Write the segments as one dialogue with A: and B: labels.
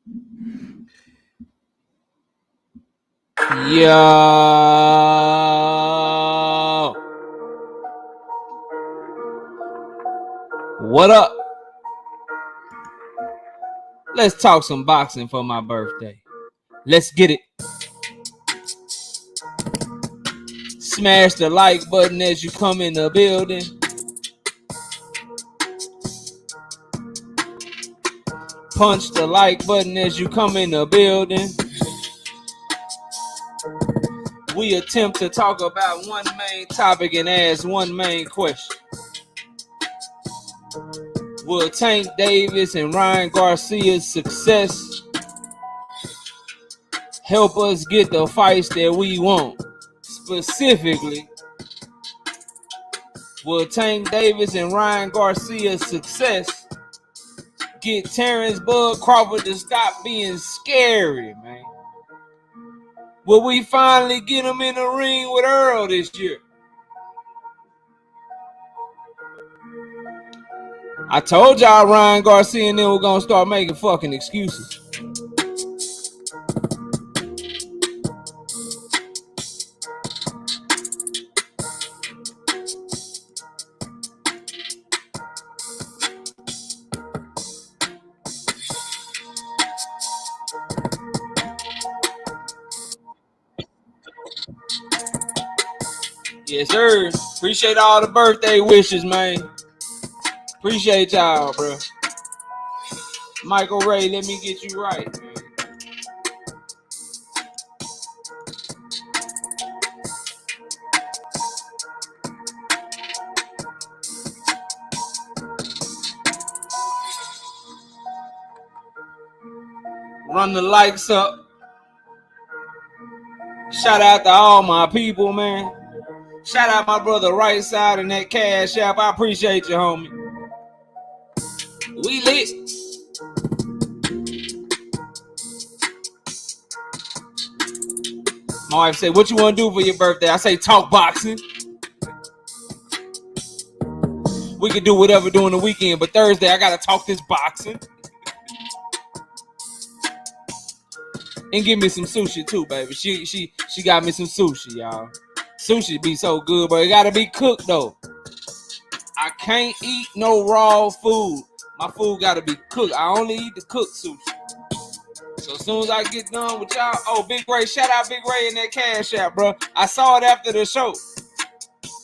A: Yo, what up? Let's talk some boxing for my birthday. Let's get it. Smash the like button as you come in the building. Punch the like button as you come in the building. We attempt to talk about one main topic and ask one main question. Will Tank Davis and Ryan Garcia's success help us get the fights that we want? Specifically, will Tank Davis and Ryan Garcia's success get Terrence Bud Crawford to stop being scary, man? Will we finally get him in the ring with Earl this year? I told y'all Ryan Garcia and them were gonna start making fucking excuses. Yes, sir. Appreciate all the birthday wishes, man. Appreciate y'all, bro. Michael Ray, let me get you right, man. Run the likes up. Shout out to all my people, man. Shout out my brother Right Side and that Cash App. I appreciate you, homie. We lit. My wife said, what you want to do for your birthday? I say, talk boxing. We could do whatever during the weekend, but Thursday, I got to talk this boxing. And give me some sushi, too, baby. She got me some sushi, y'all. Sushi be so good, but it got to be cooked, though. I can't eat no raw food. My food got to be cooked. I only eat the cooked sushi. So as soon as I get done with y'all, oh, Big Ray, shout out Big Ray in that Cash App, bro. I saw it after the show.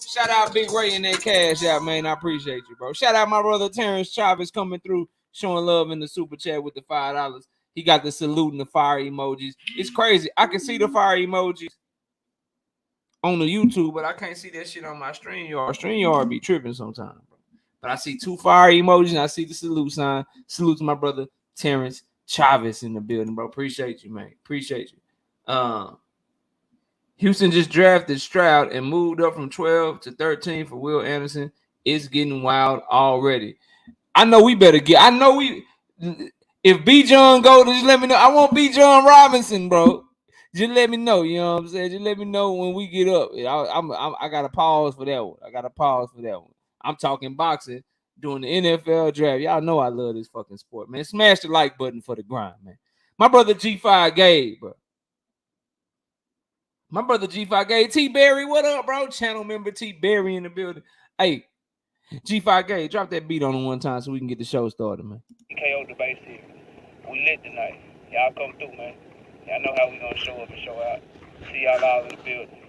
A: Shout out Big Ray in that Cash App, man. I appreciate you, bro. Shout out my brother Terrence Chavez coming through, showing love in the super chat with the $5. He got the salute and the fire emojis. It's crazy. I can see the fire emojis on the YouTube, but I can't see that shit on my StreamYard. StreamYard be tripping sometimes, bro. But I see two fire emojis and I see the salute sign. Salute to my brother Terrence Chavez in the building, bro. Appreciate you, man. Appreciate you. Houston just drafted Stroud and moved up from 12 to 13 for Will Anderson. It's getting wild already. I know we better get. I know we. If B. John go, just let me know. I want B. John Robinson, bro. Just let me know. You know what I'm saying? Just let me know when we get up. I got to pause for that one. I'm talking boxing during the NFL draft. Y'all know I love this fucking sport, man. Smash the like button for the grind, man. My brother G5 Gabe, bro. My brother G5 Gabe. T. Berry, what up, bro? Channel member T. Berry in the building. Hey, G5 Gabe, drop that beat on him one time so we can get the show started, man.
B: KO the base here. We lit tonight. Y'all come through, man. Y'all know how we gonna show up and show out. See y'all all in the building.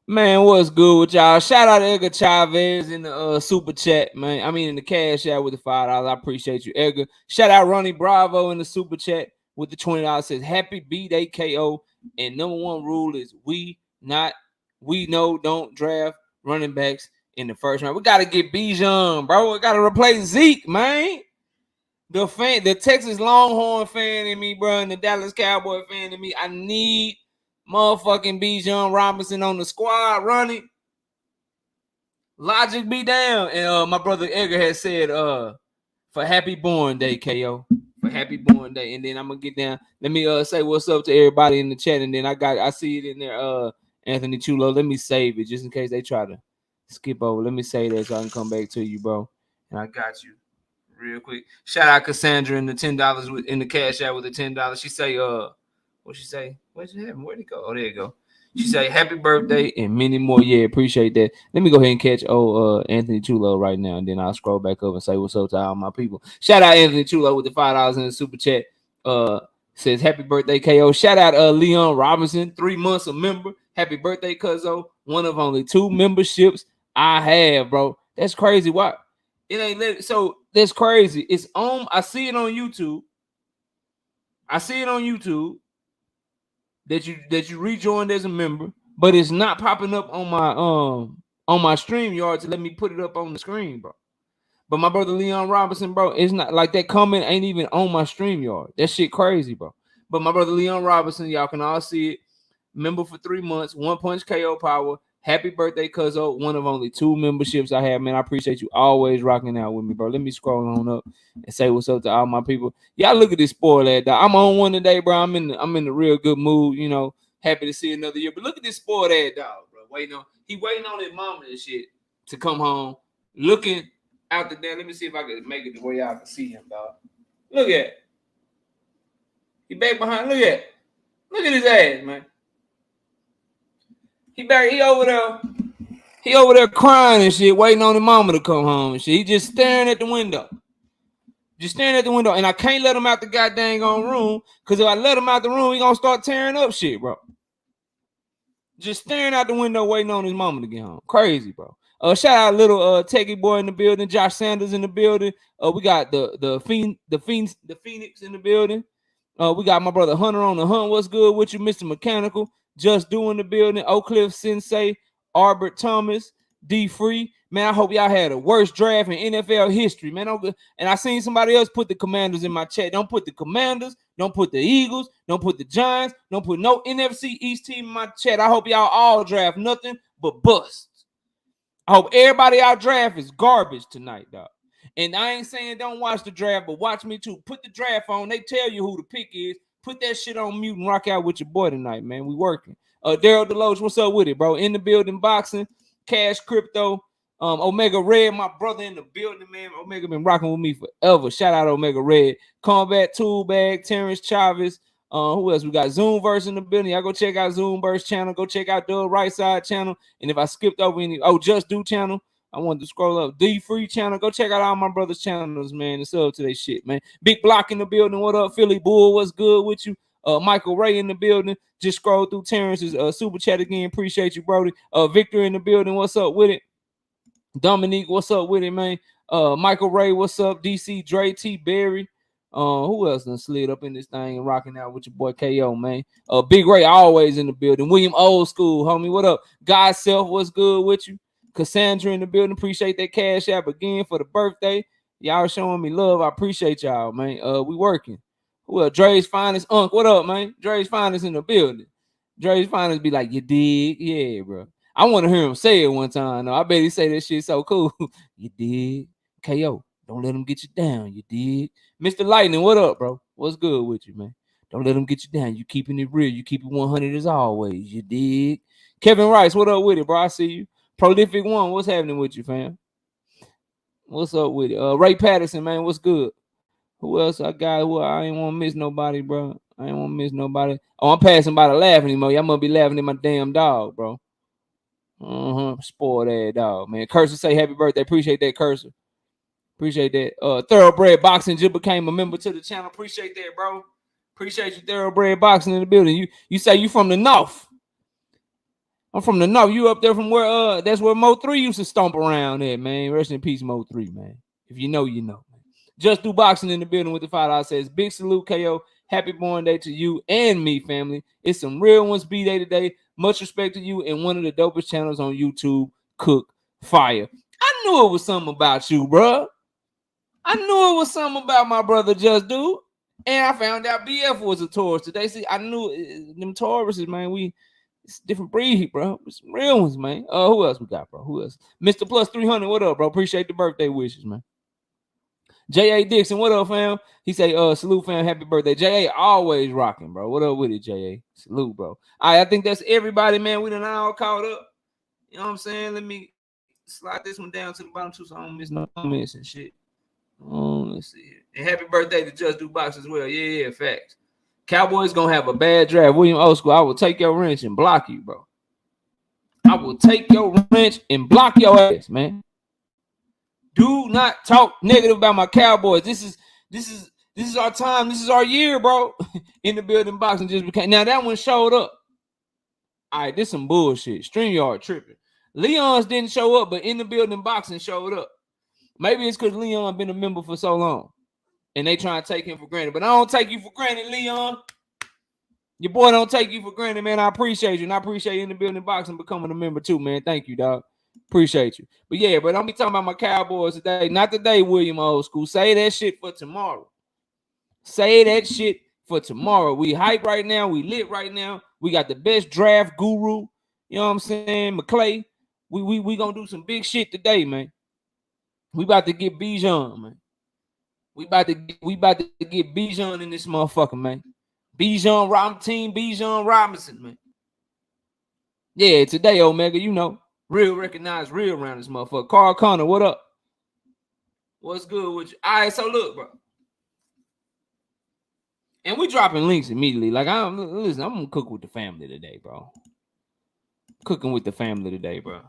A: Man, what's good with y'all? Shout out to Edgar Chavez in the super chat, man. I mean in the cash out with the $5. I appreciate you, Edgar. Shout out Ronnie Bravo in the super chat with the $20. Says happy B-Day KO. And number one rule is we know don't draft running backs in the first round. We gotta get Bijan, bro. We gotta replace Zeke, man. The Texas Longhorn fan in me, bro, and the Dallas Cowboy fan in me. I need motherfucking Bijan Robinson on the squad running. Logic be down. And my brother Edgar has said for Happy Born Day, KO. For Happy Born Day. And then I'm gonna get down. Let me say what's up to everybody in the chat. And then I see it in there, Anthony Chulo. Let me save it just in case they try to skip over. Let me say that so I can come back to you, bro. And I got you. Real quick. Shout out Cassandra in the $10 in the cash out with the $10. She say, what she say? Where'd it happen? Where'd it go? Oh, there you go. She say, happy birthday and many more. Yeah, appreciate that. Let me go ahead and catch Anthony Chulo right now, and then I'll scroll back up and say what's up to all my people. Shout out Anthony Chulo with the $5 in the super chat. Says happy birthday, KO. Shout out Leon Robinson, 3 months a member. Happy birthday, Cuzzo. One of only 2 memberships I have, bro. That's crazy. Why? It ain't let it, so that's crazy. It's on. I see it on YouTube. That you rejoined as a member, but it's not popping up on my StreamYard to let me put it up on the screen, bro. But my brother Leon Robinson, bro, it's not like that comment ain't even on my StreamYard. That shit crazy, bro. But my brother Leon Robinson, y'all can all see it. Member for 3 months, One Punch KO Power. Happy birthday, Cuzzo. One of only 2 memberships I have, man. I appreciate you always rocking out with me, bro. Let me scroll on up and say what's up to all my people. Y'all look at this spoiled ass dog. I'm on one today, bro. I'm in the real good mood, you know. Happy to see another year. But look at this spoiled ass dog, bro. Waiting on his mama and shit to come home. Looking out the damn. Let me see if I can make it the way y'all can see him, dog. Look at it. He back behind. Look at his ass, man. He over there crying and shit, waiting on his mama to come home and shit. He just staring at the window. And I can't let him out the goddamn room, because if I let him out the room, he gonna start tearing up shit, bro. Just staring out the window, waiting on his mama to get home. Crazy, bro. Shout out little techie boy in the building, Josh Sanders in the building. We got the Phoenix in the building. We got my brother Hunter on the hunt. What's good with you, Mr. Mechanical? Just doing the building. Oak Cliff Sensei, Arbert Thomas, D Free. Man, I hope y'all had a worst draft in NFL history, man. And I seen somebody else put the Commanders in my chat. Don't put the Commanders. Don't put the Eagles. Don't put the Giants. Don't put no NFC East team in my chat. I hope y'all all draft nothing but busts. I hope everybody out draft is garbage tonight, dog. And I ain't saying don't watch the draft, but watch me too. Put the draft on. They tell you who the pick is. Put that shit on mute and rock out with your boy tonight, man. We working. Daryl Deloach, what's up with it, bro? In the building, boxing, cash, crypto. Omega Red, my brother in the building, man. Omega been rocking with me forever. Shout out Omega Red. Combat Tool Bag, Terrence Chavez. Who else? We got Zoomverse in the building. Y'all go check out Zoomverse channel. Go check out the Right Side channel. And if I skipped over any, Just Do channel. I wanted to scroll up. D Free channel. Go check out all my brother's channels, man. It's up to their shit, man. Big Block in the building. What up, Philly Bull? What's good with you? Michael Ray in the building. Just scroll through Terrence's super chat again. Appreciate you, Brody. Victor in the building. What's up with it? Dominique, what's up with it, man? Michael Ray, what's up? DC Dre, T Berry. Who else done slid up in this thing and rocking out with your boy KO, man? Big Ray always in the building. William Old School, homie. What up? God Self, what's good with you? Cassandra in the building. Appreciate that cash app again for the birthday. Y'all showing me love. I appreciate y'all, man. We working. Who else? Dre's Finest. Unc, what up, man? Dre's Finest in the building. Dre's Finest be like, you dig? Yeah, bro. I want to hear him say it one time. No, I bet he say that shit so cool. You dig? KO. Don't let him get you down. You dig? Mr. Lightning, what up, bro? What's good with you, man? Don't let him get you down. You keeping it real. You keep it 100 as always. You dig? Kevin Rice, what up with it, bro? I see you. Prolific One, what's happening with you, fam? What's up with it? Ray Patterson, man, what's good? Who else I got? Who I ain't want to miss nobody, bro. I ain't want to miss nobody. Oh, I'm passing by the laughing anymore. Y'all must be laughing at my damn dog, bro. Spoiled ass dog, man. Cursor say happy birthday. Appreciate that, Cursor. Appreciate that. Thoroughbred Boxing just became a member to the channel. Appreciate that, bro. Appreciate you, Thoroughbred Boxing in the building. You say you from the north. I'm from the north. You up there from where that's where Mo 3 used to stomp around at, man. Rest in peace, Mo 3, man. If you know, you know. Just Do Boxing in the building with the $5 says, big salute, KO. Happy born day to you and me, family. It's some real ones B-Day today. Much respect to you and one of the dopest channels on YouTube, Cook Fire. I knew it was something about you, bro. I knew it was something about my brother Just Do. And I found out BF was a Taurus today. See, I knew them Tauruses, man. It's a different breed, bro. It's some real ones, man. Who else we got, bro? Who else? Mr. Plus 300, what up, bro? Appreciate the birthday wishes, man. J.A. Dixon, what up, fam? He say, salute, fam, happy birthday. J.A. always rocking, bro. What up with it, J.A.? Salute, bro. All right, I think that's everybody, man. We done all caught up. You know what I'm saying? Let me slide this one down to the bottom, too, so I don't miss no comments and shit. Let's see here. And happy birthday to Just Do Box as well. Yeah, facts. Cowboys gonna have a bad draft. William Old School, I will take your wrench and block you, bro. I will take your wrench and block your ass, man. Do not talk negative about my Cowboys. This is our time. This is our year, bro. In the building boxing just became. Now that one showed up. All right, this some bullshit. StreamYard tripping. Leon's didn't show up, but in the building boxing showed up. Maybe it's because Leon been a member for so long, and they trying to take him for granted. But I don't take you for granted, Leon. Your boy don't take you for granted, man. I appreciate you, and I appreciate you in the building boxing becoming a member too, man. Thank you, dog. Appreciate you. But yeah, but don't be talking about my Cowboys today. Not today, William Old School. Say that shit for tomorrow. Say that shit for tomorrow. We hype right now. We lit right now. We got the best draft guru. You know what I'm saying? McClay. We gonna do some big shit today, man. We about to get Bijan, man. We about to get Bijan in this motherfucker, man. Bijan team, Bijan Robinson, man. Yeah, today, Omega, you know. Real recognized real around this motherfucker. Carl Connor, what up? What's good with you? All right, so look, bro. And we dropping links immediately. Like, I'm gonna cook with the family today, bro. Cooking with the family today, bro.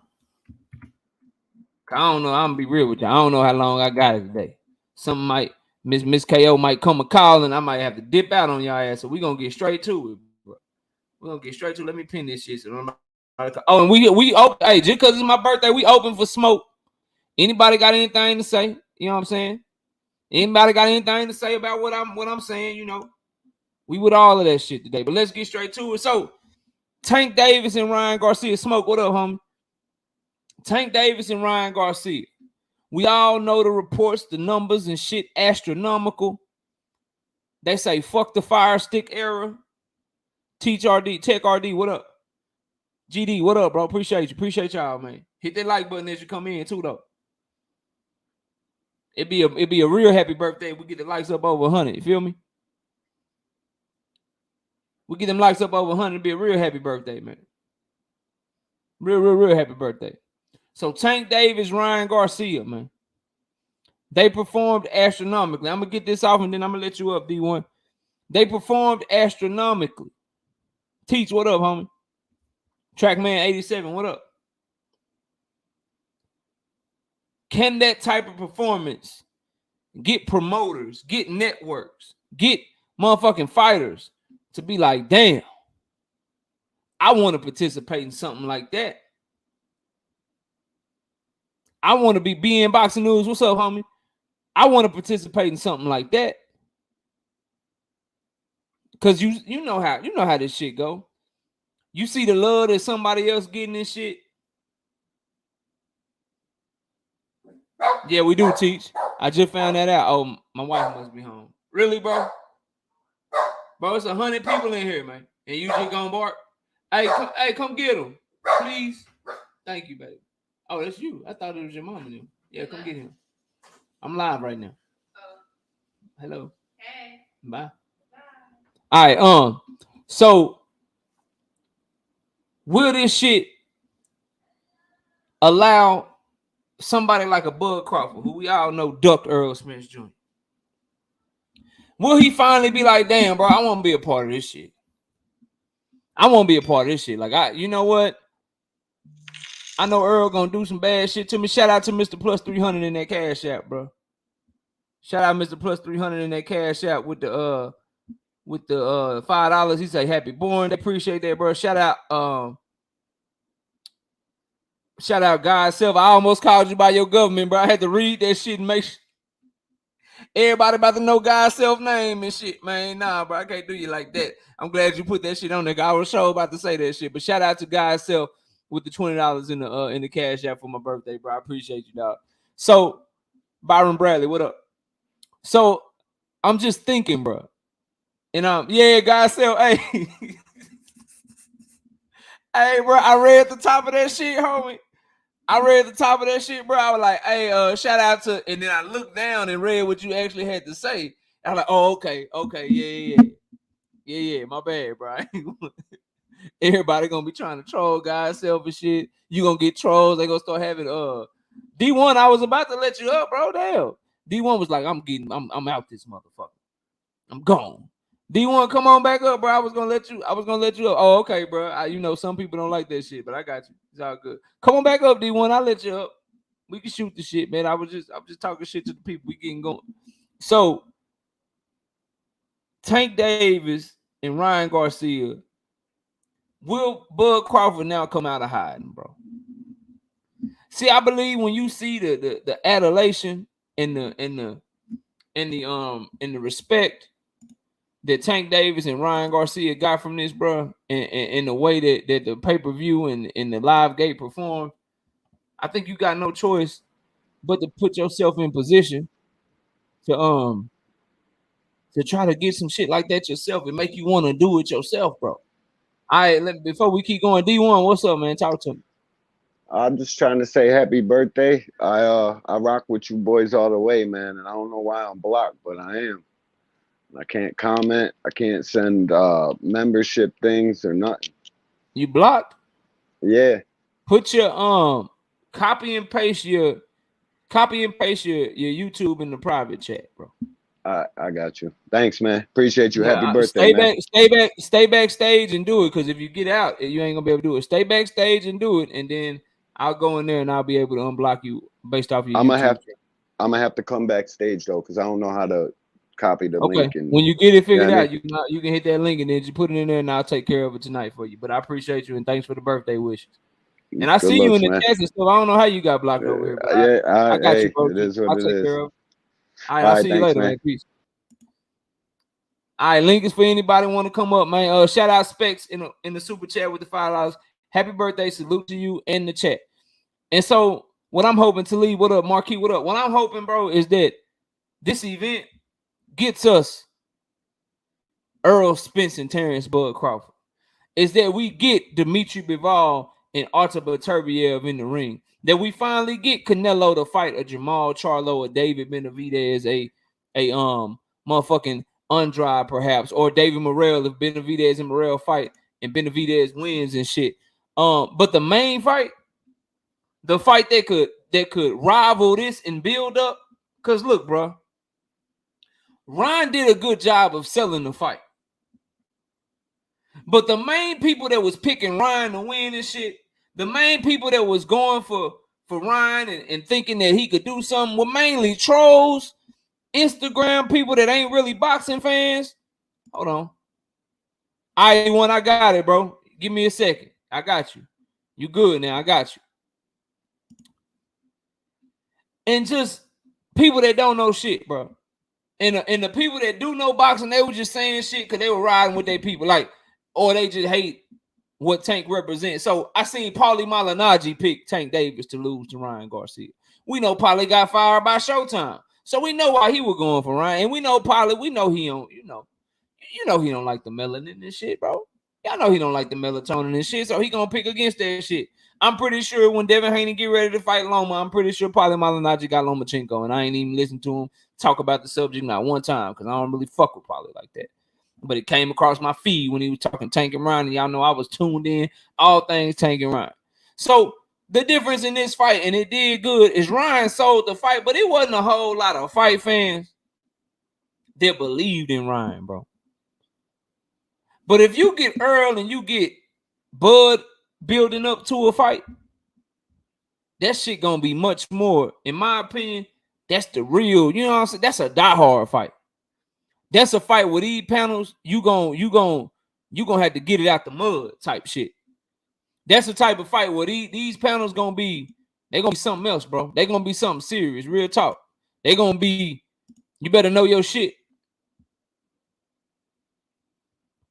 A: I don't know. I'm gonna be real with you. I don't know how long I got it today. Something might Miss KO might come a call and I might have to dip out on y'all ass. So we're gonna get straight to it, bro. We're gonna get straight to it. Let me pin this shit. Oh, and we open. Hey, just because it's my birthday, we open for smoke. Anybody got anything to say? You know what I'm saying? Anybody got anything to say about what I'm saying? You know, we with all of that shit today. But let's get straight to it. So, Tank Davis and Ryan Garcia. Smoke, what up, homie? Tank Davis and Ryan Garcia. We all know the reports, the numbers and shit astronomical. They say fuck the fire stick era. Teach RD, Tech RD, what up? GD, what up, bro? Appreciate you. Appreciate y'all, man. Hit that like button as you come in, too, though. It'd be a real happy birthday if we get the likes up over 100. You feel me? We get them likes up over 100. It'd be a real happy birthday, man. Real happy birthday. So Tank Davis, Ryan Garcia, man. They performed astronomically. I'm going to get this off and then I'm going to let you up, D1. They performed astronomically. Teach, what up, homie? Trackman 87, what up? Can that type of performance get promoters, get networks, get motherfucking fighters to be like, damn, I want to participate in something like that. I want to be in Boxing News. What's up, homie? I want to participate in something like that. Cause you know how this shit go. You see the love that somebody else getting this shit. Yeah, we do, Teach. I just found that out. Oh, my wife must be home. Really, bro? Bro, it's 100 people in here, man. And you just gonna bark? Hey, come get him, please. Thank you, baby. Oh, that's you. I thought it was your mom and him. Yeah, come get him. I'm live right now. Hello. Hey. Bye. All right. So will this shit allow somebody like a Bud Crawford, who we all know ducked Earl Spence Jr.? Will he finally be like, damn, bro, I want to be a part of this shit? I want to be a part of this shit. Like, you know what? I know Earl gonna do some bad shit to me. Shout out to Mr. Plus 300 in that cash app, bro. Shout out Mr. Plus 300 in that cash app with the $5. He say happy born. They appreciate that, bro. Shout out Shout out God self. I almost called you by your government, bro. I had to read that shit and make sure everybody about to know God's self name and shit, man. Nah, bro, I can't do you like that. I'm glad you put that shit on there. I was sure about to say that shit. But shout out to God's self with the $20 in the cash app for my birthday, bro. I appreciate you, dog. So Byron Bradley, what up? So I'm just thinking, bro. And yeah, God's self, hey. Hey, bro, I read the top of that shit, homie. I read the top of that shit, bro. I was like, hey, shout out to, and then I looked down and read what you actually had to say. I was like, oh, okay, yeah, my bad, bro. Everybody gonna be trying to troll God's self and shit. You gonna get trolls. They gonna start having D1. I was about to let you up, bro. Damn. D1 was like, I'm out this motherfucker. I'm gone. D1, come on back up, bro. I was gonna let you up. Oh, okay, bro. You know, some people don't like that shit, but I got you. It's all good. Come on back up, D1. I'll let you up. We can shoot the shit, man. I'm just talking shit to the people. We getting going. So Tank Davis and Ryan Garcia. Will Bud Crawford now come out of hiding, bro? See, I believe when you see the adulation and the respect that Tank Davis and Ryan Garcia got from this, bro, and the way that the pay-per-view and the live gate performed, I think you got no choice but to put yourself in position to try to get some shit like that yourself and make you want to do it yourself, bro. All right, before we keep going, D1, what's up, man? Talk to me.
C: I'm just trying to say happy birthday. I rock with you boys all the way, man, and I don't know why I'm blocked, but I am. I can't comment. I can't send membership things or nothing.
A: You blocked?
C: Yeah.
A: Put your copy and paste your YouTube in the private chat, bro.
C: I got you. Thanks, man. Appreciate you. Happy birthday, man.
A: Stay backstage and do it, because if you get out, you ain't gonna be able to do it. Stay backstage and do it, and then I'll go in there and I'll be able to unblock you based off your YouTube.
C: I'm gonna have to come backstage though, because I don't know how to copy the link. And
A: when you get it figured out, you can hit that link and then you put it in there, and I'll take care of it tonight for you. But I appreciate you and thanks for the birthday wishes. And I see you in the chat and stuff. I don't know how you got blocked over here. But I got you, bro.
C: It is what it is.
A: Care of it. All right, I'll see you later, man. Peace. All right, link is for anybody want to come up, man. Shout out Spence in the super chat with the $5. Happy birthday, salute to you in the chat. And so what I'm hoping to leave, what up, Marquis? What up? What I'm hoping, bro, is that this event gets us Earl Spence and Terrence Bud Crawford. Is that we get Dimitri Bivol and Artur Beterbiev in the ring. That we finally get Canelo to fight a Jamal Charlo or David Benavidez, a motherfucking Andrade perhaps, or David Morrell if Benavidez and Morrell fight and Benavidez wins and shit. But the main fight, the fight that could rival this and build up, because look, bro, Ryan did a good job of selling the fight. But the main people that was picking Ryan to win and shit, the main people that was going for Ryan and thinking that he could do something were mainly trolls, Instagram people that ain't really boxing fans. Hold on. I got it, bro. Give me a second. I got you. You good now. I got you. And just people that don't know shit, bro. And the people that do know boxing, they were just saying shit because they were riding with their people. Like, or they just hate what Tank represents. So I seen Paulie Malignaggi pick Tank Davis to lose to Ryan Garcia. We know Paulie got fired by Showtime. So we know why he was going for Ryan. And we know Paulie, we know he don't, you know he don't like the melanin and shit, bro. Y'all know he don't like the melatonin and shit, so he gonna pick against that shit. I'm pretty sure when Devin Haney get ready to fight Loma, I'm pretty sure Paulie Malignaggi got Lomachenko, and I ain't even listened to him talk about the subject not one time because I don't really fuck with Paulie like that. But it came across my feed when he was talking Tank and Ryan, and y'all know I was tuned in, all things Tank and Ryan. So the difference in this fight, and it did good, is Ryan sold the fight, but it wasn't a whole lot of fight fans that believed in Ryan, bro. But if you get Earl and you get Bud building up to a fight, that shit gonna be much more, in my opinion, that's the real, you know what I'm saying? That's a diehard fight. That's a fight with these panels, you gonna have to get it out the mud type shit. That's the type of fight where these panels gonna be. They're gonna be something else, bro. They're gonna be something serious. Real talk. They're gonna be. You better know your shit.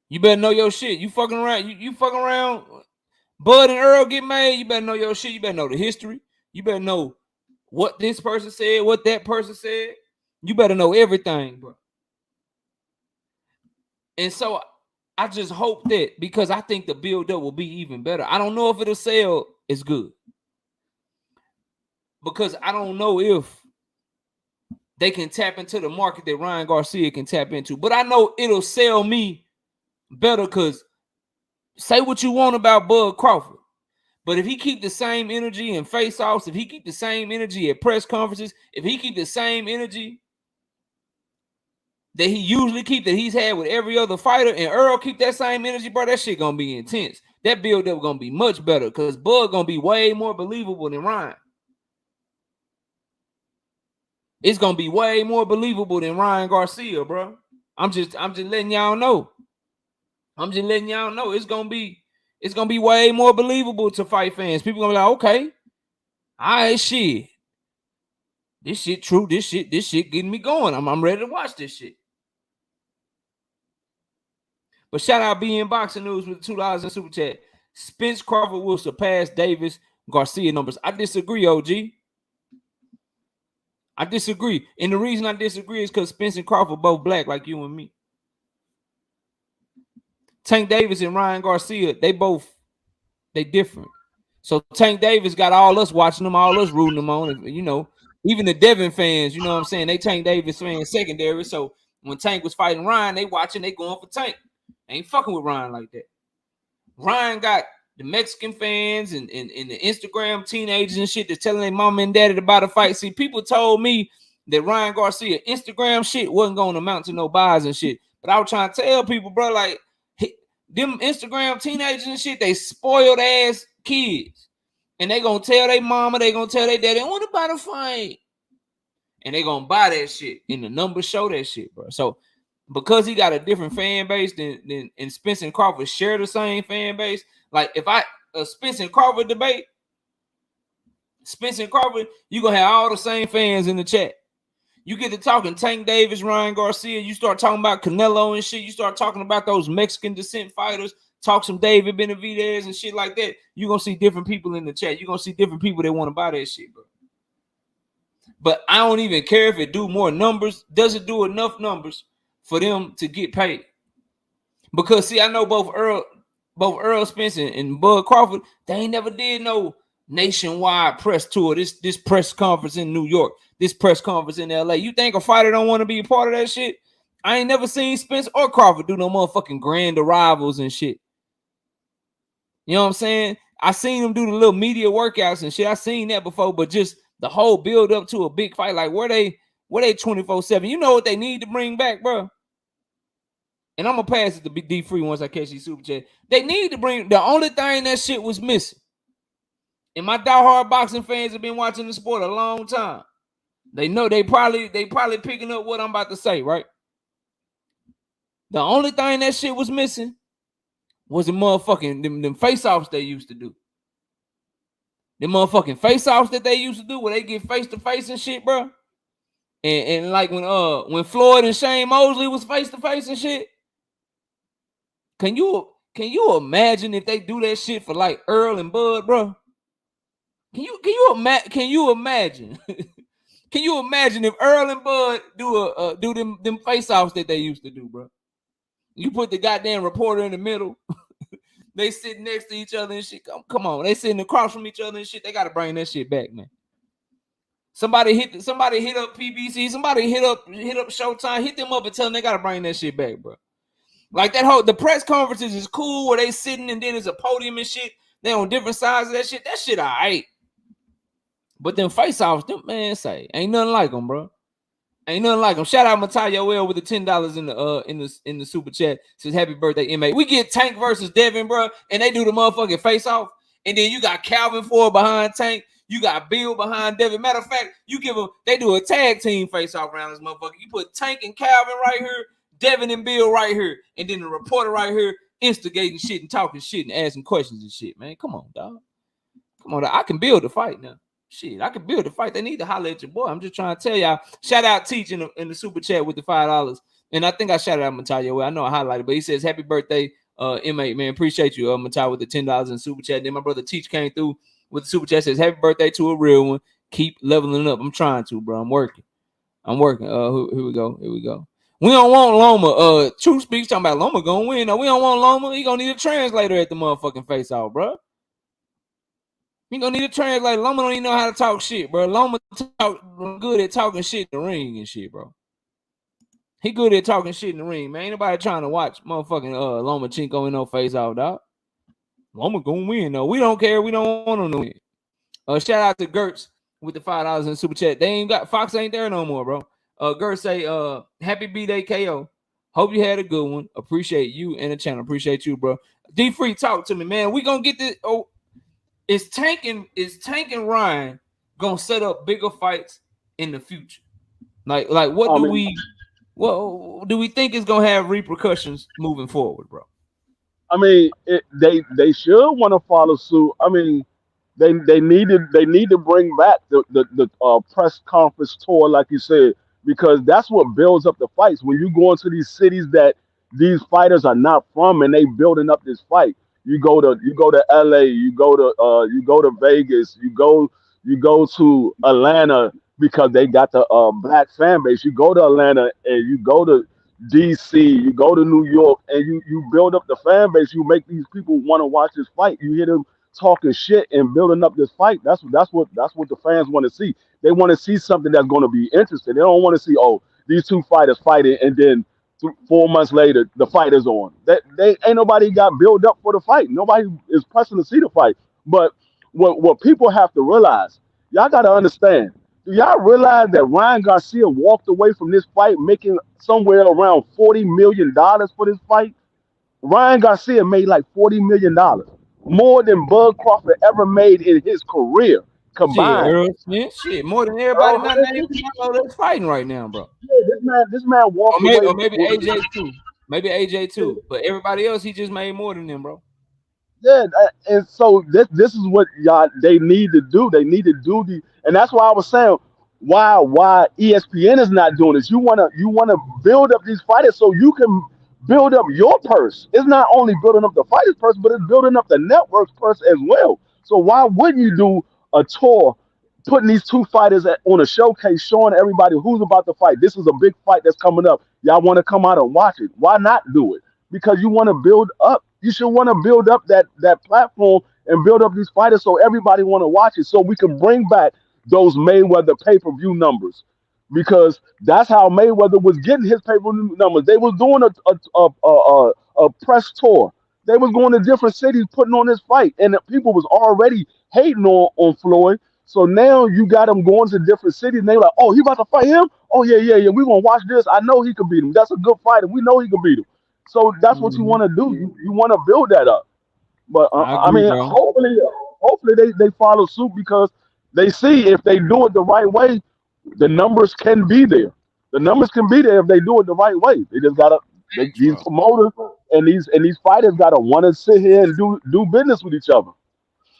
A: You better know your shit. You fucking around. You fucking around. Bud and Earl get made. You better know your shit. You better know the history. You better know what this person said, what that person said. You better know everything, bro. And so I just hope that, because I think the build-up will be even better. I don't know if it'll sell as good, because I don't know if they can tap into the market that Ryan Garcia can tap into. But I know it'll sell me better, because say what you want about Bud Crawford, but if he keep the same energy in face-offs, if he keep the same energy at press conferences, if he keep the same energy that he usually keep, that he's had with every other fighter, and Earl keep that same energy, bro, that shit gonna be intense. That build-up gonna be much better, because Bud gonna be way more believable than Ryan. It's gonna be way more believable than Ryan Garcia, bro. I'm just letting y'all know. I'm just letting y'all know it's gonna be way more believable to fight fans. People gonna be like, okay, all right, shit. This shit true. This shit getting me going. I'm ready to watch this shit. But shout out BN Boxing News with $2 in super chat. Spence Crawford will surpass Davis Garcia numbers. I disagree, OG. I disagree. And the reason I disagree is because Spence and Crawford both black like you and me. Tank Davis and Ryan Garcia, they different. So Tank Davis got all us watching them, all us rooting them on. And, you know, even the Devin fans, you know what I'm saying? They Tank Davis fans secondary. So when Tank was fighting Ryan, they watching, they going for Tank. They ain't fucking with Ryan like that. Ryan got the Mexican fans and the Instagram teenagers and shit that's telling their mom and daddy about a fight. See, people told me that Ryan Garcia Instagram shit wasn't going to amount to no buys and shit. But I was trying to tell people, bro, like, them Instagram teenagers and shit, they spoiled ass kids. And they gonna tell their mama, they gonna tell their daddy, I want to buy the fight. And they gonna buy that shit. And the numbers show that shit, bro. So because he got a different fan base than Spence and Crawford share the same fan base. Like if a Spence and Crawford debate, Spence and Crawford, you gonna have all the same fans in the chat. You get to talking Tank Davis, Ryan Garcia, you start talking about Canelo and shit, you start talking about those Mexican descent fighters, talk some David Benavidez and shit like that, you're gonna see different people in the chat. You're gonna see different people that want to buy that shit, bro. But I don't even care if it do more numbers. Does it do enough numbers for them to get paid? Because see, I know both Earl Spence and Bud Crawford, they ain't never did no nationwide press tour. This press conference in New York, this press conference in LA. You think a fighter don't want to be a part of that shit? I ain't never seen Spence or Crawford do no motherfucking grand arrivals and shit. You know what I'm saying? I seen them do the little media workouts and shit. I seen that before, but just the whole build up to a big fight, like where they 24/7. You know what they need to bring back, bro? And I'm gonna pass it to D Free once I catch these super chat. They need to bring the only thing that shit was missing. And my diehard boxing fans have been watching the sport a long time. They know they probably picking up what I'm about to say, right? The only thing that shit was missing was the motherfucking them face-offs they used to do. The motherfucking face-offs that they used to do where they get face-to-face and shit, bro. And like when Floyd and Shane Mosley was face-to-face and shit. Can you imagine if they do that shit for like Earl and Bud, bro? Can you imagine? Can you imagine if Earl and Bud do them face-offs that they used to do, bro? You put the goddamn reporter in the middle. They sit next to each other and shit. Come on, they sitting across from each other and shit. They gotta bring that shit back, man. Somebody hit up PBC. Somebody hit up Showtime. Hit them up and tell them they gotta bring that shit back, bro. Like the press conferences is cool where they sitting and then there's a podium and shit. They on different sides of that shit. That shit all right. But them face-offs, them man say ain't nothing like them, bro. Ain't nothing like them. Shout out Matayo L with the $10 in the super chat. Says happy birthday, MA. We get Tank versus Devin, bro, and they do the motherfucking face-off. And then you got Calvin Ford behind Tank. You got Bill behind Devin. Matter of fact, they do a tag team face-off around this motherfucker. You put Tank and Calvin right here, Devin and Bill right here, and then the reporter right here, instigating shit and talking shit and asking questions and shit, man. Come on, dog. Come on, dog. I can build a fight now. Shit, I can build a fight. They need to holler at your boy. I'm just trying to tell y'all. Shout out Teach in the super chat with the $5. And I think I shouted out Matayo. Well, I know I highlighted, but he says, happy birthday, M8, man. Appreciate you, Matayo, with the $10 in super chat. Then my brother Teach came through with the super chat, says, happy birthday to a real one. Keep leveling up. I'm trying to, bro. I'm working. Here we go. We don't want Loma. True Speaks talking about Loma gonna win. No, we don't want Loma. He gonna need a translator at the motherfucking face off, bro. He gonna need a translator. Loma don't even know how to talk shit, bro. Loma talk good at talking shit in the ring and shit, bro. He good at talking shit in the ring, man. Ain't nobody trying to watch motherfucking Lomachenko in no face off, dog. Loma gonna win, though. We don't care. We don't want him to win. Shout out to Gertz with the $5 in the super chat. They ain't got Fox ain't there no more, bro. Gertz say, happy B-Day KO. Hope you had a good one. Appreciate you and the channel. Appreciate you, bro. D Free, talk to me, man. We gonna get this. Oh, is Tank and Ryan gonna set up bigger fights in the future? Like what do we think is gonna have repercussions moving forward, bro?
D: I mean, they should want to follow suit. I mean, they need to bring back the press conference tour, like you said, because that's what builds up the fights. When you go into these cities that these fighters are not from, and they building up this fight. You go to LA, you go to Vegas, you go to Atlanta because they got the black fan base. You go to Atlanta and you go to DC, you go to New York, and you build up the fan base. You make these people want to watch this fight. You hear them talking shit and building up this fight. That's what the fans want to see. They want to see something that's going to be interesting. They don't want to see, oh, these two fighters fighting and then 4 months later the fight is on. That they ain't nobody got built up for the fight. Nobody is pressing to see the fight. But what people have to realize, y'all got to understand. Do y'all realize that Ryan Garcia walked away from this fight making somewhere around $40 million for this fight? Ryan Garcia made like $40 million, more than Bud Crawford ever made in his career combined.
A: Shit, more than everybody not named that's fighting right now, bro.
D: Yeah, this man walked away.
A: Or maybe AJ too. Maybe AJ too. But everybody else, he just made more than them, bro.
D: Yeah, and so this is what y'all they need to do. They need to do and that's why I was saying why ESPN is not doing this. You wanna build up these fighters so you can build up your purse. It's not only building up the fighters' purse, but it's building up the network's purse as well. So why wouldn't you do a tour, putting these two fighters on a showcase, showing everybody who's about to fight? This is a big fight that's coming up. Y'all want to come out and watch it? Why not do it? Because you want to build up. You should want to build up that platform and build up these fighters so everybody want to watch it, so we can bring back those Mayweather pay-per-view numbers, because that's how Mayweather was getting his pay-per-view numbers. They was doing a press tour. They was going to different cities putting on this fight, and the people was already hating on Floyd. So now you got them going to different cities, and they like, oh, he about to fight him? Oh yeah, we're gonna watch this. I know he can beat him. That's a good fighter. We know he can beat him. So that's what you want to do. You want to build that up. But I mean, bro. hopefully they follow suit, because they see if they do it the right way, the numbers can be there. The numbers can be there if they do it the right way. They just gotta these promoters and these fighters gotta want to sit here and do business with each other.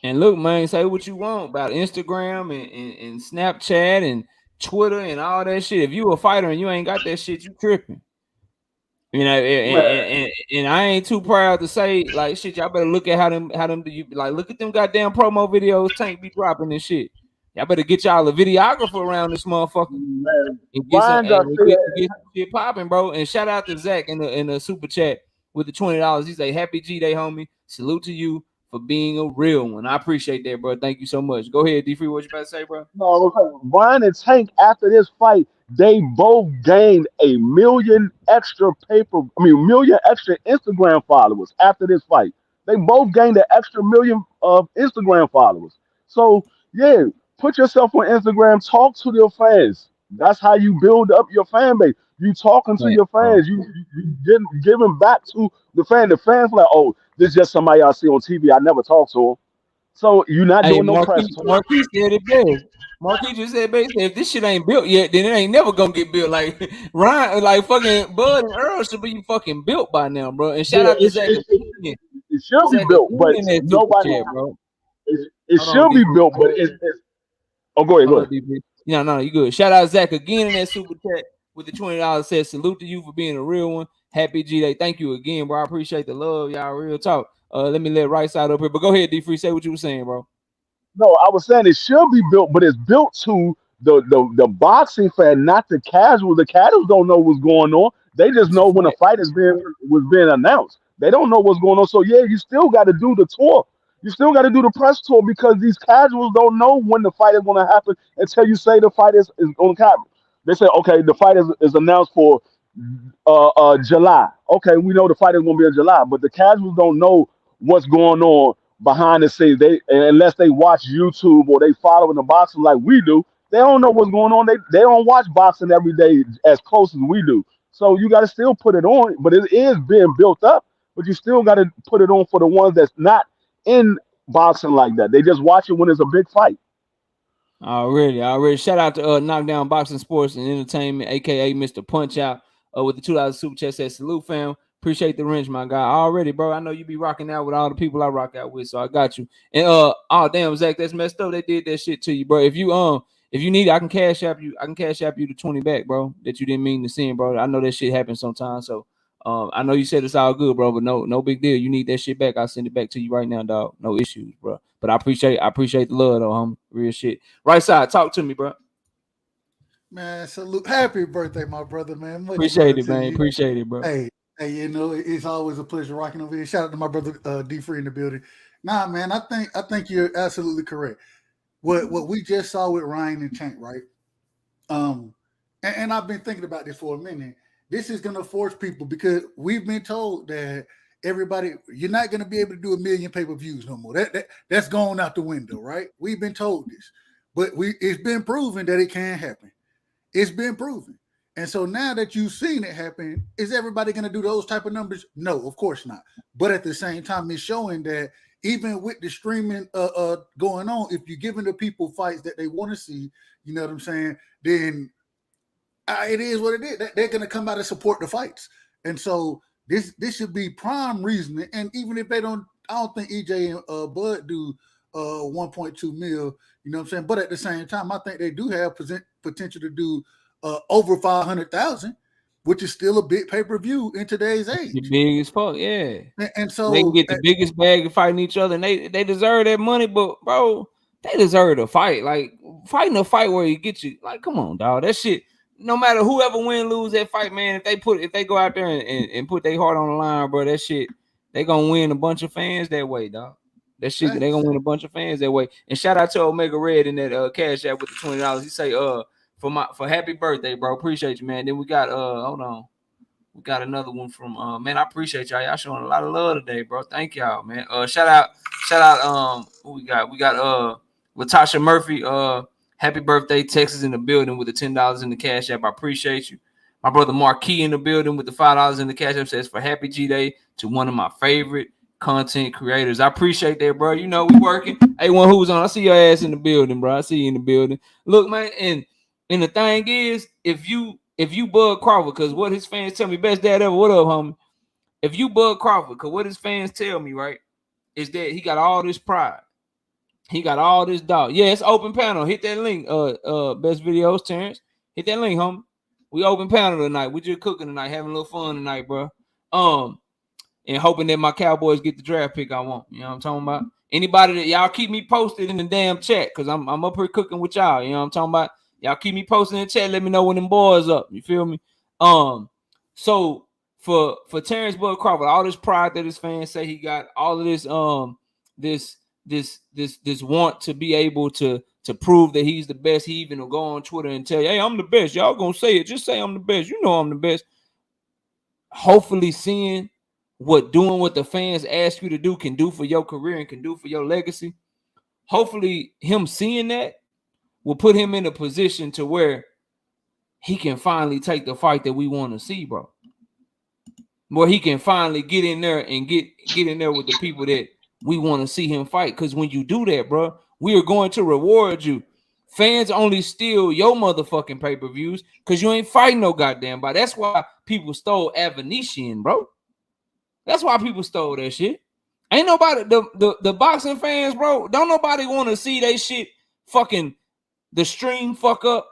A: And look, man, say what you want about Instagram and Snapchat and Twitter and all that shit. If you a fighter and you ain't got that shit, you tripping. You know, and I ain't too proud to say, like, shit, y'all better look at how them like, look at them goddamn promo videos Tank be dropping and shit. Y'all better get y'all a videographer around this motherfucker and get some shit popping, bro. And shout out to Zach in the super chat with the $20. He say, happy G-Day, homie. Salute to you for being a real one. I appreciate that, bro. Thank you so much. Go ahead, D-Free. What you about to say, bro?
D: No, Ryan and Tank, after this fight, they both gained a million extra Instagram followers after this fight. They both gained an extra million of Instagram followers. So yeah, put yourself on Instagram, talk to your fans. That's how you build up your fan base. You talking to your fans. You giving back to the fan. The fans like, oh, this is just somebody I see on TV. I never talk to him. So you're not
A: Hey,
D: doing no press tour.
A: Marquis said it best. Marquis just said, basically, if this shit ain't built yet, then it ain't never gonna get built. Like Ryan, like fucking Bud and Earl should be fucking built by now, bro. And shout
D: Yeah,
A: out to Zach again.
D: it should be
A: Zach
D: built,
A: again
D: but
A: in that super
D: nobody.
A: chat, bro.
D: It
A: Hold on,
D: should
A: D.
D: be built, but it's. Oh, go ahead, go
A: Hold up,
D: ahead.
A: DP. Yeah, no, you good. Shout out Zach again in that super chat with the $20. Says salute to you for being a real one. Happy G Day. Thank you again, bro. I appreciate the love, y'all. Real talk. Let me let right side up here. But go ahead, D Free. Say what you were saying, bro.
D: No, I was saying it should be built, but it's built to the boxing fan, not the casual. The casuals don't know what's going on. They just
A: That's a
D: know when a
A: fact.
D: fight was being announced. They don't know what's going on. So yeah, you still got to do the tour. You still got to do the press tour because these casuals don't know when the fight is going to happen until you say the fight is going to happen. They say, okay, the fight is announced for July. Okay, we know the fight is going to be in July, but the casuals don't know what's going on behind the scenes. They unless they watch YouTube or they following the boxing like we do, they don't know what's going on. They don't watch boxing every day as close as we do. So you got to still put it on, but it is being built up. But you still got to put it on for the ones that's not in boxing like that. They just watch it when it's a big fight.
A: Already. Shout out to Knockdown Boxing Sports and Entertainment, aka Mr. Punch Out, with the $2 super chat. Says salute, fam. Appreciate the wrench, my guy. Already, bro. I know you be rocking out with all the people I rock out with, so I got you. And oh damn, Zach, that's messed up. They did that shit to you, bro. If you need it, I can cash app you. I can cash app you the 20 back, bro. That you didn't mean to send, bro. I know that shit happens sometimes. So I know you said it's all good, bro, but no big deal. You need that shit back. I'll send it back to you right now, dog. No issues, bro. But I appreciate the love though, homie. Real shit. Right side, talk to me, bro.
E: Man, salute. Happy birthday, my brother, man. Much
A: Appreciate
E: love
A: it,
E: to
A: man.
E: you.
A: Appreciate it, bro.
E: Hey, you know, it's always a pleasure rocking over here. Shout out to my brother D Free in the building. Nah, man, I think you're absolutely correct. What we just saw with Ryan and Tank, right? And I've been thinking about this for a minute. This is gonna force people because we've been told that everybody, you're not gonna be able to do 1 million pay-per-views no more. That's gone out the window, right? We've been told this, but it's been proven that it can happen. It's been proven. And so now that you've seen it happen, is everybody going to do those type of numbers? No, of course not. But at the same time, it's showing that even with the streaming going on, if you're giving the people fights that they want to see, you know what I'm saying, then it is what it is. They're going to come out and support the fights. And so this should be prime reasoning. And even if they don't, I don't think EJ and Bud do 1.2 mil, you know what I'm saying? But at the same time, I think they do have potential to do over 500,000, which is still a big pay-per-view in today's age.
A: The big as fuck, yeah.
E: And so
A: they can get the biggest bag of fighting each other, and they deserve that money, but bro, they deserve to fight. Like fighting a fight where you get you, like, come on, dog. That shit, no matter whoever lose that fight, man, if they go out there and put their heart on the line, bro, that shit, they gonna win a bunch of fans that way, dog. That shit, they gonna win a bunch of fans that way. And shout out to Omega Red in that cash app with the $20. He say for happy birthday, bro. Appreciate you, man. Then we got hold on. We got another one from man. I appreciate y'all. Y'all showing a lot of love today, bro. Thank y'all, man. Shout out who we got? We got Latasha Murphy. Happy birthday, Texas in the building with the $10 in the cash app. I appreciate you. My brother Marquis in the building with the $5 in the cash app says for happy G Day to one of my favorite content creators. I appreciate that, bro. You know we working. Hey, one who's on. I see your ass in the building, bro. I see you in the building. Look, man, and the thing is, if you Bud Crawford, because what his fans tell me, best dad ever, what up, homie? If you Bud Crawford, because what his fans tell me, right, is that he got all this pride. He got all this dog. Yeah, it's open panel. Hit that link, best videos, Terrence. Hit that link, homie. We open panel tonight. We just cooking tonight, having a little fun tonight, bro. And hoping that my Cowboys get the draft pick I want. You know what I'm talking about? Anybody that y'all keep me posted in the damn chat, because I'm up here cooking with y'all. You know what I'm talking about? Y'all keep me posting in the chat. Let me know when them boys up. You feel me? So for Terrence Bud Crawford, all this pride that his fans say he got, all of this this want to be able to prove that he's the best. He even will go on Twitter and tell you, hey, I'm the best. Y'all gonna say it. Just say I'm the best. You know I'm the best. Hopefully seeing doing what the fans ask you to do can do for your career and can do for your legacy. Hopefully him seeing that will put him in a position to where he can finally take the fight that we want to see, bro. Where he can finally get in there and get in there with the people that we want to see him fight. Because when you do that, bro, we are going to reward you. Fans only steal your motherfucking pay-per-views because you ain't fighting no goddamn body. That's why people stole Avenetian, bro. That's why people stole that shit. Ain't nobody, the boxing fans, bro, don't nobody want to see they shit fucking, the stream fuck up,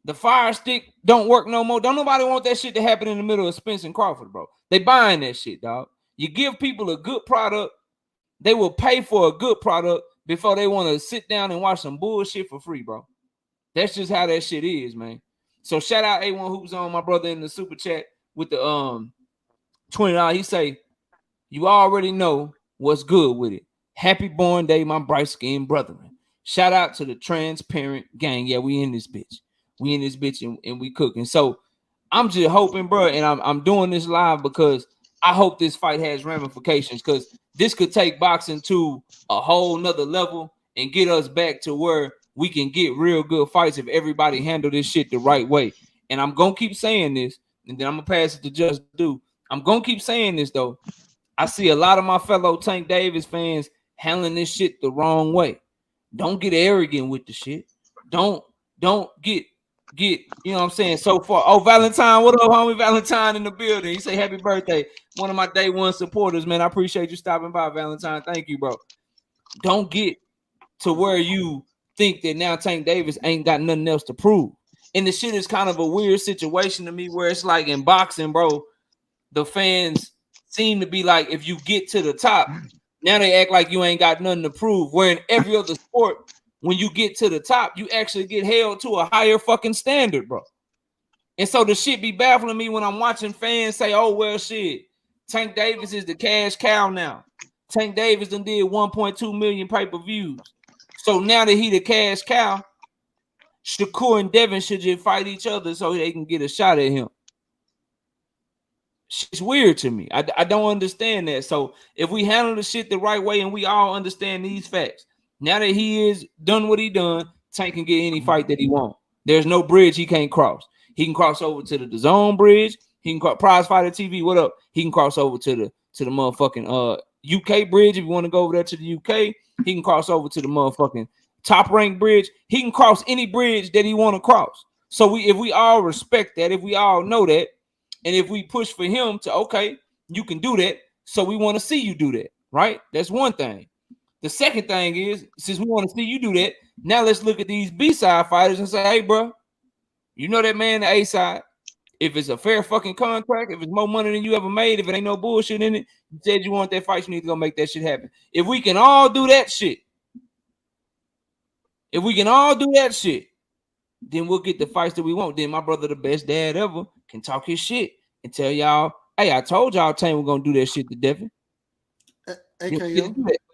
A: the fire stick don't work no more. Don't nobody want that shit to happen in the middle of Spence and Crawford, bro. They buying that shit, dog. You give people a good product, they will pay for a good product before they want to sit down and watch some bullshit for free, bro. That's just how that shit is, man. So shout out A1 Hoops on, my brother, in the super chat with the $20. He say, you already know what's good with it. Happy born day, my bright skinned brethren. Shout out to the transparent gang. Yeah, we in this bitch. We in this bitch and we cooking. So I'm just hoping, bro, and I'm doing this live because I hope this fight has ramifications, because this could take boxing to a whole nother level and get us back to where we can get real good fights if everybody handle this shit the right way. And I'm going to keep saying this, and then I'm going to pass it to Just Do. I'm going to keep saying this, though. I see a lot of my fellow Tank Davis fans handling this shit the wrong way. Don't get arrogant with the shit. Don't get, you know what I'm saying, so far. Oh, Valentine, what up, homie? Valentine in the building. He say happy birthday. One of my day one supporters, man. I appreciate you stopping by, Valentine. Thank you, bro. Don't get to where you think that now Tank Davis ain't got nothing else to prove. And the shit is kind of a weird situation to me where it's like in boxing, bro, the fans seem to be like, if you get to the top, now they act like you ain't got nothing to prove. Where in every other sport, when you get to the top, you actually get held to a higher fucking standard, bro. And so the shit be baffling me when I'm watching fans say, oh, well, shit, Tank Davis is the cash cow now. Tank Davis done did 1.2 million pay-per-views. So now that he the cash cow, Shakur and Devin should just fight each other so they can get a shot at him. It's weird to me. I don't understand that. So if we handle the shit the right way and we all understand these facts, now that he is done what he done, Tank can get any fight that he wants. There's no bridge he can't cross. He can cross over to the DAZN bridge. He can cross Prize Fighter TV. What up? He can cross over to the motherfucking UK bridge if you want to go over there to the UK. He can cross over to the motherfucking Top Rank bridge. He can cross any bridge that he want to cross. So if we all respect that, if we all know that, and if we push for him to, okay, you can do that, so we want to see you do that, right? That's one thing. The second thing is, since we want to see you do that, now let's look at these B-side fighters and say, hey, bro, you know that man, the A-side, if it's a fair fucking contract, if it's more money than you ever made, if it ain't no bullshit in it, you said you want that fight, you need to go make that shit happen. If we can all do that shit, then we'll get the fights that we want. Then my brother, the best dad ever, can talk his shit and tell y'all, hey, I told y'all Tank we're gonna do that shit to Devin.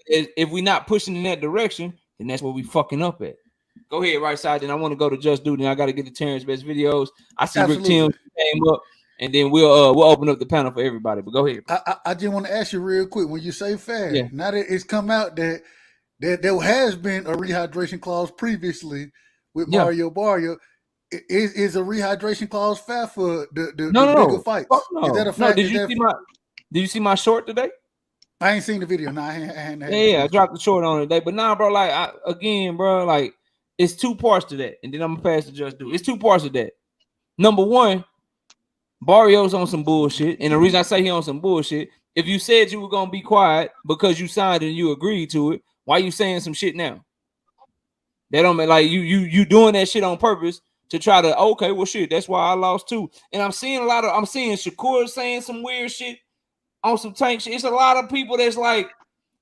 A: If we're not pushing in that direction, then that's what we fucking up at. Go ahead, right side. Then I want to go to Just Do. Then I got to get the Terrence Best videos. I see Absolutely. Rick Tim came up, and then we'll open up the panel for everybody. But go ahead.
E: I just want to ask you real quick, when you say fair, now that it's come out that there has been a rehydration clause previously with Mario Barrio, is a rehydration clause fair for the bigger fights?
A: No.
E: Is that a fact?
A: Did you see my short today?
E: I ain't seen the video. No, I ain't
A: I dropped the short on it today. But nah, bro, like it's two parts to that. And then I'm gonna pass to Just Do. It's two parts of that. Number one, Barrio's on some bullshit. And the reason I say he on some bullshit, if you said you were gonna be quiet because you signed and you agreed to it, why you saying some shit now? That don't make like you doing that shit on purpose to try to, okay, well shit, that's why I lost too. And I'm seeing Shakur saying some weird shit on some Tank shit. It's a lot of people that's like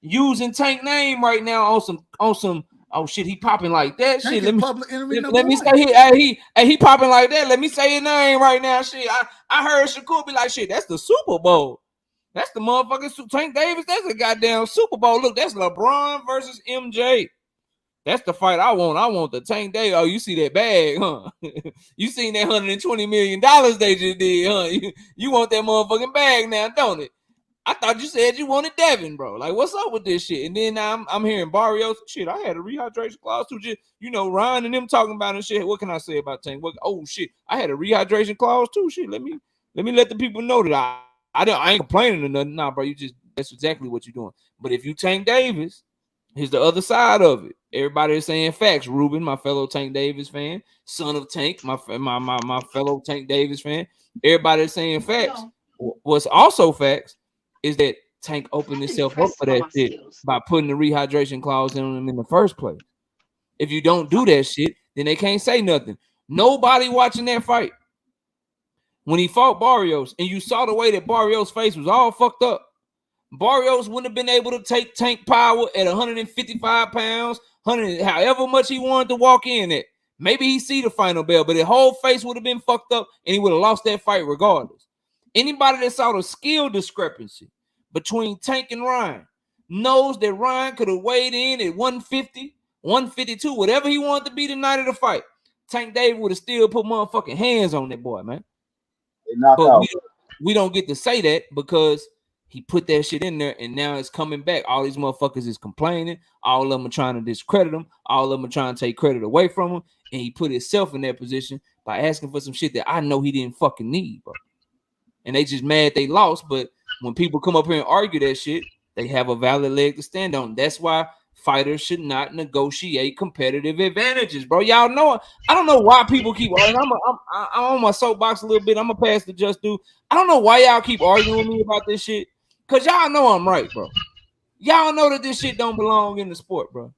A: using Tank name right now on some oh shit, he popping like that. Tank shit. Let me say he popping like that. Let me say his name right now. Shit. I heard Shakur be like, shit, that's the Super Bowl. That's the motherfucking Tank Davis. That's the goddamn Super Bowl. Look, that's LeBron versus MJ. That's the fight I want. I want the Tank Davis. Oh, you see that bag, huh? You seen that $120 million they just did, huh? You want that motherfucking bag now, don't it? I thought you said you wanted Devin, bro. Like, what's up with this shit? And then I'm hearing Barrios. Shit, I had a rehydration clause too. Just, Ryan and them talking about it and shit. What can I say about Tank? Oh shit, I had a rehydration clause too. Shit, let me let the people know that I ain't complaining or nothing. Nah, bro, you just That's exactly what you're doing. But if you Tank Davis, here's the other side of it. Everybody is saying facts. Ruben, my fellow Tank Davis fan, son of Tank, my fellow Tank Davis fan. Everybody is saying facts. What's also facts is that Tank opened himself up for that shit by putting the rehydration clause in him in the first place. If you don't do that shit, then they can't say nothing. Nobody watching that fight. When he fought Barrios, and you saw the way that Barrios' face was all fucked up, Barrios wouldn't have been able to take Tank power at 155 pounds, however much he wanted to walk in at. Maybe he see the final bell, but his whole face would have been fucked up, and he would have lost that fight regardless. Anybody that saw the skill discrepancy between Tank and Ryan knows that Ryan could have weighed in at 150, 152, whatever he wanted to be the night of the fight. Tank Davis would have still put motherfucking hands on that boy, man. But we don't get to say that because he put that shit in there, and now it's coming back. All these motherfuckers is complaining. All of them are trying to discredit him. All of them are trying to take credit away from him, and he put himself in that position by asking for some shit that I know he didn't fucking need, bro. And they just mad they lost, but when people come up here and argue that shit, they have a valid leg to stand on. That's why fighters should not negotiate competitive advantages, bro. Y'all know it. I don't know why people keep arguing. I'm on my soapbox a little bit. I'm gonna pass the Just Do. I don't know why y'all keep arguing with me about this shit, because y'all know I'm right, bro. Y'all know that this shit don't belong in the sport, bro.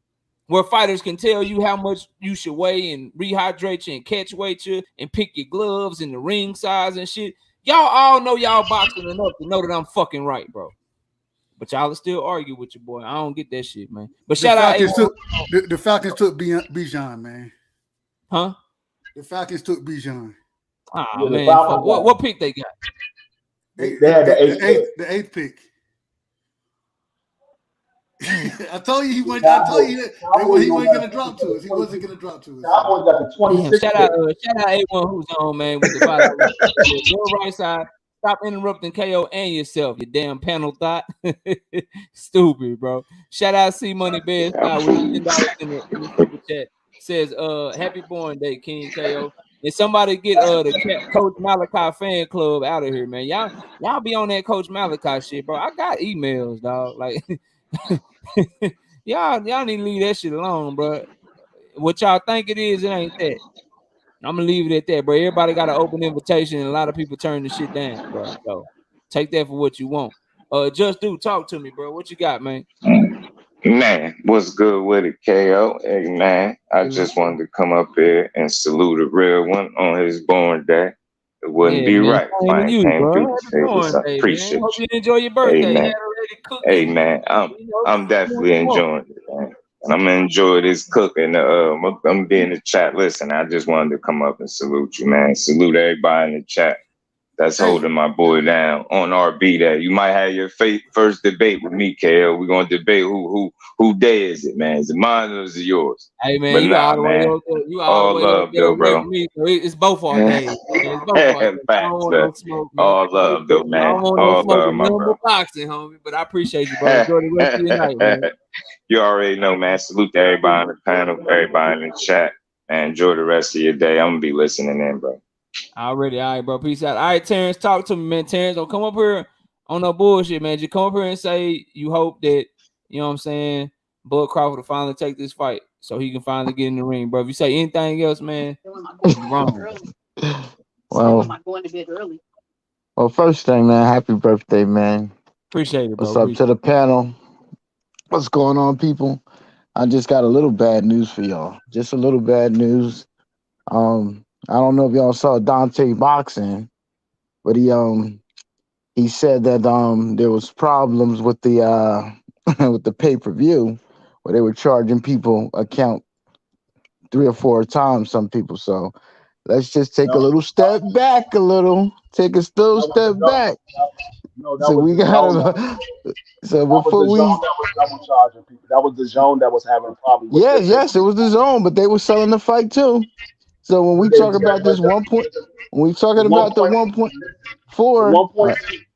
A: Where fighters can tell you how much you should weigh and rehydrate you and catch weight you and pick your gloves and the ring size and shit. Y'all all know y'all boxing enough to know that I'm fucking right, bro. But y'all still argue with your boy. I don't get that shit, man. But shout out
E: the Falcons took Bijan, man.
A: Huh?
E: The Falcons took Bijan.
A: Oh man, what pick they got?
D: They had the
E: eighth pick. I told you he wasn't gonna drop to us. He wasn't gonna drop to us.
D: Cowboys got the 26.
A: Shout out A1 who's on, man, with the $5. Your right side. Stop interrupting KO and yourself, you damn panel thought. Stupid, bro. Shout out C Money Bed with $10 in the super chat. Says happy born day, King KO. And somebody get the Coach Malachi fan club out of here, man. Y'all be on that Coach Malachi shit, bro. I got emails, dog. Like y'all need to leave that shit alone, bro. What y'all think it is, it ain't that. I'm gonna leave it at that, bro. Everybody got an open invitation, and a lot of people turn the shit down, bro. So take that for what you want. Just Do, talk to me, bro. What you got, man?
F: Man, what's good with it, KO? Hey, man, I just wanted to come up here and salute a real one on his born day. It wouldn't be
A: man,
F: right if I ain't came through to say what's up. Appreciate
A: Hope you enjoy your birthday.
F: Hey, man, I'm definitely enjoying it, man. I'm gonna enjoy this cooking. I'm gonna be in the chat. Listen, I just wanted to come up and salute you, man. Salute everybody in the chat that's holding my boy down on RB Day. You might have your first debate with me, KL. We're gonna debate who day is it, man? Is it mine or is it yours?
A: Hey man,
F: but
A: you all the way up there. You all the way
F: love
A: up there,
F: though, bro.
A: Me, so it's both our days. It's both our days. I don't want no smoke, man.
F: All love though, man.
A: I don't want no smoke. Nothing but boxing, homie. But I appreciate you, bro. Enjoy the rest of your night, man.
F: You already know, man. Salute to everybody on the panel, everybody in the chat, and enjoy the rest of your day. I'm gonna be listening in, bro.
A: Already, all right, bro. Peace out. All right, Terrence, talk to me, man. Terrence, don't come up here on no bullshit, man. Just come up here and say you hope that, you know what I'm saying, Bud Crawford will finally take this fight so he can finally get in the ring, bro. If you say anything else, man, you're wrong.
G: Well, am I going to bed early? Well, first thing, man, happy birthday, man.
A: Appreciate it, bro.
G: What's up to the panel? What's going on, people? I just got a little bad news for y'all. Just a little bad news. I don't know if y'all saw Dante boxing, but he said that there was problems with the with the pay-per-view where they were charging people account 3 or 4 times, some people. So let's just take a little step back a little. Take a little step back. So we got so before we
D: charging people. That was the zone that was having a problem with
G: yes, it was the zone, but they were selling the fight too. So when we talk about this 1 point, when we talking about the 1.4,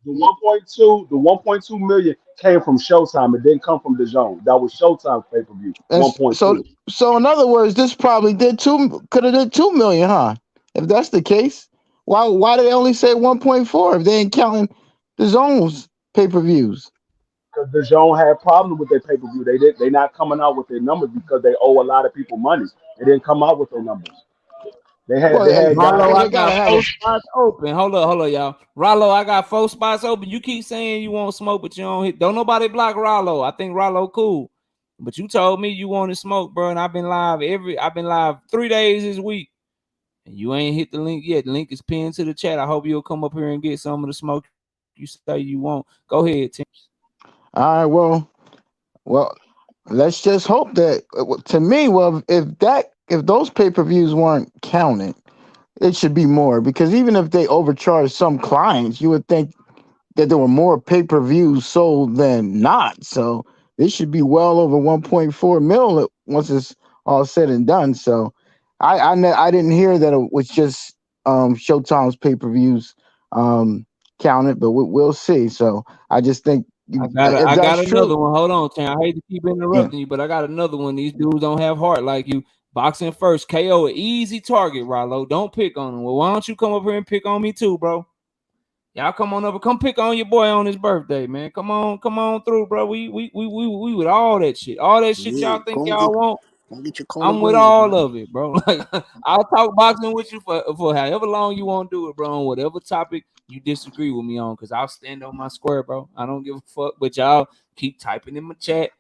D: the 1.2 million came from Showtime. It didn't come from the zone. That was Showtime pay-per-view. 1.2.
G: So in other words, this probably could have did 2 million, huh? If that's the case, why do they only say 1.4 if they ain't counting the zone's pay-per-views?
D: because the zone had problems with their pay-per-view. They not coming out with their numbers because they owe a lot of people money. They didn't come out with their numbers. They
G: Well,
D: had guys.
A: Rollo, I
G: they gotta
A: got
G: have
A: 4
G: it.
A: spots open. Hold up, y'all. Rollo, I got 4 spots open. You keep saying you want smoke, but you don't hit. Don't nobody block Rollo. I think Rollo cool. But you told me you wanted smoke, bro, and I've been live 3 days this week. And you ain't hit the link yet. The link is pinned to the chat. I hope you'll come up here and get some of the smoke you say you want. Go ahead, Tim.
G: All right, well, let's just hope that. To me, well, if those pay-per-views weren't counted, it should be more, because even if they overcharge some clients, you would think that there were more pay-per-views sold than not. So this should be well over 1.4 mil once it's all said and done. So I didn't hear that it was just Showtime's pay-per-views counted, but we'll see. So I just think
A: I
G: if
A: got
G: that's
A: another
G: true,
A: one. Hold on, Tim. I hate to keep interrupting you, but I got another one. These dudes don't have heart like you. Boxing first, KO, an easy target, Rollo. Don't pick on him. Well, why don't you come up here and pick on me too, bro? Y'all come on up, come pick on your boy on his birthday, man. Come on through, bro. We with all that shit. All that shit y'all think y'all want. I'm with all of it, bro. Like, I'll talk boxing with you for however long you want to do it, bro. On whatever topic you disagree with me on, because I'll stand on my square, bro. I don't give a fuck. But y'all keep typing in my chat.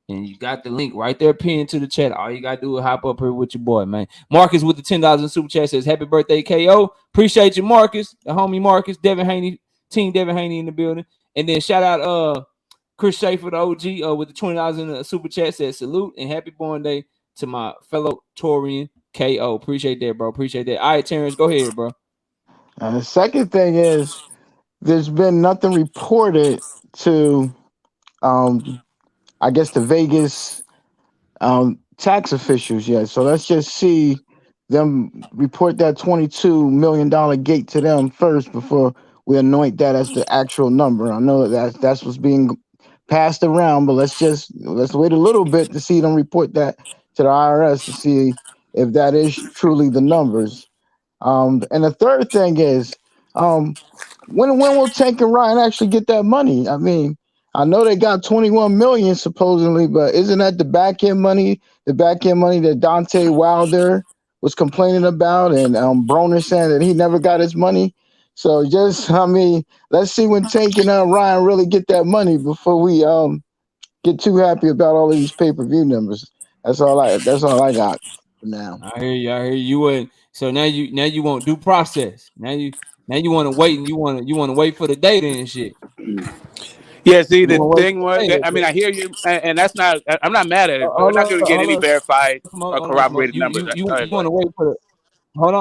A: And you got the link right there pinned to the chat. All you gotta do is hop up here with your boy, man. Marcus with the $10 in super chat says, happy birthday, KO. Appreciate you, Marcus. The homie Marcus, Devin Haney, Team Devin Haney in the building. And then shout out Chris Schaefer, the OG, with the $20 in the super chat, says salute and happy born day to my fellow Torian KO. Appreciate that, bro. Appreciate that. All right, Terrence, go ahead, bro.
G: And the second thing is, there's been nothing reported to I guess the Vegas tax officials yet. So let's just see them report that $22 million gate to them first before we anoint that as the actual number. I know that's what's being passed around, but let's wait a little bit to see them report that to the IRS to see if that is truly the numbers. And the third thing is, when will Tank and Ryan actually get that money? I mean, I know they got 21 million supposedly, but isn't that the back end money? The back end money that Dante Wilder was complaining about, and Broner saying that he never got his money. So let's see when Tank and Ryan really get that money before we get too happy about all of these pay-per-view numbers. That's all I got for now.
A: I hear you. And so now you want due process. Now you want to wait, and you want to wait for the data and shit.
B: Yeah, see, the thing was, I mean, I hear you, and that's not, I'm not mad at it, but we're not going to get any verified or corroborated numbers.
A: You want to wait for the, hold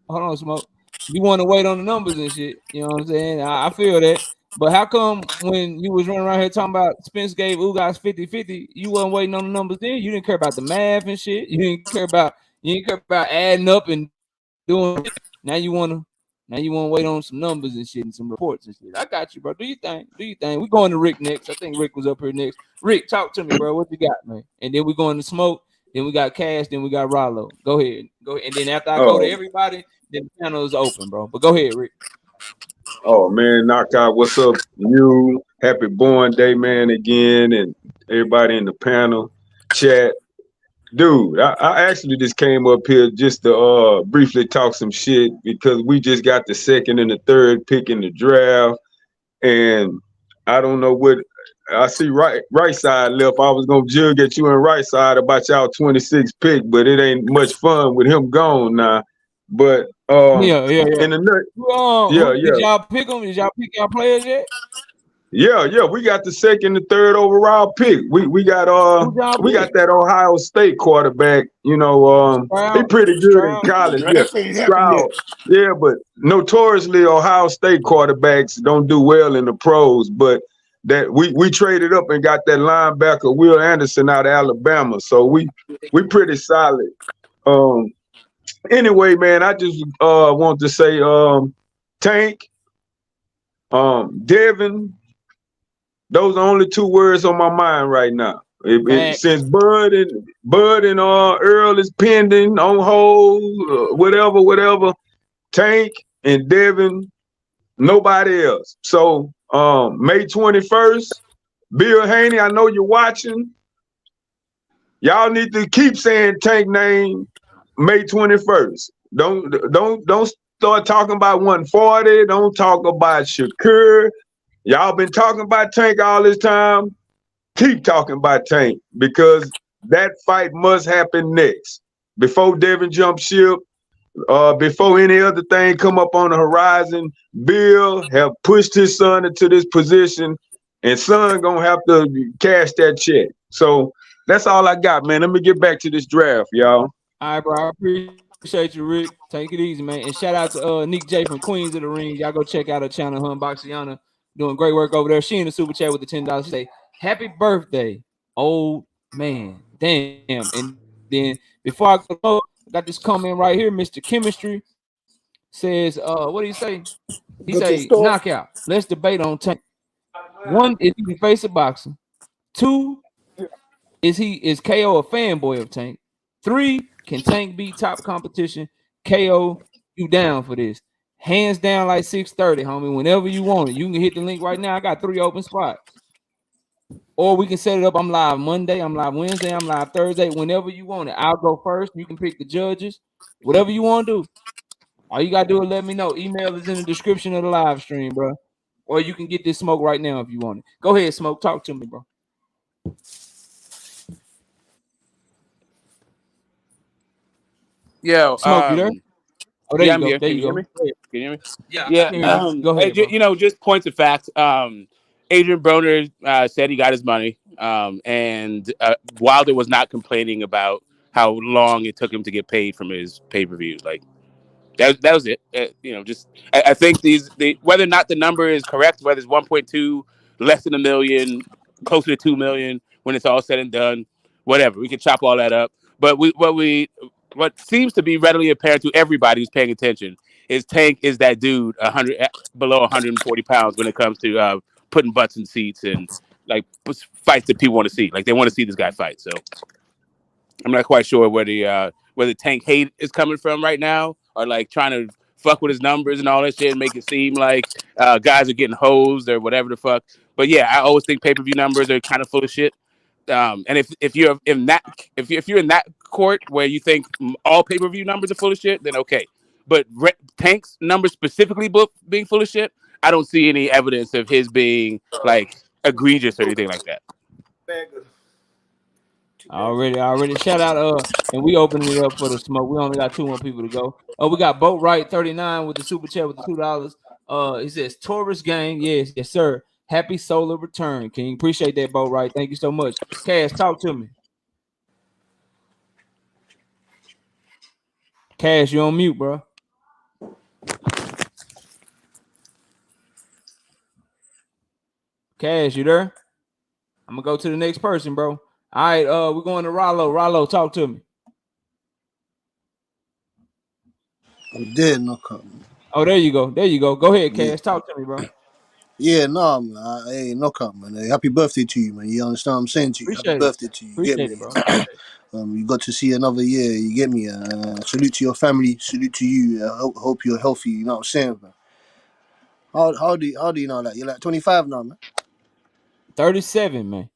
A: on, Smoke. You want to wait on the numbers and shit. You know what I'm saying? I feel that. But how come when you was running around here talking about Spence gave Ugas 50-50, you wasn't waiting on the numbers then? You didn't care about the math and shit. You didn't care about adding up and doing it. Now you want to wait on some numbers and shit and some reports and shit. I got you, bro. Do you think? We're going to Rick next. I think Rick was up here next. Rick, talk to me, bro. What you got, man? And then we're going to Smoke. Then we got Cash. Then we got Rollo. Go ahead. And then after I go to everybody, then the panel is open, bro. But go ahead, Rick.
H: Oh, man, Knockout, what's up? You, happy born day, man, again, and everybody in the panel, chat. Dude, I actually just came up here just to briefly talk some shit because we just got the second and the third pick in the draft, and I don't know what I see right side left. I was gonna jug at you and right side about y'all 26 pick, but it ain't much fun with him gone now. But
A: yeah.
H: In the
A: Did y'all pick them? Did y'all pick y'all players yet?
H: Yeah. We got the second and third overall pick. We got that Ohio State quarterback. You know, he pretty good in college. Stroud. Yeah, but notoriously Ohio State quarterbacks don't do well in the pros. But that we traded up and got that linebacker Will Anderson out of Alabama. So we pretty solid. Anyway, man, I just want to say Tank, Devin. Those are only two words on my mind right now. Since Bud and Earl is pending on hold, whatever. Tank and Devin, nobody else. So May 21st. Bill Haney, I know you're watching. Y'all need to keep saying Tank name May 21st. Don't start talking about 140. Don't talk about Shakur. Y'all been talking about Tank all this time. Keep talking about Tank because that fight must happen next. Before Devin jump ship, before any other thing come up on the horizon, Bill have pushed his son into this position, and son gonna have to cash that check. So that's all I got, man. Let me get back to this draft, y'all.
A: All right, bro. I appreciate you, Rick. Take it easy, man. And shout out to Nick J from Queens of the Ring. Y'all go check out her channel, her and Boxiana. Doing great work over there. She in the super chat with the $10. She say, "Happy birthday, old man." Damn. And then before I go, I got this comment right here. Mr. Chemistry says, what do you say? He say, knockout. Let's debate on Tank. One, is he the face of boxing? Two, is KO a fanboy of Tank? Three, can Tank beat top competition? KO, you down for this? Hands down like 6:30, homie. Whenever you want it, you can hit the link right now. I got 3 open spots. Or we can set it up. I'm live Monday, I'm live Wednesday, I'm live Thursday. Whenever you want it, I'll go first. You can pick the judges. Whatever you want to do. All you gotta do is let me know. Email is in the description of the live stream, bro. Or you can get this smoke right now if you want it. Go ahead, Smoke. Talk to me, bro.
I: Yo,
A: Smoke, you there? Oh, there
I: yeah,
A: you
I: I'm
A: go.
I: here.
A: There
I: Can
A: you
I: you hear
A: go.
I: me? Can you hear me?
A: Yeah. Go ahead, bro.
I: You know, just points of fact. Adrian Broner said he got his money, and Wilder was not complaining about how long it took him to get paid from his pay-per-views. Like that was it. You know, just I think whether or not the number is correct, whether it's 1.2, less than $1 million, closer to 2 million, when it's all said and done, whatever, we can chop all that up. But what seems to be readily apparent to everybody who's paying attention is Tank is that dude below 140 pounds when it comes to putting butts in seats and like fights that people want to see. Like they want to see this guy fight. So I'm not quite sure where the Tank hate is coming from right now, or like trying to fuck with his numbers and all that shit and make it seem like guys are getting hosed or whatever the fuck. But yeah, I always think pay-per-view numbers are kind of full of shit. And if you're in that court where you think all pay-per-view numbers are full of shit, then okay. But Tank's numbers specifically being full of shit, I don't see any evidence of his being like egregious or anything like that.
A: Already. Shout out, and we opening it up for the smoke. We only got 2 more people to go. We got Boat Right 39 with the super chat with the $2. He says Taurus gang, yes, sir. Happy solar return, King. Appreciate that, Boat Right. Thank you so much. Cash, talk to me. Cash, you on mute, bro. Cash, you there? I'm gonna go to the next person, bro. All right, we're going to Rollo. Rollo, talk to me.
J: I'm dead, no comment.
A: Oh, there you go. Go ahead, Cash. Talk to me, bro.
J: Yeah, no, man. Hey, no comment, man. Hey, happy birthday to you, man. You understand what I'm saying to you?
A: Appreciate
J: happy birthday to you. You get me?
A: it, bro.
J: You got to see another year. You get me? Salute to your family. Salute to you. Hope you're healthy. You know what I'm saying, man? How do you know that? You're like 25 now, man.
A: 37, man.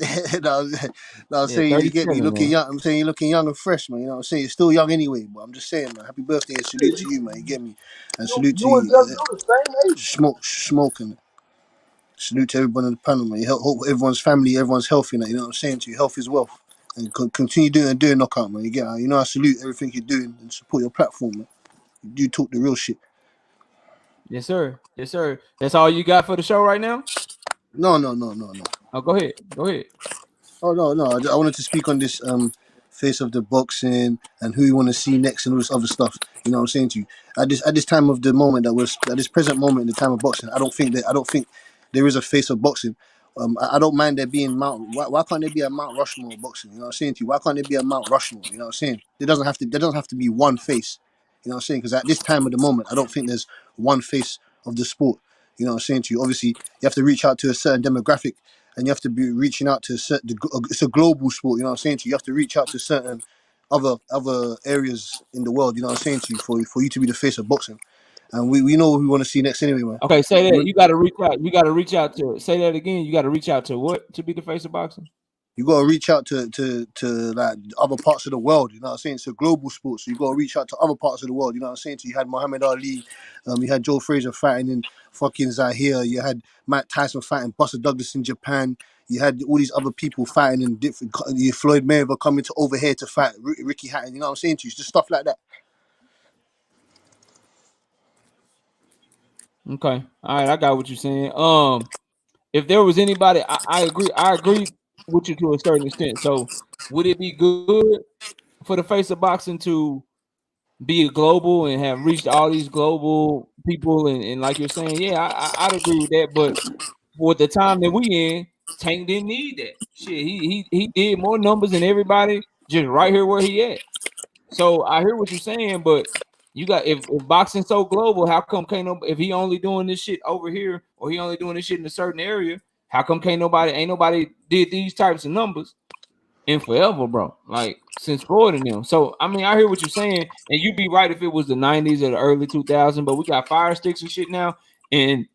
J: I'm saying you get me. You're looking young. I'm saying you're looking young and fresh, man. You know what I'm saying? You're still young anyway, but I'm just saying, man. Happy birthday and salute to you, man. You get me? And salute to you. Smoking. Salute to everyone on the panel, man. Hope everyone's family, everyone's healthy, man. You know what I'm saying to you? Health is wealth. And continue doing knockout, man. You know, I salute everything you're doing and support your platform, man. You do talk the real shit.
A: Yes, sir. That's all you got for the show right now?
J: No.
A: Oh, go ahead.
J: Oh no. I wanted to speak on this face of the boxing and who you want to see next and all this other stuff. You know what I'm saying to you? At this time of the moment at this present moment in the time of boxing, I don't think there is a face of boxing. I don't mind there being why can't there be a Mount Rushmore of boxing? You know what I'm saying to you? Why can't there be a Mount Rushmore? You know what I'm saying? There doesn't have to be one face. You know what I'm saying? Because at this time of the moment, I don't think there's one face of the sport. You know what I'm saying to you? Obviously, you have to reach out to a certain demographic, and you have to be reaching out to it's a global sport. You know what I'm saying to you? You have to reach out to certain other areas in the world. You know what I'm saying to you for you to be the face of boxing. and we know who we want to see next anyway, man.
A: Okay, say that. You got to reach out. You got to reach out to. Say that again. You got to reach out to what to be the face of boxing?
J: You got to reach out to like other parts of the world. You know what I'm saying? It's a global sport, so you got to reach out to other parts of the world. You know what I'm saying? So you had Muhammad Ali, you had Joe Frazier fighting in fucking Zaire. You had Mike Tyson fighting Buster Douglas in Japan. You had all these other people fighting in different. Floyd Mayweather coming to over here to fight Ricky Hatton. You know what I'm saying to you? It's just stuff like that.
A: Okay, all right, I got what you're saying. If there was anybody, I agree. I agree with you to a certain extent. So, would it be good for the face of boxing to be global and have reached all these global people? And like you're saying, yeah, I'd agree with that. But for the time that we in, Tank didn't need that shit. He did more numbers than everybody just right here where he at. So I hear what you're saying, but you got if boxing's so global, how come can't no if he only doing this shit over here or he only doing this shit in a certain area? How come ain't nobody did these types of numbers in forever, bro? Like since Floyd and them. So I mean, I hear what you're saying, and you'd be right if it was the 90s or the early 2000s, but we got fire sticks and shit now, and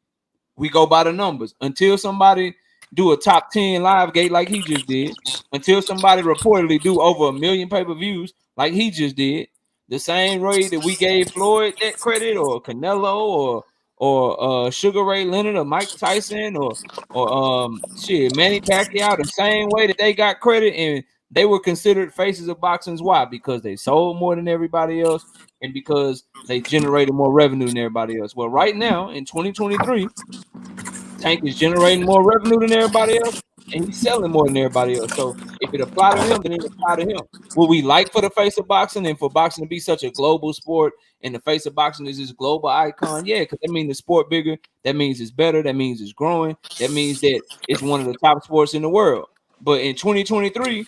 A: we go by the numbers until somebody do a top 10 live gate like he just did, until somebody reportedly do over 1 million pay-per-views like he just did. The same way that we gave Floyd that credit, or Canelo, or Sugar Ray Leonard, or Mike Tyson, or shit Manny Pacquiao, the same way that they got credit and they were considered faces of boxing. Why? Because they sold more than everybody else and because they generated more revenue than everybody else. Well, right now in 2023, Tank is generating more revenue than everybody else, and he's selling more than everybody else. So if it apply to him, then it apply to him. What we like for the face of boxing and for boxing to be such a global sport, and the face of boxing is this global icon, yeah, because that means the sport bigger, that means it's better, that means it's growing, that means that it's one of the top sports in the world. But in 2023,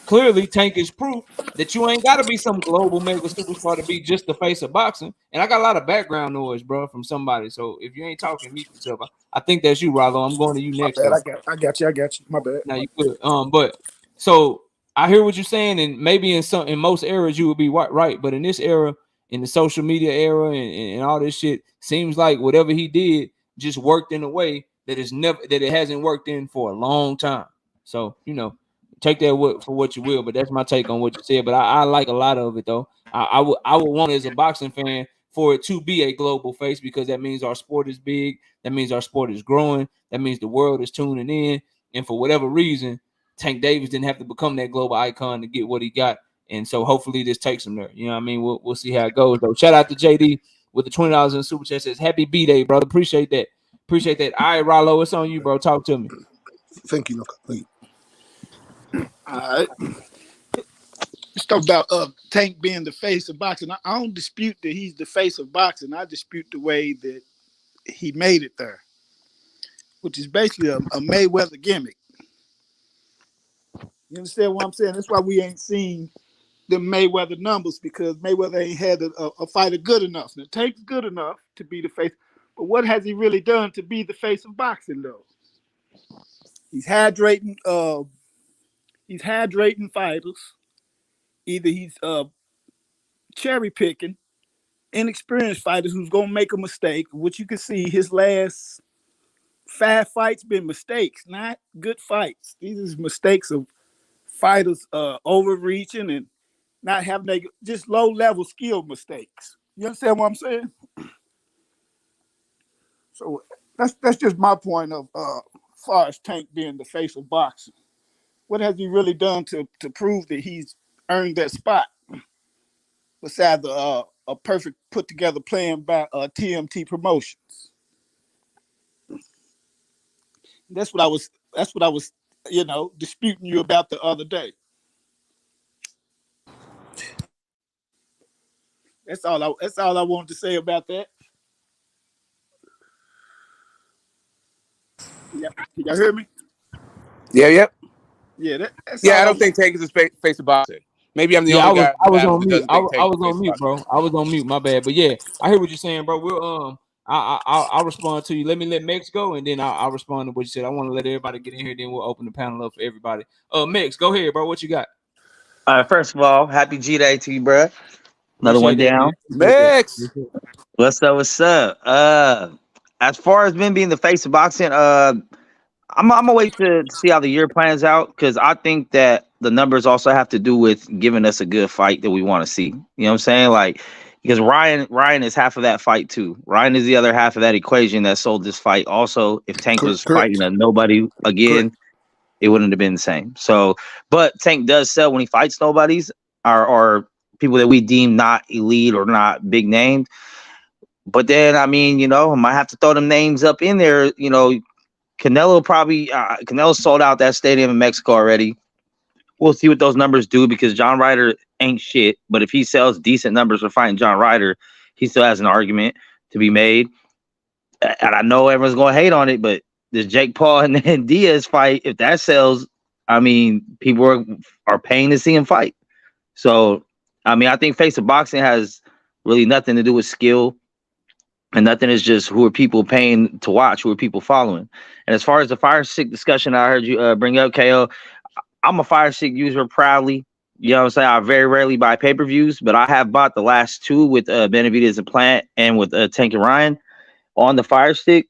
A: clearly Tank is proof that you ain't got to be some global mega superstar to be just the face of boxing. And I got a lot of background noise, bro, from somebody. So if you ain't talking, mute yourself. I think that's you, Rollo. I'm going to you next.
K: My bad. I got you. My bad.
A: Now you good. But so I hear what you're saying, and maybe in most eras you would be right, but in this era, in the social media era, and all this shit, seems like whatever he did just worked in a way that it hasn't worked in for a long time. So take that for what you will, but that's my take on what you said. But I like a lot of it though. I would want as a boxing fan for it to be a global face, because that means our sport is big. That means our sport is growing. That means the world is tuning in. And for whatever reason, Tank Davis didn't have to become that global icon to get what he got. And so hopefully this takes him there. You know what I mean? We'll see how it goes though. Shout out to JD with the $20 in the super chat. Says happy B-Day, brother. Appreciate that. All right, Rollo, it's on you, bro. Talk to me.
J: Thank you, Luka. Thank you.
K: All right. Let's talk about Tank being the face of boxing. I don't dispute that he's the face of boxing. I dispute the way that he made it there, which is basically a Mayweather gimmick. You understand what I'm saying? That's why we ain't seen the Mayweather numbers, because Mayweather ain't had a fighter good enough. Now, Tank's good enough to be the face, but what has he really done to be the face of boxing, though? He's hydrating fighters. Either he's cherry picking inexperienced fighters who's gonna make a mistake, which you can see his last 5 fights been mistakes, not good fights. These are mistakes of fighters overreaching and not having just low level skill mistakes. You understand what I'm saying? So that's just my point of as far as Tank being the face of boxing. What has he really done to prove that he's earned that spot? Besides a perfect put together plan by TMT Promotions. That's what I was disputing you about the other day. That's all I wanted to say about that. Yeah, can y'all hear me?
I: Yeah, yep.
K: Yeah, that's
I: yeah.
K: all
I: I don't think Tank is the face of boxing. Maybe I'm the only guy
A: I was
I: that
A: on mute.
I: doesn't think Tank
A: I
I: is
A: was
I: the face
A: on
I: of
A: mute,
I: boxing.
A: bro. I was on mute. My bad. But yeah, I hear what you're saying, bro. We'll I'll respond to you. Let Mex go, and then I'll respond to what you said. I want to let everybody get in here. Then we'll open the panel up for everybody. Mex, go ahead, bro. What you got?
L: First of all, happy G-Day to you, bro. Another one
A: Appreciate that,
L: down.
A: man. Appreciate
I: Mix.
A: that.
L: What's up? What's up? As far as men being the face of boxing, I'm gonna wait to see how the year plans out because I think that the numbers also have to do with giving us a good fight that we want to see. You know what I'm saying? Like because Ryan is half of that fight too. Ryan is the other half of that equation that sold this fight. Also, if Tank was
J: Correct.
L: fighting a nobody again,
J: Correct.
L: it wouldn't have been the same. So, but Tank does sell when he fights nobodies or people that we deem not elite or not big named. But then, I mean, I might have to throw them names up in there. Canelo sold out that stadium in Mexico already. We'll see what those numbers do because John Ryder ain't shit. But if he sells decent numbers for fighting John Ryder, he still has an argument to be made. And I know everyone's going to hate on it, but this Jake Paul and Diaz fight, if that sells, I mean, people are paying to see him fight. So, I mean, I think face of boxing has really nothing to do with skill. And nothing is just who are people paying to watch, who are people following. And as far as the Fire Stick discussion I heard you bring up, KO, I'm a Fire Stick user proudly. You know what I'm saying? I very rarely buy pay-per-views, but I have bought the last two with Benavidez and Plant and with Tank and Ryan on the Fire Stick.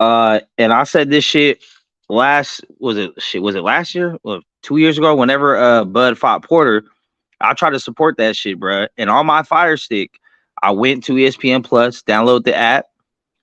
L: And I said this shit was it last year? Or 2 years ago, whenever Bud fought Porter, I tried to support that shit, bro. And on my Fire Stick, I went to ESPN Plus, download the app,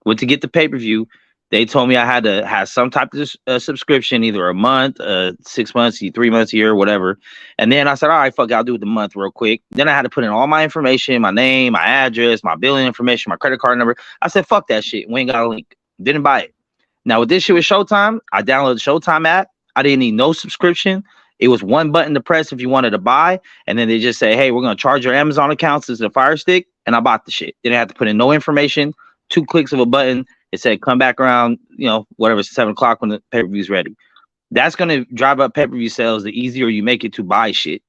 L: went to get the pay-per-view. They told me I had to have some type of subscription, either a month, 6 months, 3 months, a year, whatever. And then I said, all right, fuck it, I'll do it the month real quick. Then I had to put in all my information, my name, my address, my billing information, my credit card number. I said, fuck that shit. We ain't got a link. Didn't buy it. Now, with this shit with Showtime, I downloaded the Showtime app. I didn't need no subscription. It was one button to press if you wanted to buy. And then they just say, hey, we're going to charge your Amazon accounts as a Fire Stick. And I bought the shit. Didn't have to put in no information. 2 clicks of a button. It said, come back around, whatever, 7 o'clock when the pay-per-view's ready. That's going to drive up pay-per-view sales the easier you make it to buy shit.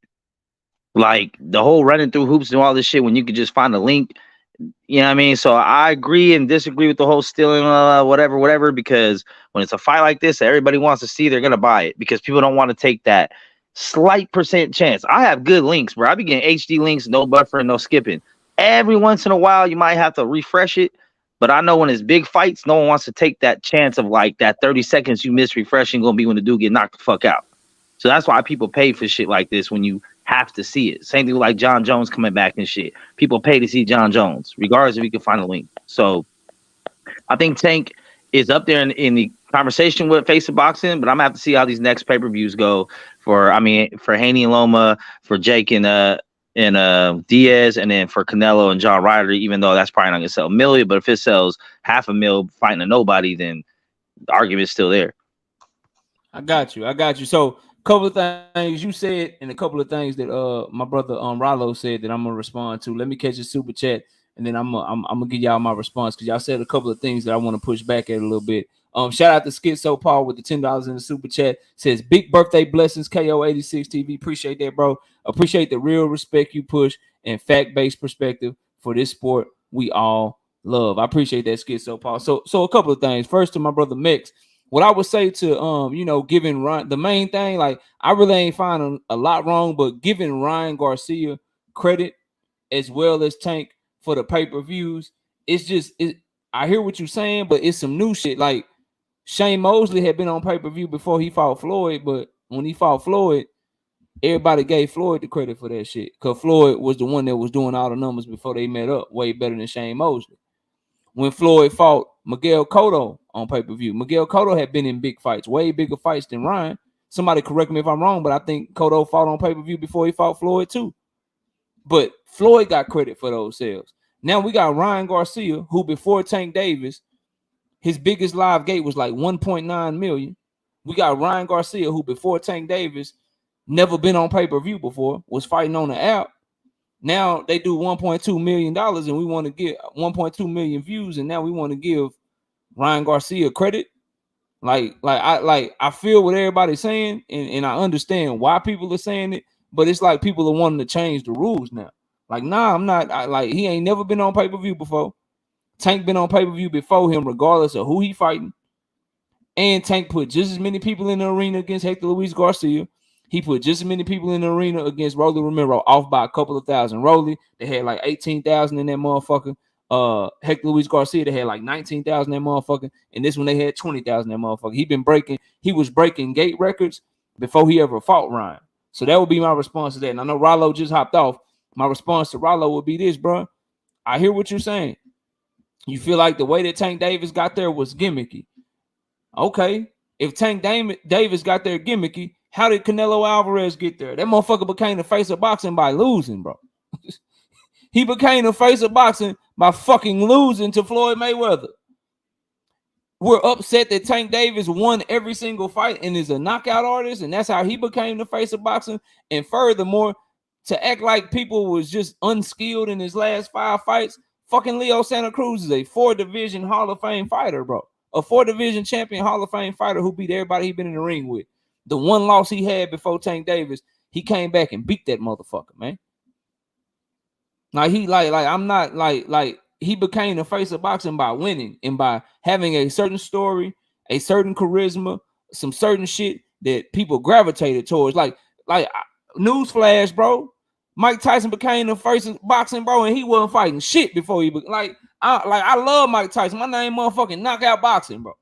L: Like the whole running through hoops and all this shit when you could just find a link. You know what I mean? So I agree and disagree with the whole stealing, whatever, because when it's a fight like this, everybody wants to see, they're going to buy it because people don't want to take that slight percent chance. I have good links, bro. I be getting HD links, no buffering, no skipping. Every once in a while, you might have to refresh it. But I know when it's big fights, no one wants to take that chance of like that 30 seconds you miss refreshing going to be when the dude get knocked the fuck out. So that's why people pay for shit like this when you have to see it. Same thing with like John Jones coming back and shit. People pay to see John Jones, regardless if you can find a link. So I think Tank is up there in the conversation with face of boxing, but I'm gonna have to see how these next pay-per-views go for Haney and Loma, for Jake and Diaz, and then for Canelo and John Ryder, even though that's probably not gonna sell a million, but if it sells $500,000 fighting a nobody, then the argument's still there.
A: I got you. So a couple of things you said and a couple of things that my brother Rollo said that I'm gonna respond to. Let me catch a super chat and then I'm gonna give y'all my response because y'all said a couple of things that I want to push back at a little bit. Shout out to Schizo Paul with the $10 in the super chat. Says big birthday blessings, KO86 TV. Appreciate that, bro. Appreciate the real respect you push and fact-based perspective for this sport we all love. I appreciate that, Schizo Paul. So a couple of things. First, to my brother Mix, what I would say to giving Ryan the main thing, like I really ain't finding a lot wrong, but giving Ryan Garcia credit as well as Tank for the pay-per-views, I hear what you're saying, but it's some new shit. Like Shane Mosley had been on pay-per-view before he fought Floyd, but when he fought Floyd, everybody gave Floyd the credit for that shit because Floyd was the one that was doing all the numbers before they met up, way better than Shane Mosley. When Floyd fought Miguel Cotto on pay-per-view, Miguel Cotto had been in big fights, way bigger fights than Ryan. Somebody correct me if I'm wrong, but I think Cotto fought on pay-per-view before he fought Floyd too. But Floyd got credit for those sales. Now we got Ryan Garcia, who before Tank Davis, his biggest live gate was like 1.9 million. We got Ryan Garcia, who before Tank Davis, never been on pay-per-view before, was fighting on the app. Now they do $1.2 million and we want to get 1.2 million views, and now we want to give Ryan Garcia credit. I feel what everybody's saying, and I understand why people are saying it, but it's like people are wanting to change the rules now. Like, nah, I'm not. He ain't never been on pay-per-view before. Tank been on pay-per-view before him, regardless of who he fighting. And Tank put just as many people in the arena against Hector Luis Garcia. He put just as many people in the arena against Rolly Romero, off by a couple of thousand. Rolly, they had like 18,000 in that motherfucker. Hector Luis Garcia, they had like 19,000 in that motherfucker. And this one they had 20,000 in that motherfucker. He was breaking gate records before he ever fought Ryan. So that would be my response to that. And I know Rollo just hopped off. My response to Rollo would be this, bro. I hear what you're saying. You feel like the way that Tank Davis got there was gimmicky. Okay. If Tank Davis got there gimmicky, how did Canelo Alvarez get there? That motherfucker became the face of boxing by losing, bro. He became the face of boxing by fucking losing to Floyd Mayweather. We're upset that Tank Davis won every single fight and is a knockout artist, and that's how he became the face of boxing. And furthermore, to act like people was just unskilled in his last 5 fights, fucking Leo Santa Cruz is a 4-division Hall of Fame fighter, bro. A 4-division champion Hall of Fame fighter who beat everybody he been in the ring with. The one loss he had before Tank Davis, he came back and beat that motherfucker, man. Like he became the face of boxing by winning and by having a certain story, a certain charisma, some certain shit that people gravitated towards. Like newsflash, bro. Mike Tyson became the face of boxing, bro, and he wasn't fighting shit before he I love Mike Tyson. My name motherfucking Knockout Boxing, bro.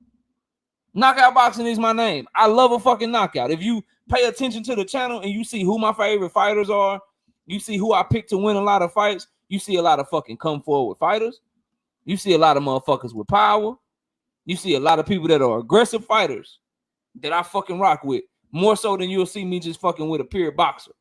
A: Knockout Boxing is my name. I love a fucking knockout. If you pay attention to the channel and you see who my favorite fighters are, you see who I pick to win a lot of fights, you see a lot of fucking come forward fighters. You see a lot of motherfuckers with power. You see a lot of people that are aggressive fighters that I fucking rock with, more so than you'll see me just fucking with a pure boxer.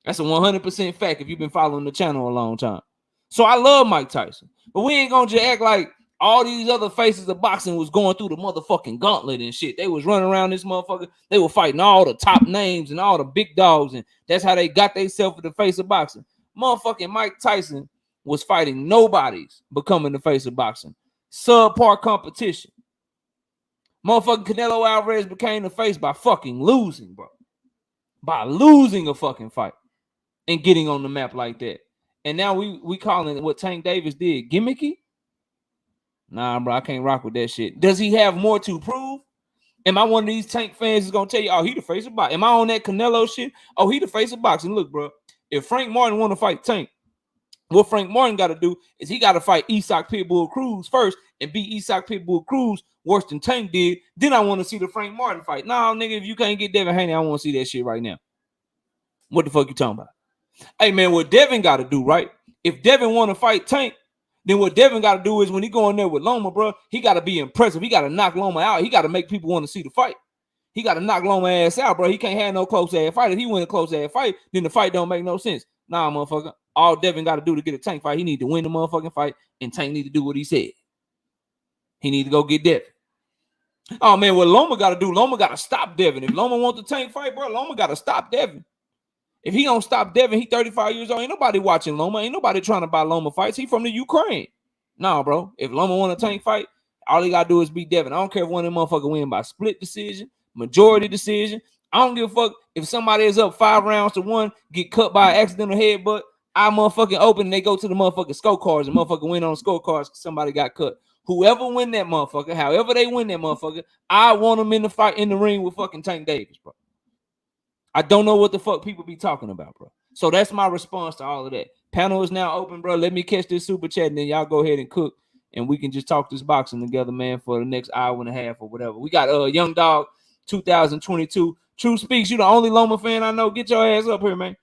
A: That's a 100% fact if you've been following the channel a long time. So I love Mike Tyson, but we ain't gonna just act like all these other faces of boxing was going through the motherfucking gauntlet and shit. They was running around this motherfucker. They were fighting all the top names and all the big dogs, and that's how they got themselves in the face of boxing. Motherfucking Mike Tyson was fighting nobodies, becoming the face of boxing. Subpar competition. Motherfucking Canelo Alvarez became the face by fucking losing, bro. By losing a fucking fight and getting on the map like that. And now we calling it what Tank Davis did gimmicky? Nah, bro, I can't rock with that shit. Does he have more to prove? Am I one of these Tank fans that's gonna tell you, oh, he the face of boxing? Am I on that Canelo shit? Oh, he the face of boxing. Look, bro, if Frank Martin want to fight Tank, what Frank Martin got to do is he got to fight Isak Pitbull Cruz first and beat Isak Pitbull Cruz worse than Tank did. Then I want to see the Frank Martin fight. Nah, nigga, if you can't get Devin Haney, I want to see that shit right now. What the fuck you talking about? Hey, man, what Devin got to do, right? If Devin want to fight Tank, then what Devin got to do is when he go in there with Loma, bro, he got to be impressive. He got to knock Loma out. He got to make people want to see the fight. He got to knock Loma ass out, bro. He can't have no close ass fight. If he win a close ass fight, then the fight don't make no sense. Nah, motherfucker. All Devin got to do to get a Tank fight, he need to win the motherfucking fight, and Tank need to do what he said. He need to go get Devin. Oh, man, what Loma got to do, Loma got to stop Devin. If Loma want the Tank fight, bro, Loma got to stop Devin. If he don't stop Devin, he 35 years old. Ain't nobody watching Loma. Ain't nobody trying to buy Loma fights. He from the Ukraine. Nah, bro. If Loma want a Tank fight, all he got to do is beat Devin. I don't care if one of them motherfuckers win by split decision, majority decision. I don't give a fuck if somebody is up 5 rounds to 1, get cut by an accidental headbutt. I motherfucking open and they go to the motherfucking scorecards and motherfucker win on scorecards because somebody got cut. Whoever win that motherfucker, however they win that motherfucker, I want them in the fight in the ring with fucking Tank Davis, bro. I don't know what the fuck people be talking about, bro. So that's my response to all of that. Panel is now open, bro. Let me catch this super chat and then y'all go ahead and cook and we can just talk this boxing together, man, for the next hour and a half or whatever. We got Young Dog 2022. True Speaks, you the only Loma fan I know. Get your ass up here, man.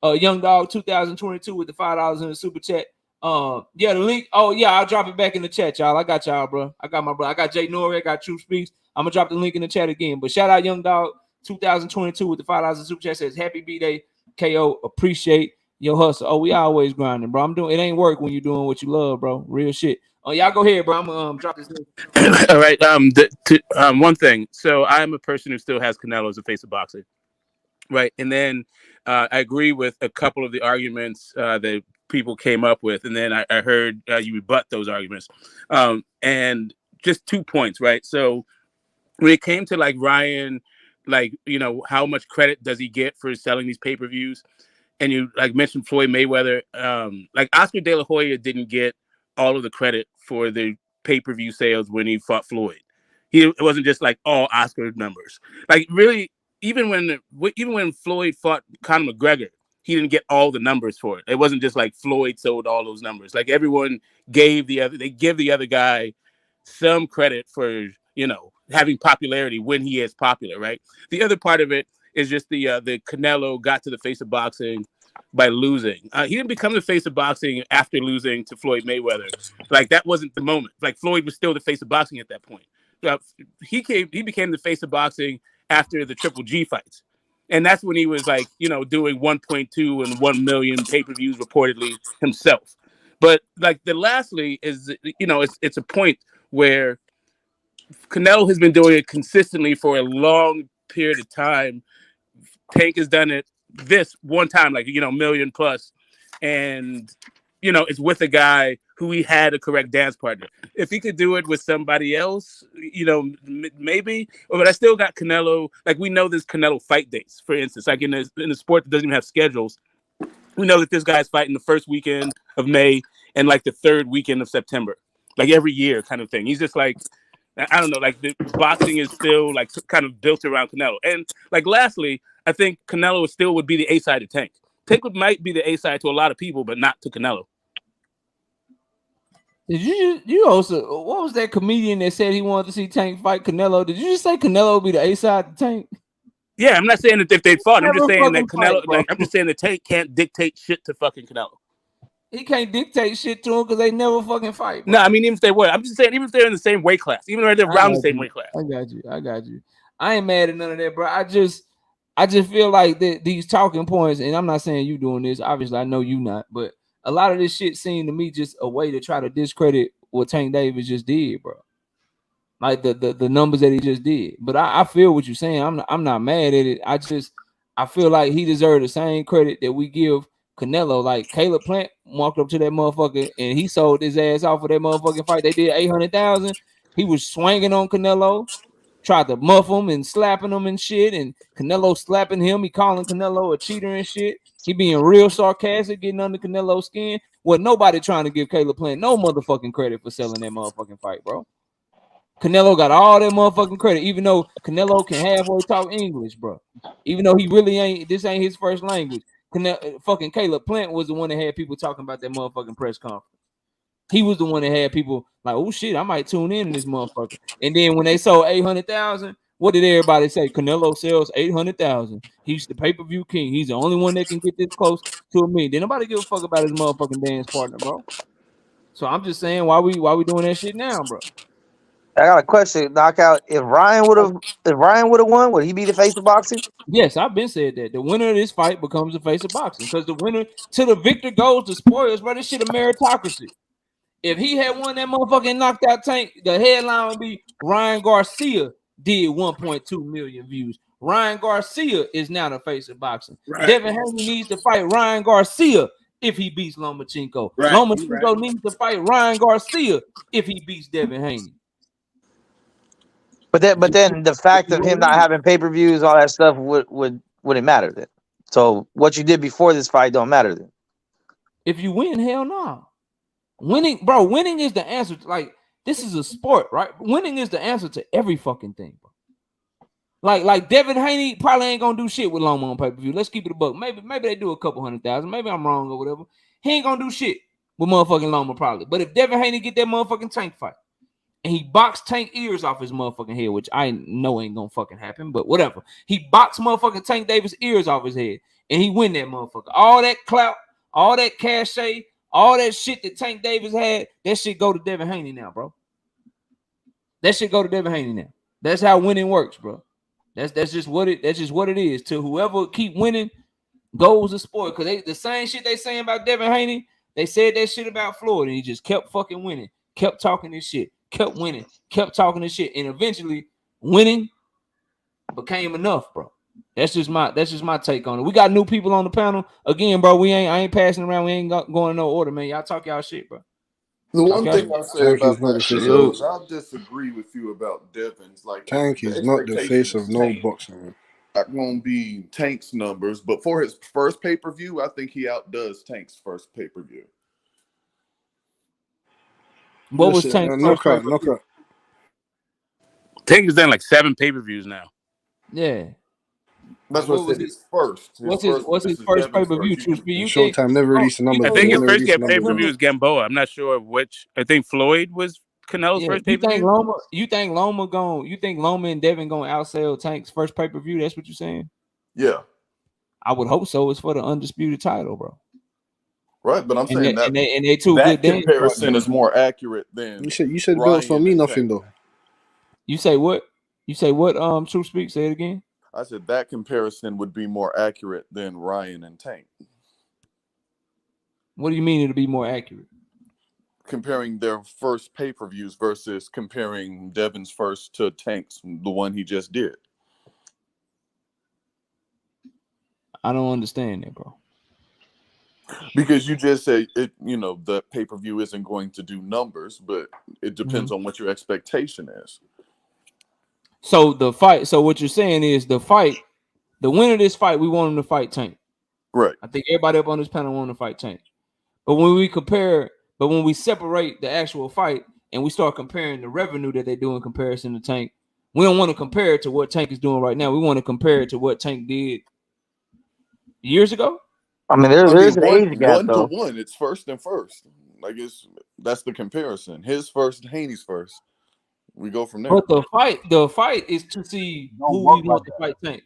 A: Young Dog 2022 with the $5 in the super chat. Yeah, the link. Oh, yeah, I'll drop it back in the chat, y'all. I got y'all, bro. I got Jay Nori. I got True Speaks. I'm gonna drop the link in the chat again. But shout out Young Dog 2022 with the $5 in the super chat. Says happy B-Day, KO. Appreciate your hustle. Oh, we always grinding, bro. It ain't work when you're doing what you love, bro. Real shit. Oh, y'all go ahead, bro. I'm gonna drop this link.
I: All right. One thing. So I am a person who still has Canelo as a face of boxing. Right. And then I agree with a couple of the arguments that people came up with. And then I heard you rebut those arguments. And just 2 points. Right. So when it came to like Ryan, like, you know, how much credit does he get for selling these pay-per-views? And you like mentioned Floyd Mayweather, like Oscar De La Hoya didn't get all of the credit for the pay-per-view sales when he fought Floyd. It wasn't just like all Oscar numbers. Like really, even when Floyd fought Conor McGregor, he didn't get all the numbers for it. It wasn't just like Floyd sold all those numbers. Like everyone give the other guy some credit for, having popularity when he is popular, right? The other part of it is just the Canelo got to the face of boxing by losing. He didn't become the face of boxing after losing to Floyd Mayweather. Like that wasn't the moment. Like Floyd was still the face of boxing at that point. He became the face of boxing after the Triple G fights. And that's when he was like, doing 1.2 and 1 million pay-per-views reportedly himself. But like lastly is, it's a point where Canelo has been doing it consistently for a long period of time. Tank has done it this one time, like, million plus. And, it's with a guy who he had a correct dance partner. If he could do it with somebody else, maybe. But I still got Canelo. Like, we know there's Canelo fight dates, for instance. Like in a sport that doesn't even have schedules, we know that this guy's fighting the first weekend of May and like the third weekend of September, like every year kind of thing. He's just like, I don't know, like the boxing is still like kind of built around Canelo. And like lastly, I think Canelo still would be the A side of Tank. Tank might be the A side to a lot of people, but not to Canelo.
A: Did you also, what was that comedian that said he wanted to see Tank fight Canelo? Did you just say Canelo would be the A side to Tank?
I: Yeah, I'm not saying that if they fought. I'm just saying that Canelo, I'm just saying that Tank can't dictate shit to fucking Canelo.
A: He can't dictate shit to him because they never fucking fight, bro.
I: No, I mean, even if they were. I'm just saying, even if they're in the same weight class, even if they're around the same weight class.
A: I got you. I ain't mad at none of that, bro. I just feel like these talking points, and I'm not saying you doing this. Obviously, I know you not, but a lot of this shit seemed to me just a way to try to discredit what Tank Davis just did, bro. Like the numbers that he just did. But I feel what you're saying. I'm not mad at it. I feel like he deserved the same credit that we give Canelo. Like Caleb Plant walked up to that motherfucker and he sold his ass off of that motherfucking fight. They did 800,000. He was swinging on Canelo, tried to muff him and slapping him and shit. And Canelo slapping him. He calling Canelo a cheater and shit. He being real sarcastic, getting under Canelo's skin. Well, nobody trying to give Caleb Plant no motherfucking credit for selling that motherfucking fight, bro. Canelo got all that motherfucking credit, even though Canelo can halfway talk English, bro. Even though he really ain't, this ain't his first language. Fucking Caleb Plant was the one that had people talking about that motherfucking press conference. He was the one that had people like, oh shit, I might tune in this motherfucker. And then when they sold 800,000, what did everybody say? Canelo sells 800,000. He's the pay-per-view king. He's the only one that can get this close to a million. Did nobody give a fuck about his motherfucking dance partner, bro? So I'm just saying, why we doing that shit now, bro?
L: I got a question, Knockout. If Ryan would have won, would he be the face of boxing?
A: Yes, I've been said that. The winner of this fight becomes the face of boxing because the winner to the victor goes the spoils, bro. This shit a meritocracy. If he had won that motherfucking knocked out Tank, the headline would be Ryan Garcia did 1.2 million views. Ryan Garcia is now the face of boxing. Right. Devin Haney needs to fight Ryan Garcia if he beats Lomachenko. Right. Lomachenko needs to fight Ryan Garcia if he beats Devin Haney.
L: But then the fact of him not having pay-per-views, all that stuff wouldn't matter then. So what you did before this fight don't matter then.
A: If you win, hell no. Winning is the answer. Like, this is a sport, right? Winning is the answer to every fucking thing, bro. Like Devin Haney probably ain't gonna do shit with Loma on pay-per-view. Let's keep it a buck. Maybe they do a couple 100,000. Maybe I'm wrong or whatever. He ain't gonna do shit with motherfucking Loma probably. But if Devin Haney get that motherfucking Tank fight, and he boxed Tank ears off his motherfucking head, which I know ain't gonna fucking happen, but whatever. He boxed motherfucking Tank Davis ears off his head, and he win that motherfucker. All that clout, all that cachet, all that shit that Tank Davis had, that shit go to Devin Haney now, bro. That shit go to Devin Haney now. That's how winning works, bro. That's just what it is. To whoever keep winning goes the sport. Because the same shit they saying about Devin Haney, they said that shit about Floyd, and he just kept fucking winning, kept talking this shit. Kept winning, kept talking this shit, and eventually winning became enough, bro. That's just my take on it. We got new people on the panel again, bro. I ain't passing around. We ain't going in no order, man. Y'all talk y'all shit, bro.
M: The one thing I say about that is I'll disagree with you about Devin's. Like,
J: Tank is not the face of no boxing.
M: Not gonna be Tank's numbers, but for his first pay-per-view, I think he outdoes Tank's first pay-per-view.
A: What was Tank's
J: knockout?
I: Tank has done like 7 pay-per-views now.
A: Yeah.
M: That's
A: Like,
M: what I said. His first.
A: What's
M: This
A: his
M: is
A: first pay
M: Devin's
A: per view?
M: first.
A: You think?
J: Showtime never released the numbers.
I: I
J: They're
I: think his
J: gonna
I: first
J: release the
I: pay per
J: numbers.
I: view is Gamboa. I'm not sure which. I think Floyd was Canelo's
A: Yeah,
I: first pay
A: you
I: per
A: think
I: view.
A: Loma? You think Loma and Devin gonna outsell Tank's first pay per view? That's what you're saying?
M: Yeah.
A: I would hope so. It's for the undisputed title, bro.
M: Right, but I'm
A: And
M: saying
A: they two
M: that
A: good dance
M: comparison
A: partners.
M: is more accurate than
J: You said belts don't
M: Ryan
J: mean
M: and
J: nothing
M: Tank.
J: though.
A: You say what? You say what? True Speak. Say it again.
M: I said that comparison would be more accurate than Ryan and Tank.
A: What do you mean it'll be more accurate?
M: Comparing their first pay-per-views versus comparing Devin's first to Tank's, the one he just did.
A: I don't understand that, bro.
M: Because you just said it, the pay-per-view isn't going to do numbers, but it depends on what your expectation is.
A: So the fight. So what you're saying is the winner of this fight, we want him to fight Tank.
M: Right.
A: I think everybody up on this panel want to fight Tank. But when we separate the actual fight and we start comparing the revenue that they do in comparison to Tank, we don't want to compare it to what Tank is doing right now. We want to compare it to what Tank did years ago.
L: I mean, there's an age gap, though.
M: 1 to 1, it's first and first. Like that's the comparison. His first, Haney's first. We go from there.
A: But the fight is to see who we want to fight Tank.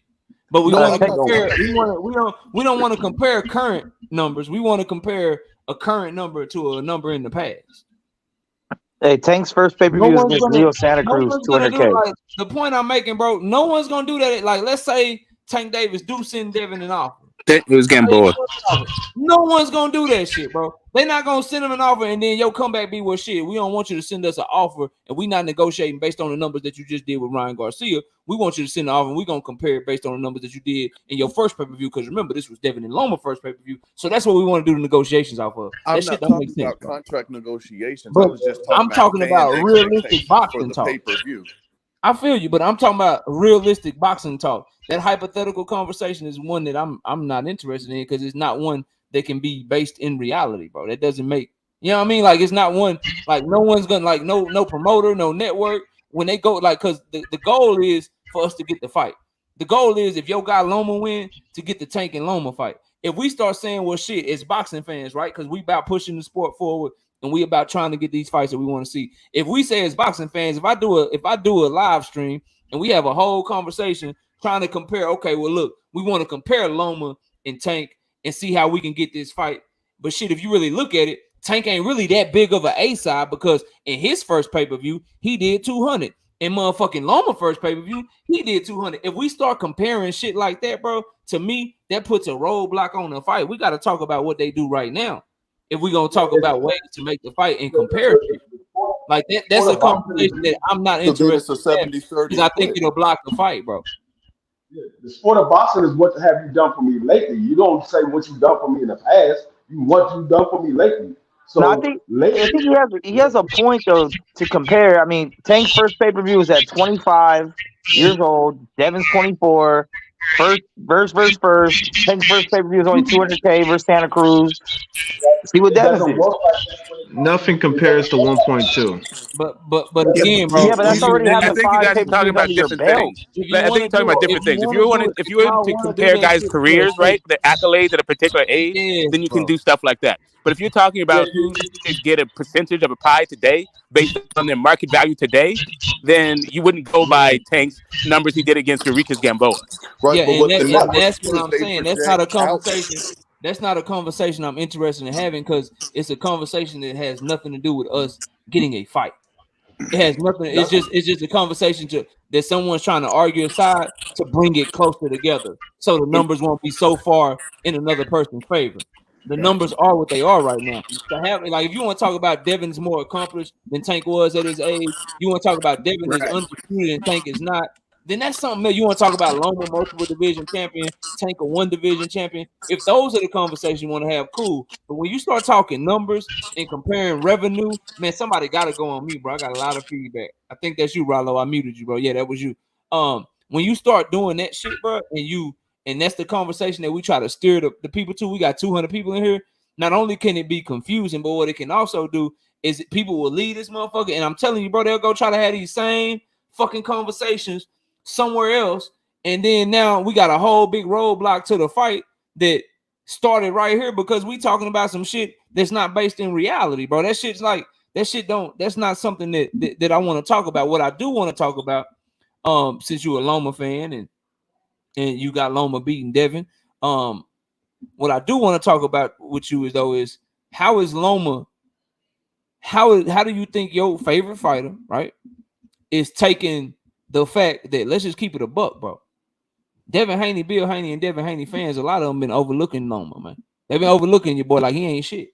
A: But we want to compare. We don't want to compare current numbers. We want to compare a current number to a number in the past.
L: Hey, Tank's first pay per view is against Leo Santa Cruz, 200K.
A: Like, the point I'm making, bro. No one's gonna do that. Like, let's say Tank Davis do send Devin an offer.
I: It was Gamboa.
A: No one's gonna do that shit, bro. They're not gonna send him an offer and then your comeback be well, shit. We don't want you to send us an offer and we not negotiating based on the numbers that you just did with Ryan Garcia. We want you to send an offer and we're gonna compare it based on the numbers that you did in your first pay-per-view. Because remember, this was Devin and Loma first pay-per-view. So that's what we want to do the negotiations off of.
M: I'm
A: That
M: not
A: shit don't make
M: talking
A: sense,
M: about
A: bro.
M: contract negotiations.
A: But
M: I was just
A: I'm talking about realistic boxing
M: for the
A: talk.
M: pay-per-view.
A: I feel you, but I'm talking about realistic boxing talk. That hypothetical conversation is one that I'm not interested in because it's not one that can be based in reality, bro. That doesn't make, you know what I mean? Like, it's not one, like, no one's gonna, like, no promoter, no network, when they go, like, because the goal is for us to get the fight. The goal is, if your guy Loma win, to get the Tank and Loma fight. If we start saying, well, shit, it's boxing fans, right? Because we about pushing the sport forward and we about trying to get these fights that we want to see. If we say as boxing fans, if I do a live stream and we have a whole conversation trying to compare, okay, well, look, we want to compare Loma and Tank and see how we can get this fight. But shit, if you really look at it, Tank ain't really that big of an A side because in his first pay-per-view, he did 200. In motherfucking Loma first pay-per-view, he did 200. If we start comparing shit like that, bro, to me, that puts a roadblock on the fight. We got to talk about what they do right now. If we're going to talk about ways to make the fight and compare it. Like, that's a conversation that I'm not interested in because I think it'll block the fight, bro.
D: Yeah, the sport of boxing is what have you done for me lately. You don't say what you've done for me in the past. You what you've done for me lately. So
L: No, I think he has a point though to compare. I mean, Tank's first pay per view was at 25 years old. Devin's 24. Tank's first pay per view is only 200K versus Santa Cruz. See what Devin's did.
N: Nothing compares to 1.2.
A: But again, bro.
L: Yeah, but that's already
I: I
L: having
I: think you
L: 5
I: guys are talking about different things. I think you're talking about different things. If you were to compare guys' careers, right, the accolades at a particular age, then you can do stuff like that. But if you're talking about who should get a percentage of a pie today based on their market value today, then you wouldn't go by Tank's numbers he did against Eureka's Gamboa.
M: Right,
A: yeah,
M: but
A: and that's what I'm saying. That's not a conversation. That's not a conversation I'm interested in having because it's a conversation that has nothing to do with us getting a fight. It has nothing. It's just a conversation that someone's trying to argue aside to bring it closer together, so the numbers won't be so far in another person's favor. The numbers are what they are right now. To have, like, if you want to talk about Devin's more accomplished than Tank was at his age, you want to talk about Devin is undisputed and Tank is not. Then that's something that you want to talk about. Loma, multiple division champion, Tank, a one division champion. If those are the conversations you want to have, cool. But when you start talking numbers and comparing revenue, man, somebody got to go on mute, bro. I got a lot of feedback. I think that's you, Rollo. I muted you, bro. Yeah, that was you. When you start doing that shit, bro, and that's the conversation that we try to steer the people to. We got 200 people in here. Not only can it be confusing, but what it can also do is people will leave this motherfucker. And I'm telling you, bro, they'll go try to have these same fucking conversations somewhere else, And then now we got a whole big roadblock to the fight that started right here because we talking about some shit that's not based in reality, bro. That shit's like that's not something that I want to talk about. What I do want to talk about, since you're a Loma fan and you got Loma beating Devin, what I do want to talk about with you is how is Loma, how do you think your favorite fighter, right, is taking the fact that, let's just keep it a buck, bro. Devin Haney, Bill Haney, and Devin Haney fans, a lot of them been overlooking Loma, man. They've been overlooking your boy like he ain't shit.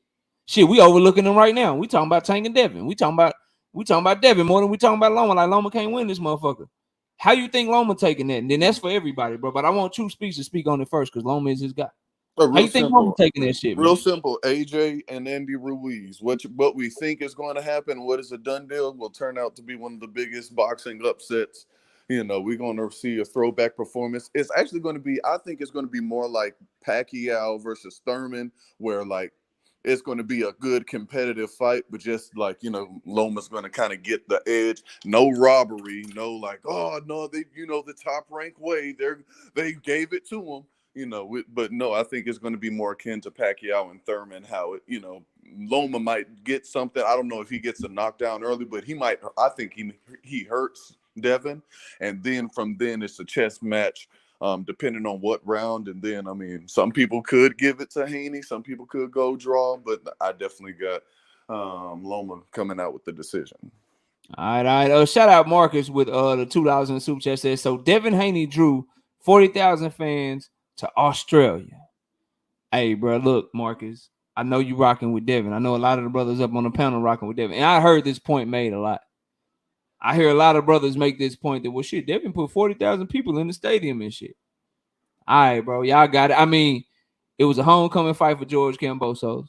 A: Shit, we overlooking him right now. We talking about Tank and Devin. We talking about Devin more than we talking about Loma. Like Loma can't win this motherfucker. How you think Loma taking that? And then that's for everybody, bro. But I want True Speech to speak on it first because Loma is his guy. How you think Loma taking that shit,
M: Real
A: man?
M: simple. AJ and Andy Ruiz. What we think is going to happen, what is a done deal, will turn out to be one of the biggest boxing upsets. You know, we're going to see a throwback performance. It's actually going to be, I think it's going to be more like Pacquiao versus Thurman, where like it's going to be a good competitive fight, but just like, you know, Loma's going to kind of get the edge. No robbery, no like, oh no, they, you know, the top ranked way they gave it to him, you know. But no, I think it's going to be more akin to Pacquiao and Thurman. How it, you know, Loma might get something. I don't know if he gets a knockdown early, but he might. I think he hurts Devin, and then from then it's a chess match, depending on what round. And then, I mean, some people could give it to Haney, some people could go draw, but I definitely got Loma coming out with the decision.
A: All right. Shout out Marcus with the $2 in the super chat. Says, so Devin Haney drew 40,000 fans to Australia. Hey, bro, look, Marcus, I know you rocking with Devin. I know a lot of the brothers up on the panel rocking with Devin, and I heard this point made a lot. I hear a lot of brothers make this point that, well, shit, Devin put 40,000 people in the stadium and shit. All right, bro, y'all got it. I mean, it was a homecoming fight for George Cambosos.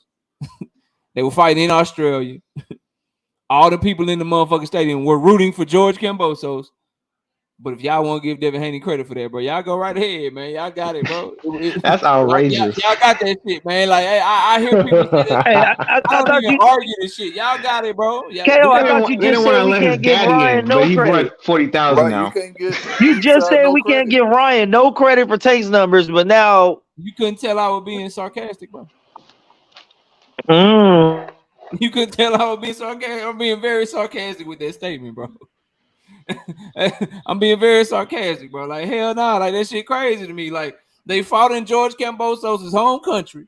A: They were fighting in Australia. All the people in the motherfucking stadium were rooting for George Cambosos. But if y'all want to give Devin Haney credit for that, bro, y'all go right ahead, man. Y'all got it, bro.
N: That's outrageous.
A: Y'all got that shit, man. Like, hey, I hear people say that.
L: Hey,
A: I don't even argue this shit. Y'all got it, bro.
L: KO, I thought you just said we can't give Ryan no
N: he
L: credit.
N: brought 40,000
M: Right,
N: now.
M: you can't get.
L: You just said we can't give Ryan no credit for Tank's numbers, but now
A: you couldn't tell I was being sarcastic, bro. You couldn't tell I was being sarcastic. I'm being very sarcastic with that statement, bro. I'm being very sarcastic, bro. Like, hell no, like that shit crazy to me. Like, they fought in George Cambosos' home country.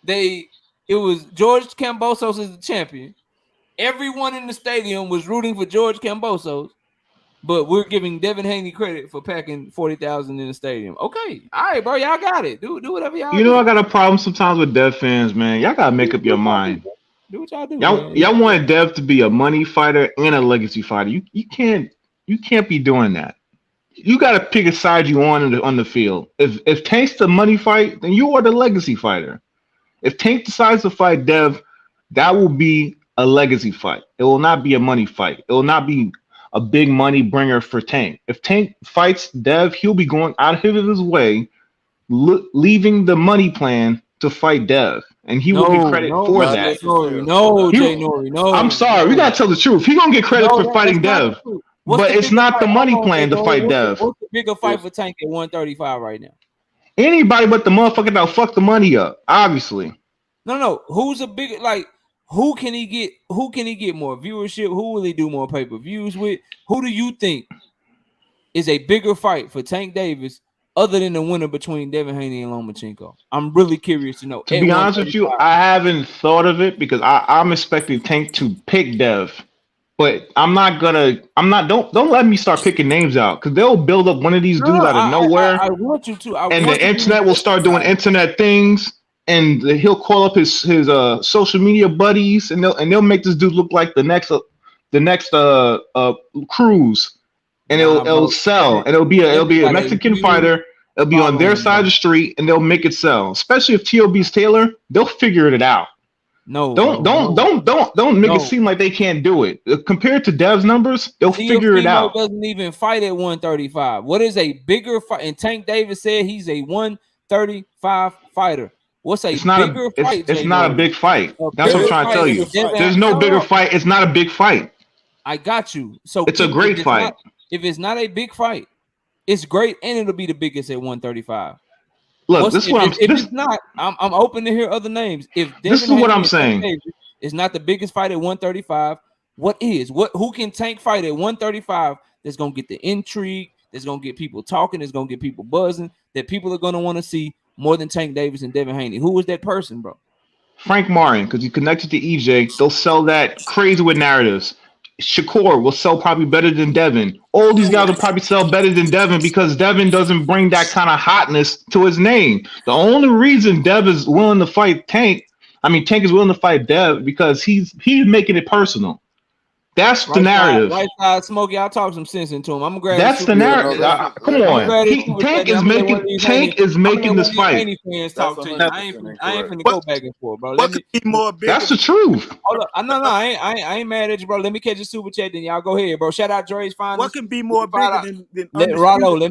A: It was George Cambosos as the champion. Everyone in the stadium was rooting for George Cambosos, but we're giving Devin Haney credit for packing 40,000 in the stadium. Okay, all right, bro, y'all got it. Do whatever y'all do.
N: You know, I got a problem sometimes with Dev fans, man. Y'all gotta make up your mind.
A: Do what y'all do.
N: Y'all want Dev to be a money fighter and a legacy fighter. You can't be doing that. You gotta pick a side you want on the field. If Tank's the money fight, then you are the legacy fighter. If Tank decides to fight Dev, that will be a legacy fight. It will not be a money fight. It will not be a big money bringer for Tank. If Tank fights Dev, he'll be going out of his way, leaving the money plan to fight Dev, and he will get credit for that.
A: No.
N: I'm sorry, we gotta tell the truth. He gonna get credit for fighting Dev, but it's not the money plan to fight Dev.
A: What's the bigger fight for Tank at 135 right now?
N: Anybody but the motherfucker that'll fuck the money up, obviously.
A: No. Who's a bigger, like, who can he get more viewership? Who will he do more pay-per-views with? Who do you think is a bigger fight for Tank Davis other than the winner between Devin Haney and Lomachenko? I'm really curious to know.
N: To be honest with you, I haven't thought of it because I'm expecting Tank to pick Dev. But don't let me start picking names out because they'll build up one of these dudes out of nowhere.
A: I want you to.
N: And the internet will start doing internet things, and he'll call up his social media buddies, and they'll make this dude look like the next Cruz, and it'll sell, and it'll be a Mexican fighter. It'll be on their side of the street, and they'll make it sell. Especially if TOB's Taylor, they'll figure it out. Don't make it seem like they can't do it. Compared to Dev's numbers, they'll figure it out.
A: Doesn't even fight at 135. What is a bigger fight? And Tank Davis said he's a 135 fighter. What's a bigger fight?
N: It's not a big fight. That's what I'm trying to tell you. There's no bigger fight. It's not a big fight.
A: I got you. So
N: it's a great fight.
A: If it's not a big fight, It's great, and it'll be the biggest at 135.
N: Look, this is what
A: if it's not, I'm open to hear other names. If
N: this is
A: Devin
N: what
A: Haney
N: I'm
A: and Tank
N: saying.
A: Davis is not the biggest fight at 135, who can Tank fight at 135 that's gonna get the intrigue, that's gonna get people talking, that's gonna get people buzzing, that people are gonna want to see more than Tank Davis and Devin Haney? Who is that person, bro?
N: Frank Martin, because he connected to EJ. They'll sell that crazy with narratives. Shakur will sell probably better than Devin. All these guys will probably sell better than Devin because Devin doesn't bring that kind of hotness to his name. The only reason Dev is willing to fight Tank, Tank is willing to fight Dev because he's making it personal. That's the narrative.
A: Right side, Smokey. I'll talk some sense into him. I'm gonna grab.
N: That's the narrative. Come on, Tank is making this fight.
A: Fans talk to you. I ain't finna go back and forth, bro. Let me
K: be more bigger.
N: That's the truth.
A: Hold up. No, I ain't mad at you, bro. Let me catch a super chat, then y'all go ahead, bro. Shout out Dre's Finals.
K: What can be more bigger than
A: Rollo? Let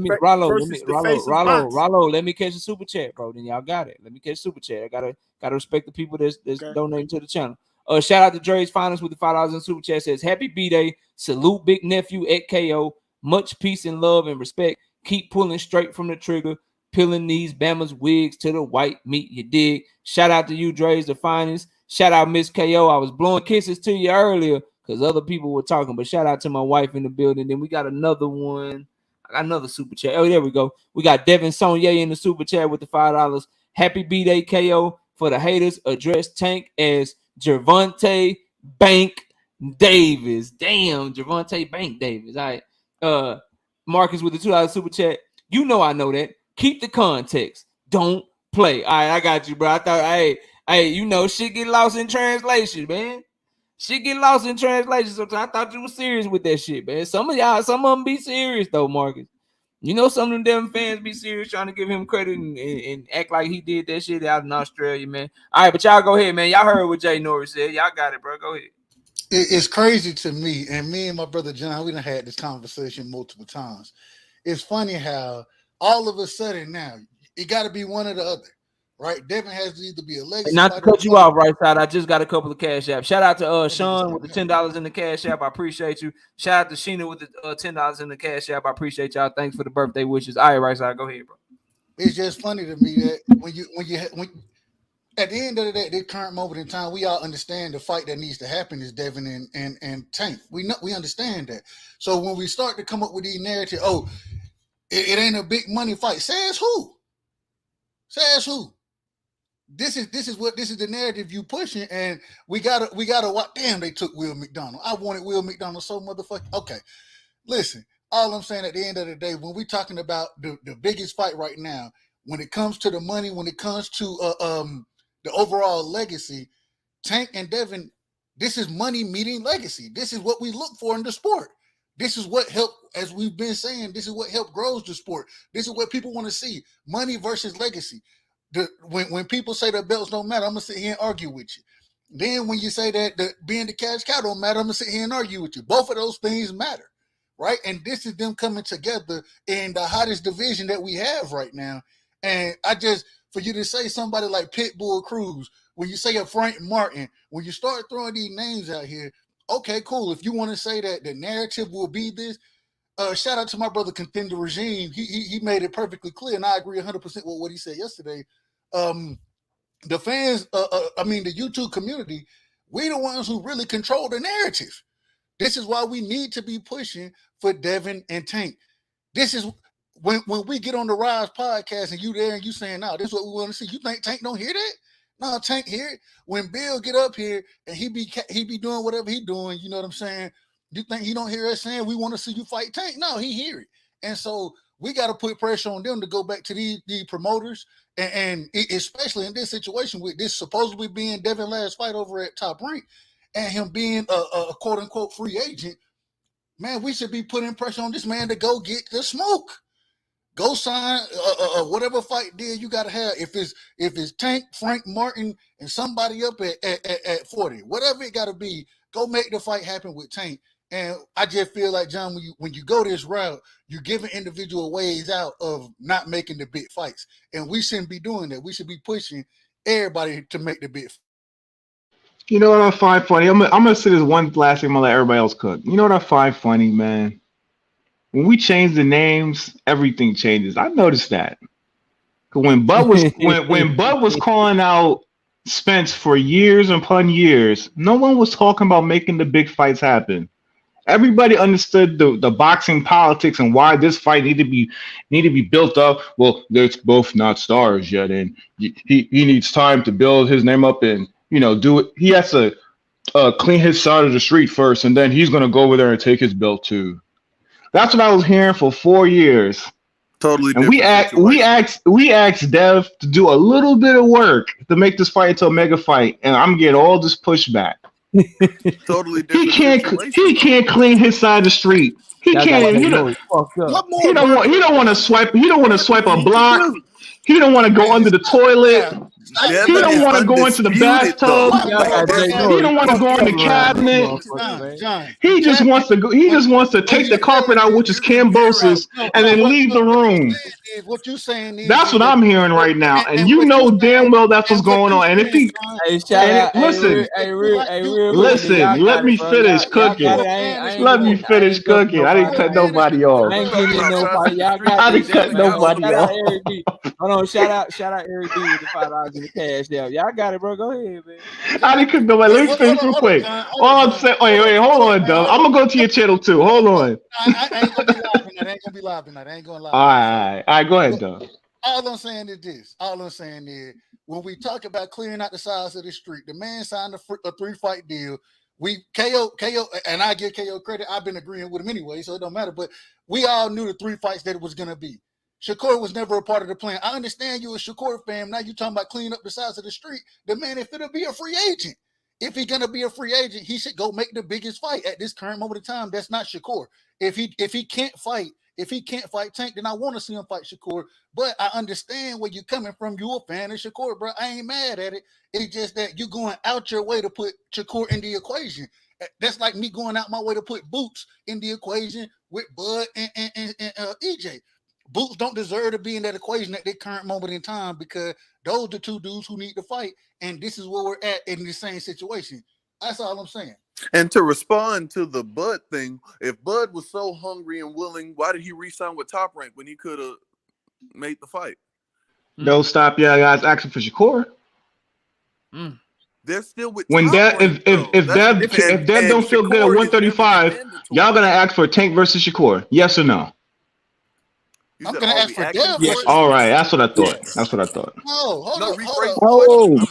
A: me catch a super chat, bro. Then y'all got it. Let me catch a super chat. I gotta respect the people that's donating to the channel. Shout out to Dre's Finals with the $5 in super chat. Says happy B-Day. Salute big nephew at KO. Much peace and love and respect. Keep pulling straight from the trigger. Peeling these Bama's wigs to the white meat. You dig? Shout out to you, Dre's the Finest. Shout out Miss KO. I was blowing kisses to you earlier because other people were talking. But shout out to my wife in the building. Then we got another one. I got another super chat. Oh, there we go. We got Devin Sonye in the super chat with the $5. Happy B-Day, KO. For the haters, address Tank as Gervonta Bank Davis. Damn, Gervonta Bank Davis. All right. Marcus with the $2 super chat. You know I know that. Keep the context. Don't play. All right, I got you, bro. I thought, hey, shit get lost in translation, man. Shit get lost in translation sometimes. I thought you were serious with that shit, man. Some of them be serious, though, Marcus. You know, some of them damn fans be serious trying to give him credit and act like he did that shit out in Australia, man. All right, but y'all go ahead, man. Y'all heard what Jay Norris said. Y'all got it, bro. Go ahead.
E: It's crazy to me, and me and my brother John, we done had this conversation multiple times. It's funny how all of a sudden now, it got to be one or the other, right? Devin has to either be a legacy.
A: Not to cut you off, right side. I just got a couple of cash apps. Shout out to Sean with the $10 in the cash app. I appreciate you. Shout out to Sheena with the $10 in the cash app. I appreciate y'all. Thanks for the birthday wishes. All right, right side. Go ahead, bro.
E: It's just funny to me that when at the end of the day, this current moment in time, we all understand the fight that needs to happen is Devin and Tank. We understand that. So when we start to come up with these narratives, it ain't a big money fight. Says who? This is the narrative you pushing, and we gotta watch. Damn, they took Will McDonald. I wanted Will McDonald so motherfucking. Okay, listen. All I'm saying at the end of the day, when we're talking about the biggest fight right now, when it comes to the money, when it comes to the overall legacy, Tank and Devin, this is money meeting legacy. This is what we look for in the sport. This is what helped, as we've been saying, this is what helped grows the sport. This is what people want to see, money versus legacy. When people say the belts don't matter, I'm going to sit here and argue with you. Then when you say that being the cash cow don't matter, I'm going to sit here and argue with you. Both of those things matter, right? And this is them coming together in the hottest division that we have right now. And for you to say somebody like Pitbull Cruz, when you say a Frank Martin, when you start throwing these names out here, okay, cool. If you want to say that the narrative will be this, shout out to my brother Contender Regime. He made it perfectly clear, and I agree 100% with what he said yesterday. The fans, the YouTube community, we the ones who really control the narrative. This is why we need to be pushing for Devin and Tank. This is when we get on the Rise podcast and you there and you saying, no, this is what we want to see. You think Tank don't hear that? No, Tank hear it. When Bill get up here and he be doing whatever he doing, you know what I'm saying? You think he don't hear us saying we want to see you fight Tank? No, he hear it. And so we got to put pressure on them to go back to the promoters and especially in this situation with this supposedly being Devin last fight over at Top Rank and him being a quote unquote free agent. Man, we should be putting pressure on this man to go get the smoke. Go sign whatever fight deal you got to have. If it's Tank, Frank Martin, and somebody up at 40, whatever it got to be, go make the fight happen with Tank. And I just feel like, John, when you go this route, you're giving individual ways out of not making the big fights. And we shouldn't be doing that. We should be pushing everybody to make the big fight.
N: You know what I find funny? I'm gonna say this one last thing. I'm gonna let everybody else cook. You know what I find funny, man? when we change the names, everything changes. I noticed that. When Bud was when Bud was calling out Spence for years upon years, no one was talking about making the big fights happen. Everybody understood the boxing politics and why this fight needed to be built up. Well, they're both not stars yet, and he needs time to build his name up and do it. He has to clean his side of the street first, and then he's gonna go over there and take his belt too. That's what I was hearing for 4 years.
M: Totally
N: And
M: different.
N: we asked Dev to do a little bit of work to make this fight into a mega fight, and I'm getting all this pushback.
M: Totally different.
N: He can't clean his side of the street. He can't. He don't want to swipe. He don't want to swipe a block. He don't want to go under the toilet. He don't want to go into the bathtub. He don't want to go in the cabinet. He just wants to go. He just wants to take the carpet out, which is Cambosos, and then leave the room.
E: What you saying is
N: That's what I'm hearing right now, and you know damn well that's what's going on. And if he listen, let me finish cooking. Let me finish cooking. I didn't cut nobody off.
A: I ain't getting in no fight. Y'all got
N: I didn't cut nobody off.
A: Hold on, shout out Eric D with the $5 in the cash there. Y'all got it, bro. Go ahead, man.
N: I didn't cook nobody. Let me finish real quick. All I'm saying, wait, hold on, Doug. I'm gonna go to your channel too. Hold on.
E: I ain't gonna be live tonight. I ain't gonna be live tonight. I ain't gonna lie.
N: All right, go ahead, Doug.
E: All I'm saying is this. All I'm saying is when we talk about clearing out the sides of the street, the man signed a 3-fight deal. We KO, and I give KO credit. I've been agreeing with him anyway, so it don't matter. But we all knew the 3 fights that it was gonna be. Shakur was never a part of the plan. I understand you a Shakur fan. Now you talking about cleaning up the sides of the street. The man is finna be a free agent. If he's gonna be a free agent, he should go make the biggest fight at this current moment of time. That's not Shakur. If he can't fight Tank, then I want to see him fight Shakur. But I understand where you're coming from. You a fan of Shakur, bro. I ain't mad at it. It's just that you're going out your way to put Shakur in the equation. That's like me going out my way to put Boots in the equation with Bud and EJ. Boots don't deserve to be in that equation at that current moment in time because those are the 2 dudes who need to fight, and this is where we're at in the same situation. That's all I'm saying.
M: And to respond to the Bud thing, if Bud was so hungry and willing, why did he re-sign with Top Rank when he could have made the fight?
N: No, stop, yeah, guys. Asking for Shakur.
M: They're still with
N: when
M: Top
N: Dev,
M: Rank,
N: if Dev don't feel good at 135, y'all gonna ask for Tank versus Shakur? Yes or no?
E: I'm gonna ask for Dev.
N: Yeah. All right, that's what I thought. That's what I thought.
E: No, hold on.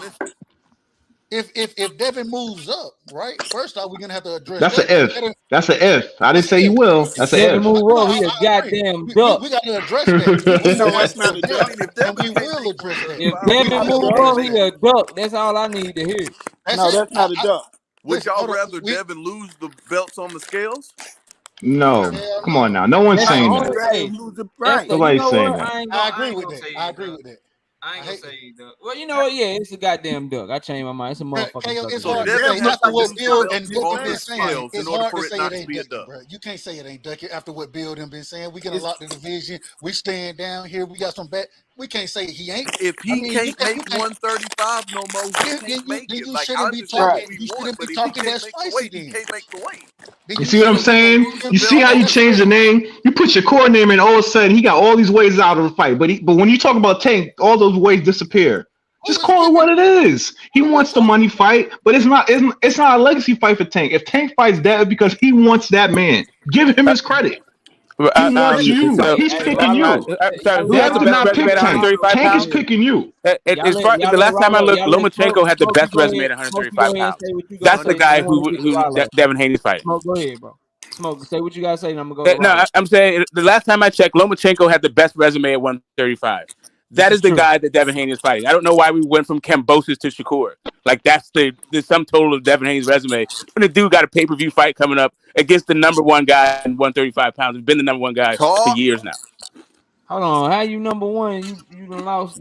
E: If Devin moves up, right? First off, we're gonna have to address.
N: That's an if. That's an if. I didn't say he will. That's an if.
A: Move up, he a goddamn duck.
E: We got to address that.
K: No, that's not a duck.
E: And we will address that.
A: If Devin move up, he a duck. That's all I need to hear.
K: No, that's not a duck.
M: Would y'all rather Devin lose the belts on the scales?
N: No, come on now. No one's saying that. Nobody's saying that.
E: I agree with that. I agree with that.
A: I ain't gonna say duck. Well, you know what? Yeah, it's a goddamn duck. I changed my mind. It's a motherfucking
E: it's
A: duck.
E: hard to say after what Bill and Bill been saying. It's hard to say it ain't duck, bro. You can't say it ain't duck after what Bill them been saying. We gonna lock the division. We stand down here. We got some bet. We can't say he ain't.
M: If he can't make 135 no more, he can't make it. Like, I
E: understand you shouldn't be talking that spicy.
M: He can't make the weight.
N: You see what I'm saying? You see how you change the name? You put your core name in, all of a sudden he got all these ways out of the fight. But when you talk about Tank, all those ways disappear. Just call it what it is. He wants the money fight, but it's not a legacy fight for Tank. If Tank fights Dev because he wants that man, give him his credit. He wants you. He's picking you. Dev did not pick Tank. Tank is picking you.
I: The last time I looked, Lomachenko had the best resume at 135 pounds. That's the guy who Devin Haney's fighting.
A: Smoke, go ahead, bro. Smoke, say what you gotta say, and I'm gonna go.
I: No, I'm saying the last time I checked, Lomachenko had the best resume at 135. That is the guy that Devin Haney is fighting. I don't know why we went from Cambosos to Shakur. Like, that's the sum total of Devin Haney's resume. And the dude got a pay-per-view fight coming up against the number 1 guy in 135 pounds. He's been the number 1 guy for years now.
A: Hold on, how you number 1? You lost.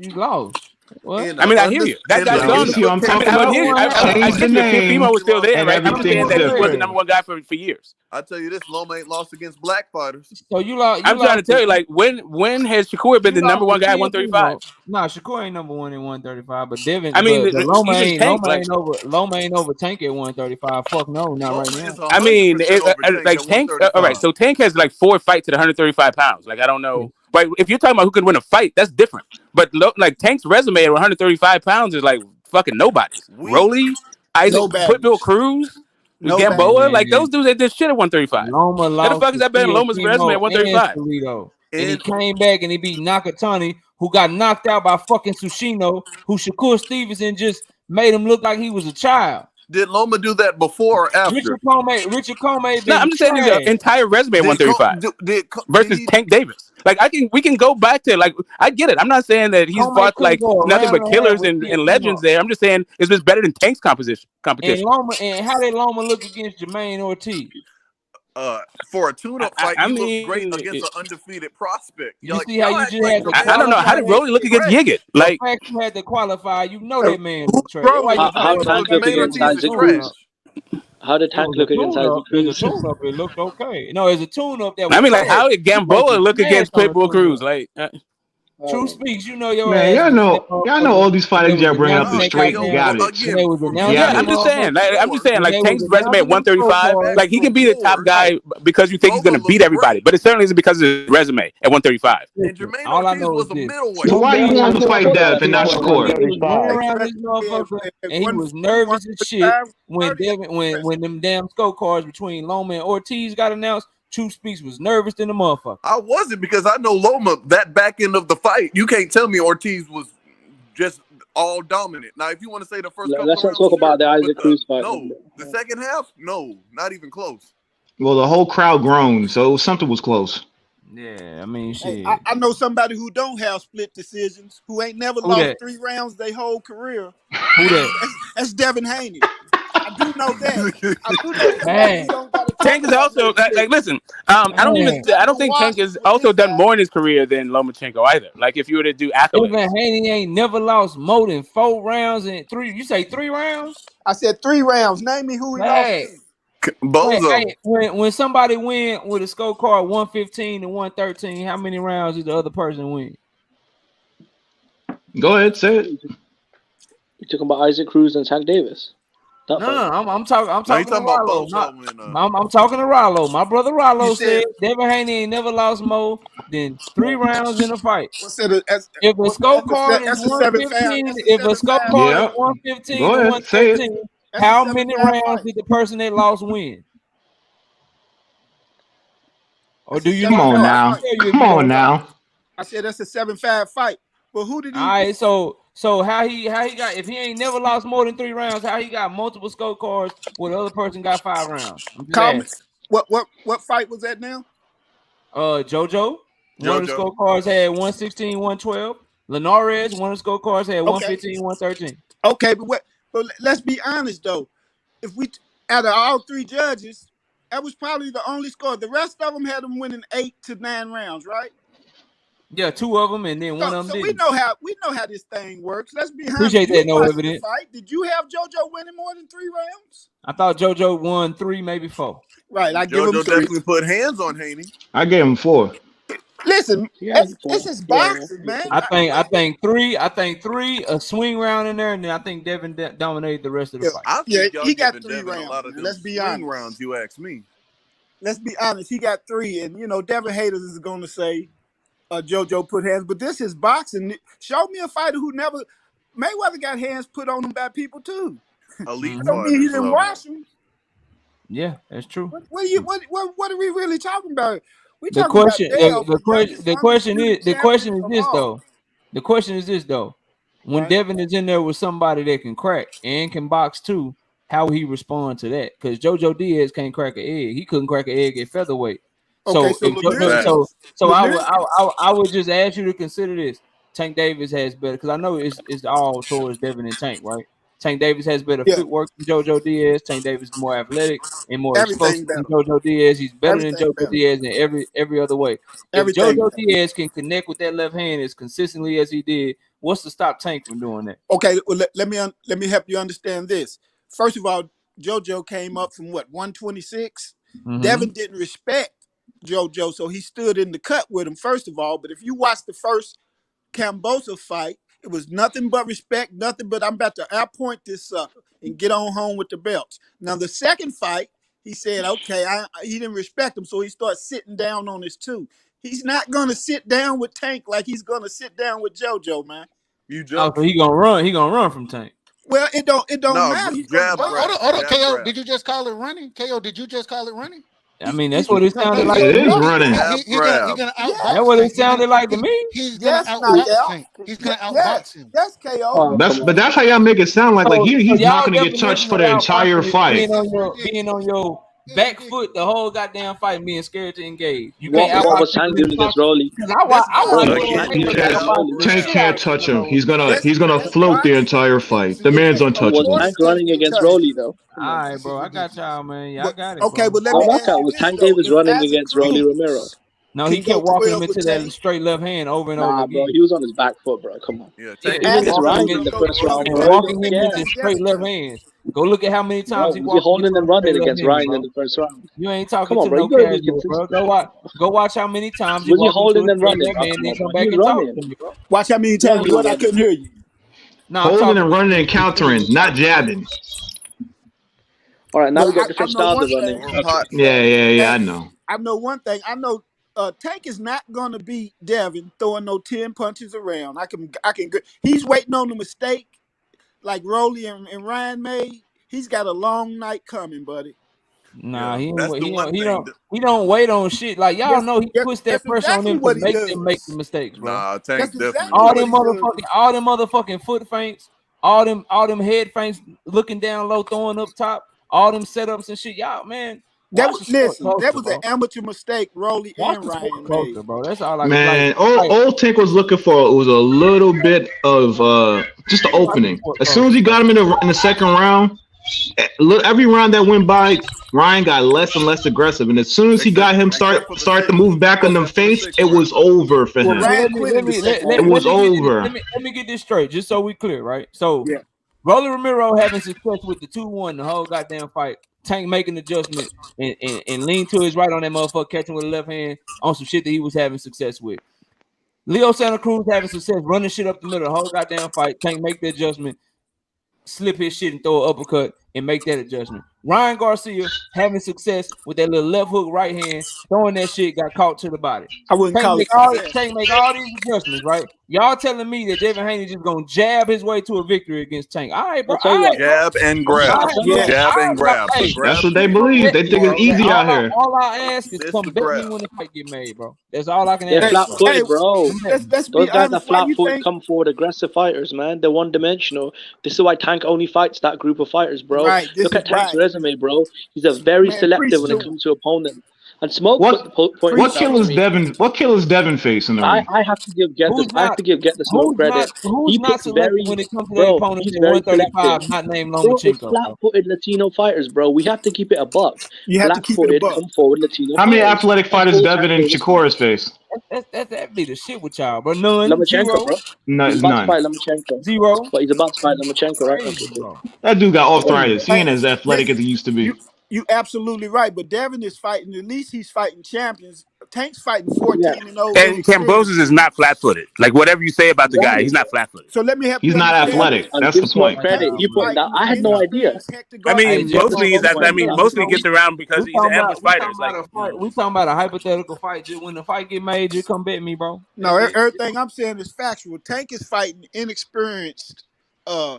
A: What?
I: I mean, I hear you. That guy's
N: Now,
I: gone.
N: you see what I'm talking
I: I
N: about?
I: hear you. I
N: Change
I: get
N: the
I: you.
N: name,
I: Teofimo was still there,
N: and
I: right? I'm just saying
N: everything's
I: that he was the
N: different.
I: number one guy for years.
M: I tell you this, Loma ain't lost against black fighters.
A: So you lost.
I: I'm trying to tell you, like, when has Shakur been the number one guy at 135?
A: Nah, Shakur ain't number one at 135, but Devin.
I: I mean,
A: but Loma
I: even
A: ain't.
I: Tank,
A: Loma ain't over Tank at 135. Fuck no, not
M: Loma
A: right now.
M: is
I: I mean,
M: 100% over Tank
I: like
M: at
I: Tank.
M: 135.
I: All right, so Tank has like 4 fights at 135 pounds. Like, I don't know. Right, if you're talking about who could win a fight, that's different. But like Tank's resume at 135 pounds is like fucking nobody's. Rolly, Isaac, Pitbull Cruz, Gamboa, like those dudes that did shit at 135.
A: Loma
I: How the
A: lost
I: fuck is that better than Loma's resume at 135?
A: And he came back and he beat Nakatani, who got knocked out by fucking Tsushima, who Shakur Stevenson just made him look like he was a child.
M: Did Loma do that before or after?
A: Richard Comey.
I: No, I'm just saying his entire resume at 135 versus Tank Davis. Like we can go back to like I get it. I'm not saying that he's fought like nothing but killers and legends there. I'm just saying it's just better than Tank's competition.
A: And how did Loma look against Jermaine Ortiz?
M: For a tune-up fight, he looked great against an undefeated prospect.
A: You see how you just had to
I: I don't know. How did Rolly look against Yiggit? Like
A: you had to qualify. You know that man was trash.
O: How Tank look against Isaac Cruz? How did Tank look against Isaac Cruz?
A: As a tune-up, it looked okay. No, as a tune-up that was
I: I mean, like how did Gamboa look against Pitbull Cruz? Like
A: True speaks, you know your
N: man.
A: ass.
N: Y'all know all these fighters y'all bring up is straight garbage.
I: Yeah, I'm just saying. Like Tank's resume at 135, like he can be the top guy because you think he's gonna beat everybody, but it certainly isn't because of his resume at 135.
M: And Jermaine Ortiz was a middleweight.
N: So why you want to fight Dev and not Shakur?
A: And he was nervous as shit when them damn scorecards between Loma and Ortiz got announced. True Speaks was nervous than the motherfucker.
M: I wasn't because I know Loma, that back end of the fight, you can't tell me Ortiz was just all dominant. Now, if you want to say the first couple
O: let's not talk about the Isaac Cruz fight.
M: No, the second half, no, not even close.
N: Well, the whole crowd groaned, so something was close.
A: Yeah, I mean, shit.
K: Hey, I know somebody who don't have split decisions, who ain't never lost 3 rounds their whole career.
A: Who that?
K: That's Devin Haney. I do know that. I do know that.
I: Tank is also like listen. I don't think Tank has also done more in his career than Lomachenko either. Like if you were to do accolades,
A: Devin Haney ain't never lost more than 4 rounds and 3. You say 3 rounds?
K: I said 3 rounds. Name me who he lost.
M: Bozo.
A: When somebody win with a scorecard 115 and 113, how many rounds did the other person win?
N: Go ahead, say it.
O: You talking about Isaac Cruz and Tank Davis?
A: No, I'm talking to Rollo. I'm talking to Rollo. My brother Rollo said Devin Haney ain't never lost more than 3 rounds in a fight. If a scorecard is 115, if a scorecard is 115 and 113, how many rounds did the person that lost win? Or do you
N: come on now? Come on now.
K: I said that's a 7-5 fight. But who did he?
A: All right, so how he got, if he ain't never lost more than 3 rounds, how he got multiple scorecards where the other person got 5 rounds?
K: What fight was that now?
A: JoJo. One of the scorecards had 116, 112. Linares, one of the scorecards had 115, 113.
K: Okay, but let's be honest though. If we out of all 3 judges, that was probably the only score. The rest of them had them winning 8 to 9 rounds, right?
A: Yeah, 2 of them, and then one of them didn't.
K: We know how this thing works. Let's be honest.
A: Appreciate that. No evidence.
K: Did you have JoJo winning more than 3 rounds?
A: I thought JoJo won 3, maybe 4.
K: Right, I give him 3.
M: JoJo definitely put hands on Haney.
N: I gave him 4.
K: Listen, this is boxing, man.
A: I think 3. A swing round in there, and then I think Devin dominated the rest of the fight.
M: I think
K: he got 3 rounds. Let's be honest.
M: Rounds, you ask me.
K: Let's be honest. He got 3, and Devin haters is going to say JoJo put hands, but this is boxing. Show me a fighter who never. Mayweather got hands put on him by people too.
M: Elite.
K: I don't mean he didn't watch him.
A: Yeah, that's true.
K: What are we really talking about?
A: The question is this though. When Devin is in there with somebody that can crack and can box too, how he respond to that? Because JoJo Diaz can't crack an egg. He couldn't crack an egg at featherweight. So I would just ask you to consider this. Tank Davis has better, because I know it's all towards Devin and Tank, right? Tank Davis has better footwork than JoJo Diaz. Tank Davis is more athletic and more explosive than JoJo Diaz. He's better than JoJo Diaz in every other way. If JoJo Diaz can connect with that left hand as consistently as he did What's to stop Tank from doing that?
K: Okay, well, let me help you understand this. First of all, JoJo came up from what 126. Devin didn't respect JoJo, so he stood in the cut with him. First of all, but if you watch the first Cambosos fight, it was nothing but respect, nothing but I'm about to outpoint this sucker and get on home with the belts. Now the second fight, he said, okay, he didn't respect him, so he started sitting down on his two. He's not gonna sit down with Tank like he's gonna sit down with JoJo, man.
M: You
A: Oh, so he gonna run from Tank.
K: Well, it don't matter. He's
M: jab,
K: gonna
M: grab,
E: Hold on,
M: jab,
E: KO.
M: grab.
E: Did you just call it running? KO, did you just call it running?
A: I mean, that's what it sounded like.
N: It is running.
E: He's gonna outbox.
A: That's what it sounded like to me.
E: He's gonna outbox
K: knockout.
E: Tank. He's gonna outbox him.
K: Yes, KO.
N: But that's how y'all make it sound like he's
A: y'all
N: not gonna get touched for the entire fight.
A: Being on your back foot the whole goddamn fight, being scared to engage. You
O: What
A: can't
O: was Tank doing against Rolly?
N: Tank can't touch him. He's gonna float the entire fight. The man's untouchable.
O: Was Tank running against Rolly though?
A: All right, bro. I got y'all, man. Y'all got it.
K: Okay,
A: bro.
K: but let me ask you
O: Was
K: this,
O: Tank
K: though.
O: Davis
K: If
O: running
K: as a
O: against
K: crew-
O: Rolly Romero?
A: No, he kept walking him into that straight left hand over and over
O: Nah,
A: again.
O: bro, he was on his back foot, bro. Come on.
M: Yeah,
A: Yeah,
M: Tank
O: He was
A: walking
O: riding
A: him
O: in the first round,
A: and
O: bro.
A: walking him
O: Yeah.
A: into straight left hands. Go look at how many
O: Bro,
A: times he
O: was he
A: walked
O: holding
A: into
O: and running
A: straight
O: against
A: left hands,
O: Ryan
A: bro.
O: in the first round?
A: You ain't talking
O: Come on,
A: to
O: bro.
A: no
O: You gotta be
A: casual, bro.
O: consistent.
A: Go watch how many times he
O: Was he
A: walked into
O: holding
A: a
O: and
A: straight
O: running?
A: left
O: Oh,
A: hand,
O: come
A: then
O: on,
A: come
O: bro.
A: back
O: He was
A: and talk
O: running.
A: to me, bro.
K: Watch how many
O: Yeah,
K: times.
O: he was
K: What I
O: running.
K: couldn't hear you.
A: No, I'm
N: Holding
A: talking
N: and running and countering, not jabbing.
O: All right, now
K: Well,
O: we got
K: I
O: different
K: know
O: styles
K: one
O: of running.
K: thing.
M: or
O: Okay.
M: pot
N: Yeah, I
K: And
N: know.
K: I know one thing. I know Tank is not gonna beat Devin throwing no 10 punches around. I can. He's waiting on the mistake like Rolly and Ryan made. He's got a long night coming, buddy.
A: Nah,
M: Yeah, that's the one thing.
A: he don't wait on shit. Like y'all know he puts that
K: That's
A: pressure on
K: exactly
A: them to
K: what he
A: make them make the
K: does.
A: mistakes, bro.
M: Nah,
K: That's
M: Tank definitely
K: exactly
A: All
K: what
A: them
K: he does.
A: motherfucking foot feints, all them head feints, looking down low, throwing up top, all them setups and shit. Y'all, man, watch the sport
K: That
A: closer,
K: was an
A: bro.
K: amateur mistake Rolly
A: Watch
K: and
A: the sport
K: Ryan
A: closer,
K: made.
A: bro. That's all I
N: Man,
A: like.
N: old Tank was looking for was a little bit of just the opening. As soon as he got him in the second round, every round that went by, Ryan got less and less aggressive, and as soon as he got him start to move back on them feints, it was over for him.
K: Ryan quit in the second
N: It
K: round.
N: was over.
A: Let me get this straight, just so we clear, right? So,
K: Yeah.
A: Rolly Romero having success with the 2-1 the whole goddamn fight. Tank making adjustment and lean to his right on that motherfucker, catching with the left hand on some shit that he was having success with. Leo Santa Cruz having success, running shit up the middle the whole goddamn fight. Tank make the adjustment, slip his shit and throw an uppercut and make that adjustment. Ryan Garcia having success with that little left hook right hand, throwing that shit, got caught to the body.
K: I wouldn't call it success.
A: Tank make all these adjustments, right? Y'all telling me that Devin Haney just gonna jab his way to a victory against Tank. All right, bro.
O: I'll tell you what.
M: Jab and grab.
K: Yeah.
M: Jab and grab.
A: Hey,
N: That's what they believe. They think it's easy out here.
A: All I ask is
M: Miss
A: come
M: the
A: bet me
M: grab.
A: when the fight get made, bro. That's all I can
O: They're
A: ask.
O: flat
K: Hey,
O: footed, bro.
K: let's
O: Those
K: be
O: guys are
K: honest. Why
O: flat
K: you
O: footed,
K: think?
O: come forward, aggressive fighters, man. They're one dimensional. This is why Tank only fights that group of fighters, bro.
K: Right. This
O: Look
K: is
O: at Tank's
K: right.
O: resume, bro. He's a very
K: Man,
O: selective
K: preach
O: when
K: to
O: it
K: him.
O: comes to opponent. And Smoke
N: What
O: pointed
N: what
O: this out to
N: killers
O: me.
N: Devin? What killers Devin face in the ring?
O: I have to give Get the Smoke credit.
A: Who's
O: He
A: not
O: picks
A: selective
O: very,
A: when it comes to their
O: bro.
A: opponents
O: He's
A: at
O: very
A: 135,
O: selective.
A: not named
O: Bro, it's
A: Lomachenko, bro?
O: flat-footed Latino fighters, bro. We have to keep it a buck.
K: You have to keep it a
O: Flat-footed,
K: buck.
O: come forward Latino
N: How many
O: fighters.
N: athletic
O: That's
N: fighters
O: all
N: Devin
O: Tank
N: and
O: Davis
N: Shakur
O: fights.
N: has faced?
A: That'd be the shit with y'all, bro. None,
O: Lomachenko, bro. He's about to
N: None.
O: fight Lomachenko.
A: zero.
O: But he's about to fight Lomachenko, right? Okay,
A: Crazy,
O: cool.
A: bro.
N: That dude got
O: Anyway,
N: arthritis. He ain't as athletic as
K: Listen,
N: he used to be.
K: you absolutely right. But Devin is fighting. At least he's fighting champions. Tank's fighting
O: yeah,
K: 14-0
I: And
K: inexperienced.
I: Cambosos is not flat footed. Like whatever you say about the guy,
O: exactly.
I: he's not flat footed.
K: So let me help
N: He's
K: you
N: not
K: understand
N: athletic.
K: this.
O: And
N: That's
O: give
N: the
O: Smoke
N: point.
O: credit.
K: Tank
O: He
K: is
O: pointed out.
K: fighting
O: I had no idea.
K: inexperienced Hector
I: I
K: Garcia.
I: mean,
A: Hey, just
I: mostly is that. I mean, mostly gets around because
A: we
I: he's an
A: talking
I: ambushed
A: about we
I: fighter.
A: talking
I: It's like,
A: about a fight. We talking about a hypothetical fight. Just when the fight get made, just come bet me, bro.
K: No,
A: That's it.
K: everything I'm saying is factual. Tank is fighting inexperienced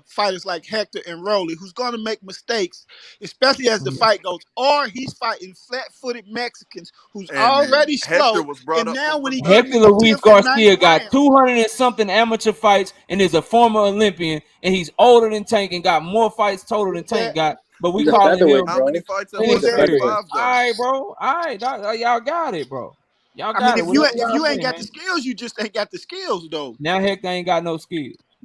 K: fighters like Hector and Rolly, who's going to make mistakes, especially as the fight goes. Or he's fighting flat-footed Mexicans who's already
M: Hector
K: slow.
M: was brought
K: And
M: up
K: now
M: from
K: when he
M: behind.
K: gets
A: Hector
K: in the
A: Luis
K: 10th and 9th
A: Garcia got
K: round,
A: 200 and something amateur fights and is a former Olympian, and he's older than Tank and got more fights total than Tank got. But we
O: He's a
A: calling him
O: featherweight,
M: How
O: bro.
M: many fights at
O: He's a featherweight.
M: 135 though?
A: All right, bro. All right, y'all got it, bro. Y'all
K: I
A: got
K: mean,
A: it.
K: if
A: Whatever
K: you
A: y'all
K: ain't
A: say,
K: got
A: man.
K: the skills, you just ain't got the skills, though.
A: Now Hector ain't got no skills.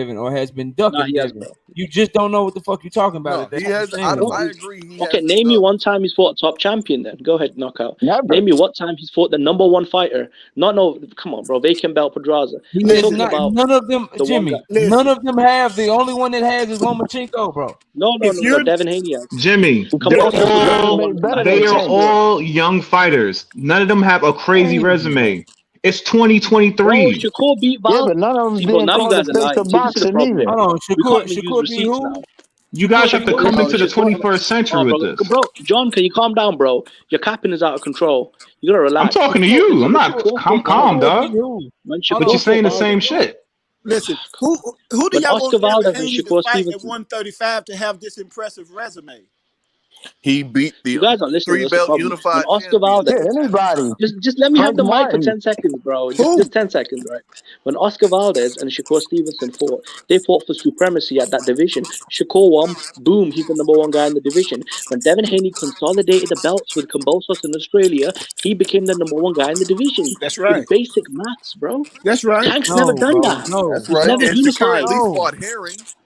A: Devin or has been ducking
O: Nah, he has,
A: Devin.
O: bro.
A: You just don't know what the fuck you're talking about.
M: No,
A: If that's
M: he
A: what
M: has.
A: you're saying, bro.
M: I agree. He
O: Okay,
M: has
O: name me
M: ducked.
O: one time he's fought a top champion. Then go ahead, knockout.
G: Never.
O: Name me what time he's fought the number one fighter. No, come on, bro. Vacant belt Pedraza.
A: He
O: I'm
A: is
O: talking
A: not.
O: about
A: None of them,
O: the one
A: Jimmy.
O: guy.
A: None
K: Listen,
A: of them have. The only one that has is Lomachenko, bro.
O: No.
K: if you're
O: Devin Haney has.
N: Jimmy,
O: Cambosos was the number one
G: Resume better
O: fighter.
G: than
N: they are
G: Tank.
N: all young fighters. None of them have a crazy resume. It's
O: Bro,
N: 2023.
O: Shakur beat
G: Yeah,
O: Val.
G: but none of them's
O: See, bro,
G: being
O: now you
G: called the
O: guys are
G: face
O: lying.
G: of
O: See, this is the
G: boxing
O: problem,
G: either.
O: yeah.
A: Hold on,
O: We can't even use
A: Shakur beat
O: receipts
A: who?
O: now.
N: You guys have
A: beat
N: to
A: who?
N: come
O: Listen,
N: into the
O: listen.
N: 21st century with this.
O: Bro, John, can you calm down, bro? Your capping is out of control. You gotta
N: I'm
O: relax.
N: talking to
O: Shakur,
N: you.
O: listen,
N: I'm
O: when
N: not.
O: Shakur
N: I'm
O: fought
N: calm,
O: Valdez,
A: Shakur beat
N: dog.
A: who?
O: when
A: Hold
N: But
A: on,
N: you're
O: Shakur fought
N: saying the
A: Shakur
N: same
O: Valdez,
A: beat who?
N: shit.
K: listen, who do
O: when
K: y'all
O: Oscar
K: want Devin
O: Valdez and
K: Haney to
O: Shakur
K: fight at
O: Stevenson,
K: 135 to have this impressive resume?
M: He beat the
O: you guys aren't listening. That's the
M: 3-belt
O: problem. When
M: unified
O: Oscar
M: champion
O: Valdez,
G: Yeah,
M: at the
G: anybody.
M: time.
O: just let me have
G: Frank
O: the mic for
G: Martin.
O: 10 seconds, bro.
K: Who?
O: Just 10 seconds, right? When Oscar Valdez and Shakur Stevenson fought, they fought for supremacy at that division. Shakur won, boom, he's the number one guy in the division. When Devin Haney consolidated the belts with Cambosos in Australia, he became the number one guy in the division.
K: That's
O: It's
K: right.
O: basic maths, bro.
K: That's right.
O: Tank's never
A: No,
O: done
A: bro.
O: that.
M: That's
A: No,
O: He's
M: right.
O: never
M: And
A: no,
M: Shakur at
O: unified.
M: least
A: no.
M: fought Herring.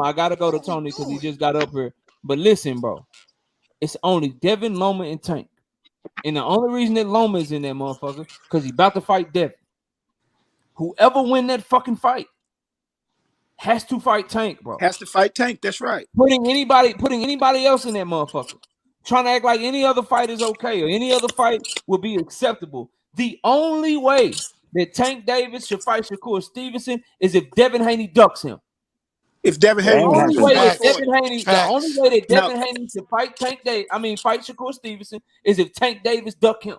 A: on. I gotta go to Tony because he just got up here. But listen, bro, it's only Devin, Loma, and Tank. And the only reason that Loma is in that motherfucker because he about to fight Devin. Whoever win that fucking fight has to fight Tank, bro.
K: Has to fight Tank. That's right.
A: Putting anybody else in that motherfucker, trying to act like any other fight is okay or any other fight will be acceptable. The only way that Tank Davis should fight Shakur Stevenson is if Devin Haney ducks him.
K: If Devin
L: That
K: Haney
A: The
L: ain't
K: was
A: only
K: to
A: way
L: happening.
A: that
K: fight,
A: Devin Haney, the only
E: Facts.
A: way that
K: now,
A: Devin Haney should fight fight Shakur Stevenson is if Tank Davis duck him.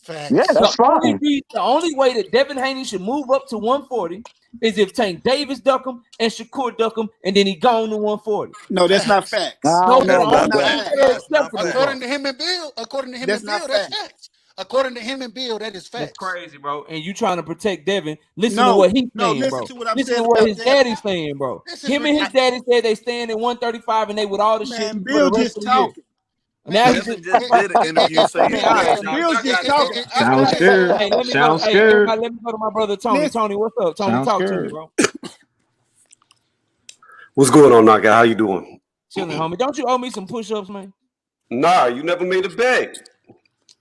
L: Yeah,
E: Facts.
L: that's fine.
A: The only way that Devin Haney should move up to 140 is if Tank Davis duck him and Shakur duck him, and then he gone to 140.
K: no, that's not
E: Facts.
K: facts.
L: I
A: Those
L: don't
A: are
L: know
A: the
K: That's
L: about
A: only
K: not
L: that.
A: things
K: facts.
A: that are
M: That's not
A: acceptable,
M: facts.
A: bro.
E: According to him and Bill,
K: That's not
E: that's
K: facts.
E: facts. According to him and Bill, that is
A: That's
E: facts.
A: crazy, bro. And you trying to protect Devin. Listen to what he's
K: No,
A: saying,
K: listen
A: bro.
K: to what I'm
A: Listen to
K: saying
A: what
K: about
A: his
K: that.
A: daddy's saying, bro.
E: This is
A: Him and his
E: ridiculous.
A: daddy said they stand at 135 and they with all the shit
K: Man,
A: for the
K: Bill
A: rest
K: just
A: of the year.
K: talking.
A: Now he
M: Devin
A: just
M: just did an interview saying
A: man,
M: he
A: all right,
M: believes
K: Man,
M: he.
A: dog.
K: Bill's just talking.
N: Sounds
A: Hey,
N: scared.
A: hey, let me go.
N: Sounds
A: Hey,
N: scared.
A: everybody, let me go to my brother Tony.
K: Listen,
A: Tony, what's up? Tony,
N: Sounds
A: talk to me,
N: scared.
A: bro.
P: What's going on, Knockout? How you doing?
A: Chilling, homie. Don't you owe me some push-ups, man?
P: Nah, you never made a bet.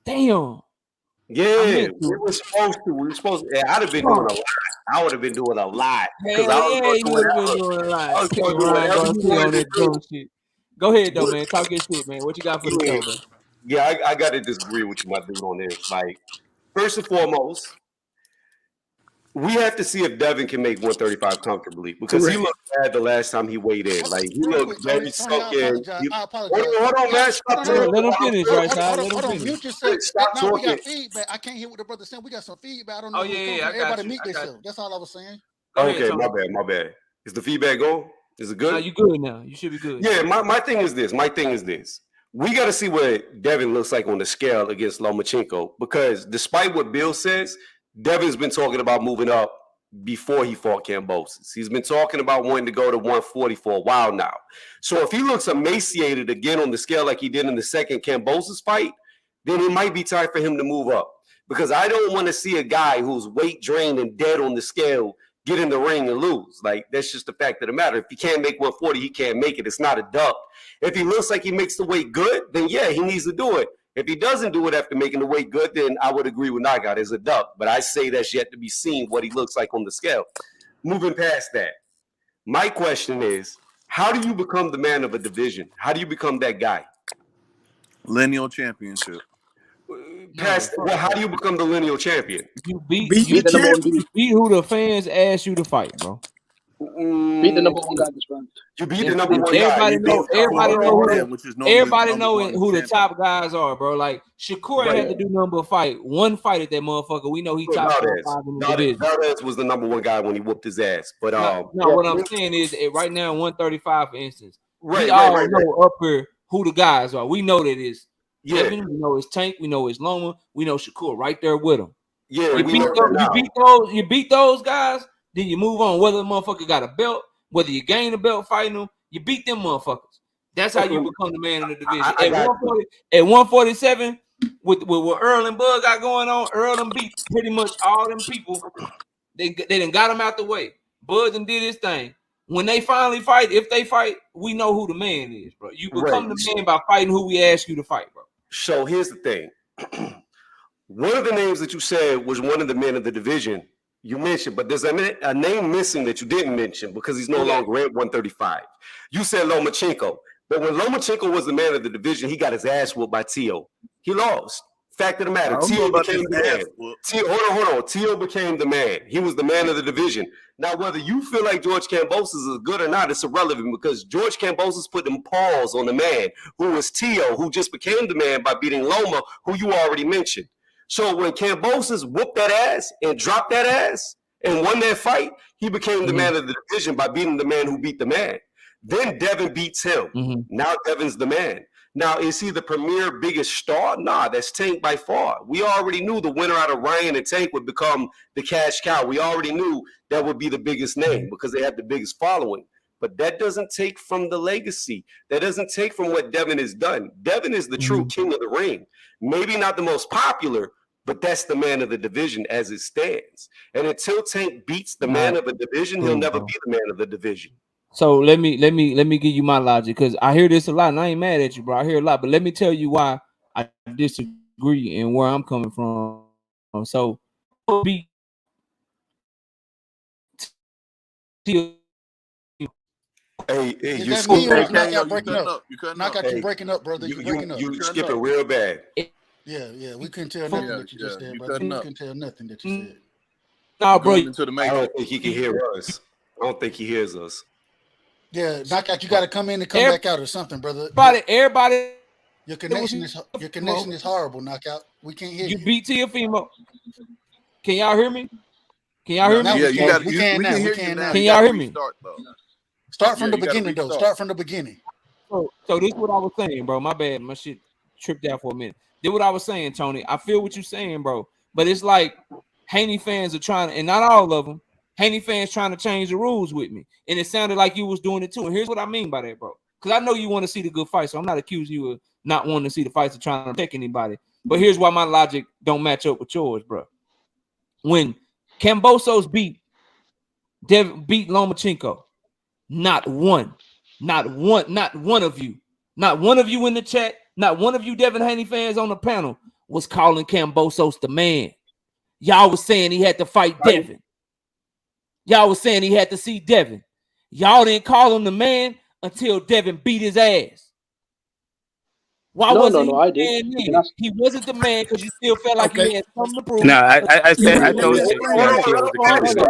A: Damn.
P: Yeah, we were supposed to. We were supposed to. Yeah, I'd have been doing a lot. I would have been doing a lot because I
A: Hell
P: was
A: yeah,
P: going to
A: you
P: do
A: would have been
P: whatever.
A: doing a lot.
P: I was going to do
A: Ryan
P: whatever you
A: Garcia on
P: wanted to
A: that drunk
P: do.
A: shit. Go ahead, though,
P: But
A: man. Talk your shit, man. What you got for the
P: yeah,
A: show, bro?
P: yeah, I got to disagree with you, my dude, on this. Like, first and foremost, we have to see if Devin can make 135 comfortably because he
K: correct.
P: looked bad the last time he weighed in. Like, he
E: Real
P: looked
E: quick, Tony.
P: very
E: Tony, I
P: sunken.
E: apologize. I
P: Hold
E: apologize.
P: on, man.
E: Hold
P: Stop
E: on, hold
P: talking.
E: on.
A: Let him
P: I'm
A: finish,
P: good.
A: right side. Let him
E: Hold on.
A: finish.
E: Mute yourself.
P: Stop
E: Now we got
P: talking.
E: feedback. I can't hear what the brother saying. We got some feedback. I don't know
A: Oh,
E: where it's coming
A: yeah,
E: from.
A: I got
E: Everybody
A: you.
E: mute
A: I got
E: themselves.
A: you.
E: That's all I was saying.
A: Go ahead,
P: Okay,
A: Tony.
P: my bad. Is the feedback on? Is it
A: No,
P: good?
A: you good now. You should be good.
P: Yeah, my thing is this. We got to see what Devin looks like on the scale against Lomachenko because despite what Bill says, Devin's been talking about moving up before he fought Cambosos. He's been talking about wanting to go to 140 for a while now. So if he looks emaciated again on the scale like he did in the second Cambosos fight, then it might be time for him to move up because I don't want to see a guy who's weight drained and dead on the scale get in the ring and lose. Like, that's just the fact of the matter. If he can't make 140, he can't make it. It's not a duck. If he looks like he makes the weight good, then yeah, he needs to do it. If he doesn't do it after making the weight good, then I would agree with Knockout as a duck. But I say that's yet to be seen what he looks like on the scale. Moving past that, my question is, how do you become the man of a division? How do you become that guy?
M: Lineal championship.
P: How do you become the lineal champion?
A: You beat
O: the number one dude.
A: You beat who the fans asked you to fight, bro.
O: Beat the number one guy this round.
P: You beat the number one guy.
A: Everybody know who the top guys are, bro. Like Shakur ain't had to do number one fight at that motherfucker. We know he top 4 or 5 in the division.
P: Valdez was the number one guy when he whooped his ass. But
A: what I'm saying is right now 135, for instance, we all know up here who the guys are. We know that it's Devin, we know it's Tank, we know it's Loma, we know Shakur right there with him.
P: Yeah,
A: you beat those guys, then you move on. Whether the motherfucker got a belt, whether you gain a belt fighting them, you beat them motherfuckers. That's how you become the man of the division. At 147, with what Earl and Bud got going on, Earl and beat pretty much all them people. They done got him out the way. Bud done did his thing. When they finally fight, if they fight, we know who the man is, bro. You become the man by fighting who we ask you to fight, bro.
P: So here's the thing. One of the names that you said was one of the men of the division you mentioned, but there's a name missing that you didn't mention because he's no longer at 135. You said Lomachenko, but when Lomachenko was the man of the division, he got his ass whooped by Teo. He lost. Fact of the matter, Teo became the man. Hold on. Teo became the man. He was the man of the division. Now, whether you feel like George Cambosos is good or not, it's irrelevant because George Cambosos put them paws on the man who was Teo, who just became the man by beating Loma, who you already mentioned. So when Cambosos whooped that ass and dropped that ass and won that fight, he became the man of the division by beating the man who beat the man. Then Devin beats him. Now Devin's the man. Now, is he the premier biggest star? Nah, that's Tank by far. We already knew the winner out of Ryan and Tank would become the cash cow. We already knew that would be the biggest name because they have the biggest following. But that doesn't take from the legacy. That doesn't take from what Devin has done. Devin is the true king of the ring. Maybe not the most popular, but that's the man of the division as it stands. And until Tank beats the man of the division, he'll never be the man of the division.
A: So let me give you my logic because I hear this a lot and I ain't mad at you, bro. I hear a lot, but let me tell you why I disagree and where I'm coming from. So be
P: Hey,
E: you breaking up. Knockout, you breaking up, brother. You breaking up.
P: You skipping real bad.
E: Yeah. We couldn't tell nothing that you just said, brother. We couldn't tell nothing that you said.
A: Nah, bro.
P: I don't think he can hear us. I don't think he hears us.
E: Yeah, knockout. You got to come in and come back out or something, brother.
A: Everybody.
E: Your connection is horrible. Knockout. We can't hear you.
A: You beat Teofimo. Can y'all hear me? Can y'all hear me?
M: Yeah, you got.
E: We can now.
A: Can y'all hear me?
E: Start from the beginning, though. Start from the beginning.
A: So this is what I was saying, bro. My bad. My shit tripped out for a minute. This is what I was saying, Tony. I feel what you're saying, bro. But it's like Haney fans are trying to, and not all of them, Haney fans trying to change the rules with me. And it sounded like you was doing it too. And here's what I mean by that, bro. Because I know you want to see the good fight. So I'm not accusing you of not wanting to see the fights or trying to protect anybody. But here's why my logic don't match up with yours, bro. When Cambosos beat Lomachenko, not one of you in the chat, not one of you Devin Haney fans on the panel was calling Cambosos the man. Y'all was saying he had to fight Devin. Y'all was saying he had to see Devin. Y'all didn't call him the man until Devin beat his ass. Why wasn't he the man? He wasn't the man because you still felt like he had something to prove.
I: No, I said I told you Garcia was the candidate.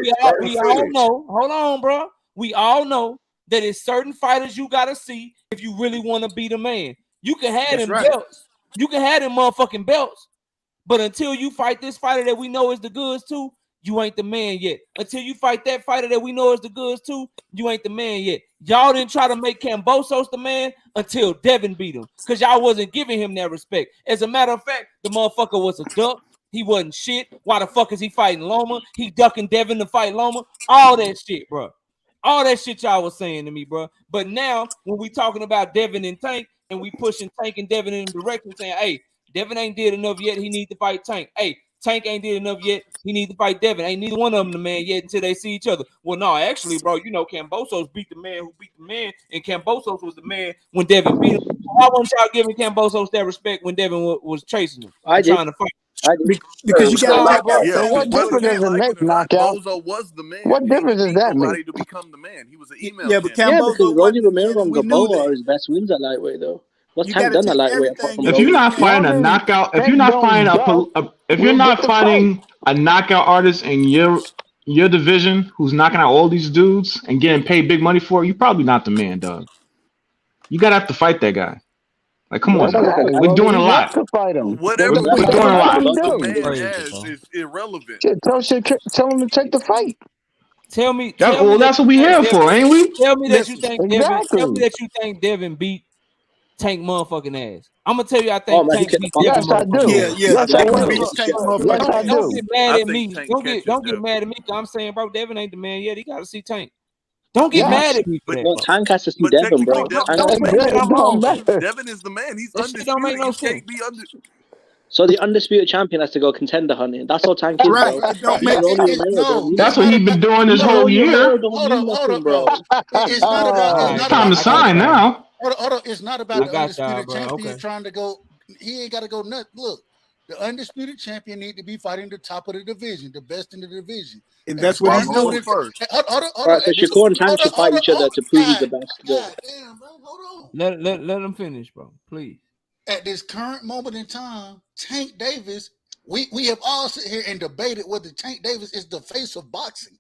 A: Because we all know. Hold on, bro. We all know that it's certain fighters you gotta see if you really want to be the man. You can have them belts. You can have them motherfucking belts, but until you fight this fighter that we know is the goods too, you ain't the man yet. Until you fight that fighter that we know is the goods too, you ain't the man yet. Y'all didn't try to make Cambosos the man until Devin beat him because y'all wasn't giving him that respect. As a matter of fact, the motherfucker was a duck. He wasn't shit. Why the fuck is he fighting Loma? He ducking Devin to fight Loma. All that shit, bro. All that shit y'all was saying to me, bro. But now when we talking about Devin and Tank and we pushing Tank and Devin in the direction saying, hey, Devin ain't did enough yet. He need to fight Tank. Hey, Tank ain't did enough yet. He need to fight Devin. Ain't neither one of them the man yet until they see each other. Well, no, actually, bro, you know Cambosos beat the man who beat the man, and Cambosos was the man when Devin beat him. Why wasn't y'all giving Cambosos that respect when Devin was chasing him? Trying to fight.
K: Because you got
G: so what difference does it make, knockout?
M: Bozo was the man.
G: What difference does that make?
M: To become the man. He was an email.
K: Yeah, but
O: because Roger Romero and Gamboa are his best wins at lightweight, though. What's Tank done at lightweight apart from
N: if you're not fighting a knockout, if you're not fighting a knockout artist in your division who's knocking out all these dudes and getting paid big money for it, you're probably not the man, dog. You gotta have to fight that guy. Like, come on, we're doing a lot.
M: Whatever
N: we're doing a lot.
M: The man has is irrelevant.
G: Tell him to take the fight.
A: Tell me.
N: That's what we here for, ain't we?
A: Tell me that you think Devin. Tell me that you think Devin beat Tank motherfucking ass. I'm gonna tell you I think Tank beat Devin.
G: Yes, I do.
K: Yes, Tank beat Tank motherfucking ass.
A: Don't get mad at me. Don't get mad at me. I'm saying, bro, Devin ain't the man yet. He got to see Tank. Don't get mad at me for that.
O: No, Tank has to see Devin, bro.
M: Devin is the man. He's undisputed.
A: Don't make no sense.
O: So the undisputed champion has to go contender hunting. That's all Tank is, bro.
N: That's what he's been doing this whole year.
E: Hold on, bro. It's not about.
N: It's time to sign now.
E: Hold on. It's not about the undisputed champion trying to go. He ain't got to go nuts. Look, the undisputed champion need to be fighting the top of the division, the best in the division.
K: And that's what he's doing
E: first.
O: Hold on. So Shakur and Tank should fight each other to prove he's the best.
E: God damn, bro. Hold on.
A: Let him finish, bro. Please.
E: At this current moment in time, Tank Davis, we have all sit here and debated whether Tank Davis is the face of boxing.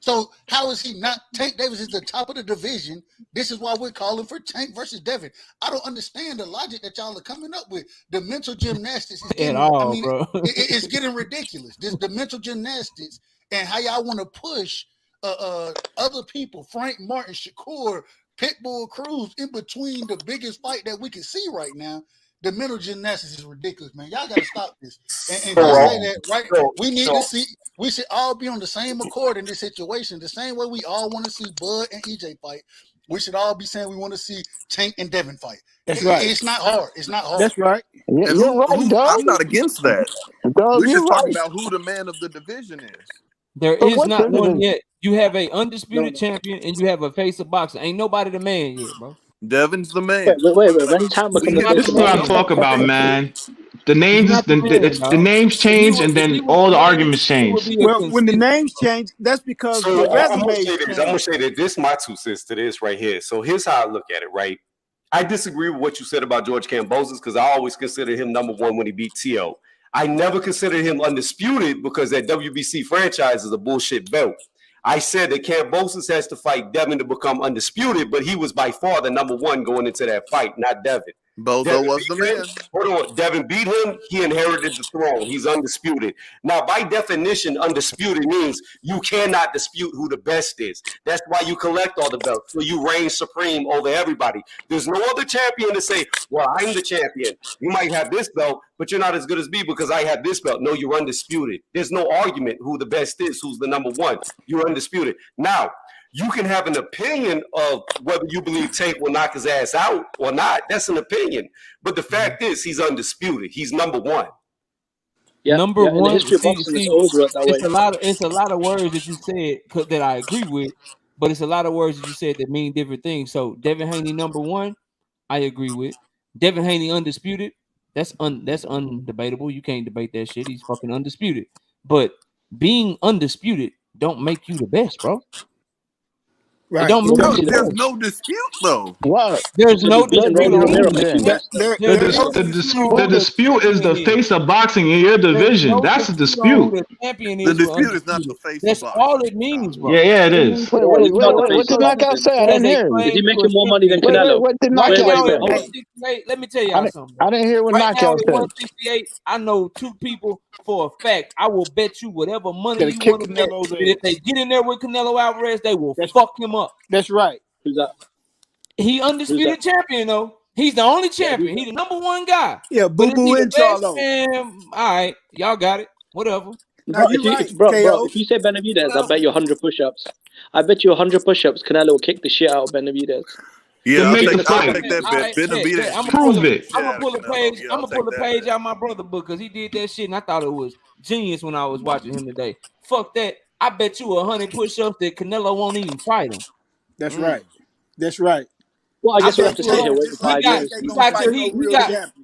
E: So how is he not? Tank Davis is the top of the division. This is why we're calling for Tank versus Devin. I don't understand the logic that y'all are coming up with. The mental gymnastics is getting,
A: bro.
E: It's getting ridiculous. The mental gymnastics and how y'all want to push other people, Frank Martin, Shakur, Pitbull Cruz, in between the biggest fight that we can see right now. The mental gymnastics is ridiculous, man. Y'all gotta stop this. And I say that, right? We need to see. We should all be on the same accord in this situation. The same way we all want to see Bud and EJ fight. We should all be saying we want to see Tank and Devin fight.
K: That's right.
E: It's not hard. It's not hard.
K: That's right.
M: I'm not against that. We're just talking about who the man of the division is.
A: There is not one yet. You have a undisputed champion and you have a face of boxing. Ain't nobody the man yet, bro.
M: Devin's the man.
O: Wait.
N: This is what I'm talking about, man. The names change and then all the arguments change.
K: Well, when the names change, that's because the resumes change.
P: I'm gonna say that this is my 2 cents to this right here. So here's how I look at it, right? I disagree with what you said about George Cambosos because I always considered him number 1 when he beat T.O. I never considered him undisputed because that WBC franchise is a bullshit belt. I said that Cambosos has to fight Devin to become undisputed, but he was by far the number one going into that fight, not Devin.
M: Bozo
P: Devin
M: was the
P: beat him.
M: man.
P: Hold on. Devin beat him. He inherited the throne. He's undisputed. Now, by definition, undisputed means you cannot dispute who the best is. That's why you collect all the belts. So you reign supreme over everybody. There's no other champion to say, well, I'm the champion. You might have this belt, but you're not as good as me because I have this belt. No, you're undisputed. There's no argument who the best is, who's the number one. You're undisputed. Now, you can have an opinion of whether you believe Tank will knock his ass out or not. That's an opinion. But the fact is, he's undisputed. He's number one.
O: Yeah,
A: Number
O: in the
A: one,
O: history of boxing, it's always worked that way.
A: it's a lot of words that you said that I agree with, but it's a lot of words that you said that mean different things. So Devin Haney number one, I agree with. Devin Haney undisputed, that's undebatable. You can't debate that shit. He's fucking undisputed. But being undisputed don't make you the best, bro.
K: Right.
A: It don't mean
M: There's no dispute though.
G: What?
A: There's no dispute.
N: The dispute is the face of boxing in your division. That's a dispute.
M: The dispute is not the face
A: That's
M: of boxing.
A: all it means, bro.
N: Yeah, it is.
G: Wait, what did Knockout say? I didn't hear.
O: Is he making more money than Canelo?
G: What did Knockout say?
A: Let me tell y'all something.
G: I didn't hear what Knockout said.
A: 168, I know two people for a fact. I will bet you whatever money you want to bet. If they get in there with Canelo Alvarez, they will fuck him up.
K: That's right.
O: Who's that?
A: He undisputed champion though. He's the only champion. He's the number one guy.
K: Yeah, Boo Boo and Charlo.
A: All right, y'all got it. Whatever.
O: Bro, if you say Benavidez, I bet you 100 push-ups. I bet you 100 push-ups. Canelo will kick the shit out of Benavidez.
M: Yeah, I'll take
A: that
M: bet. Benavidez.
N: Prove it.
A: I'm gonna pull a page. I'm gonna pull a page out of my brother book because he did that shit, and I thought it was genius when I was watching him today. Fuck that. I bet you 100 push-ups that Canelo won't even fight him.
K: That's right. That's right.
O: Well, I guess we have to sit here waiting 5 years.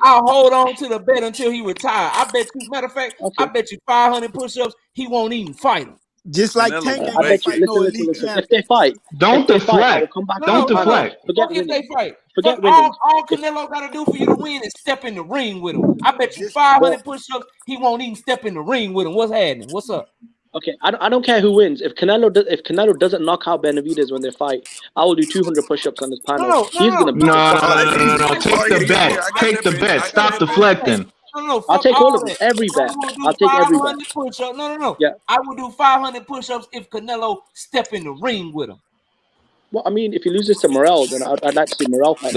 A: I'll hold on to the bet until he retire. I bet you. Matter of fact, I bet you 500 push-ups he won't even fight him.
K: Just like Tank.
O: I bet you. Listen. If they fight,
N: don't deflect. Don't deflect.
A: Forget if they fight. All Canelo got to do for you to win is step in the ring with him. I bet you 500 push-ups he won't even step in the ring with him. What's happening? What's up?
O: Okay, I don't care who wins. If Canelo doesn't knock out Benavidez when they fight, I will do 200 push-ups on this panel.
N: No. Take the bet. Take the bet. Stop deflecting.
O: I'll take all of it. Every bet. I'll take every bet.
A: Push-ups. No.
O: Yeah.
A: I will do 500 push-ups if Canelo step in the ring with him.
O: Well, I mean, if he loses to Morel, then I'd like to see Morel fight.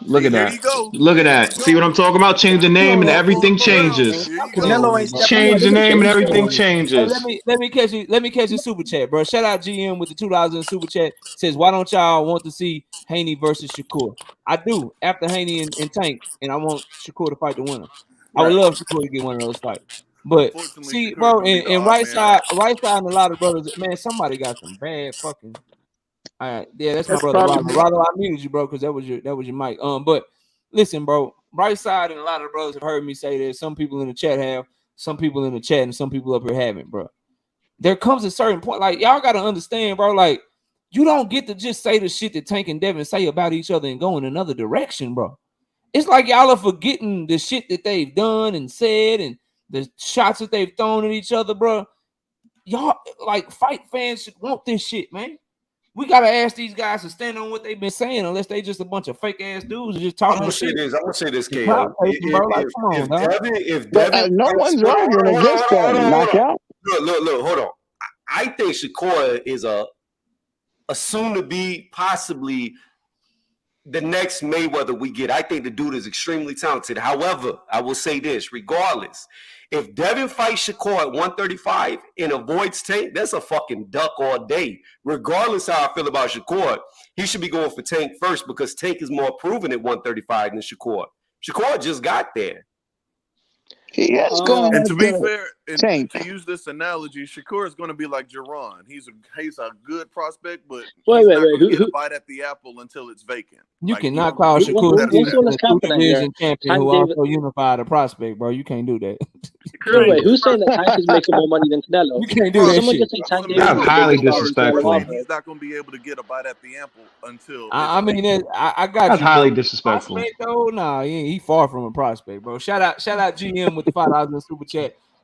N: Look at that. Look at that. See what I'm talking about? Change the name and everything changes. Change the name and everything changes.
A: Let me catch you super chat, bro. Shout out GM with the $2 in super chat. Says, why don't y'all want to see Haney versus Shakur? I do after Haney and Tank, and I want Shakur to fight the winner. I would love Shakur to get one of those fights. But see, bro, and right side, and a lot of brothers, man, somebody got some bad fucking. All right, yeah, that's my brother. Rollo, I muted you, bro, because that was your mic. But listen, bro, right side and a lot of brothers have heard me say that. Some people in the chat have, some people in the chat, and some people up here haven't, bro. There comes a certain point, like y'all gotta understand, bro. Like you don't get to just say the shit that Tank and Devin say about each other and go in another direction, bro. It's like y'all are forgetting the shit that they've done and said and the shots that they've thrown at each other, bro. Y'all like fight fans should want this shit, man. We gotta ask these guys to stand on what they've been saying, unless they just a bunch of fake ass dudes just talking.
P: I'm gonna say this, KO.
G: No one's arguing against that knockout.
P: Look, hold on. I think Shakur is a soon to be possibly the next Mayweather we get. I think the dude is extremely talented. However, I will say this: regardless, if Devin fights Shakur at 135 and avoids Tank, that's a fucking duck all day. Regardless how I feel about Shakur, he should be going for Tank first because Tank is more proven at 135 than Shakur. Shakur just got there.
G: He is going.
M: And to be fair, and to use this analogy, Shakur is going to be like Jerron. He's a good prospect, but he's not going to get a bite at the apple until it's vacant.
A: You cannot call Shakur a division champion who also unified a prospect, bro. You can't do that.
O: Wait, who's saying that Tank is making more money than Canelo?
A: You can't do that shit.
N: That's highly disrespectful.
M: He's not going to be able to get a bite at the apple until.
A: I mean, I got
N: that's
A: you.
N: Highly disrespectful.
A: Though, nah, he far from a prospect, bro. Shout out GM with the $5 in super chat.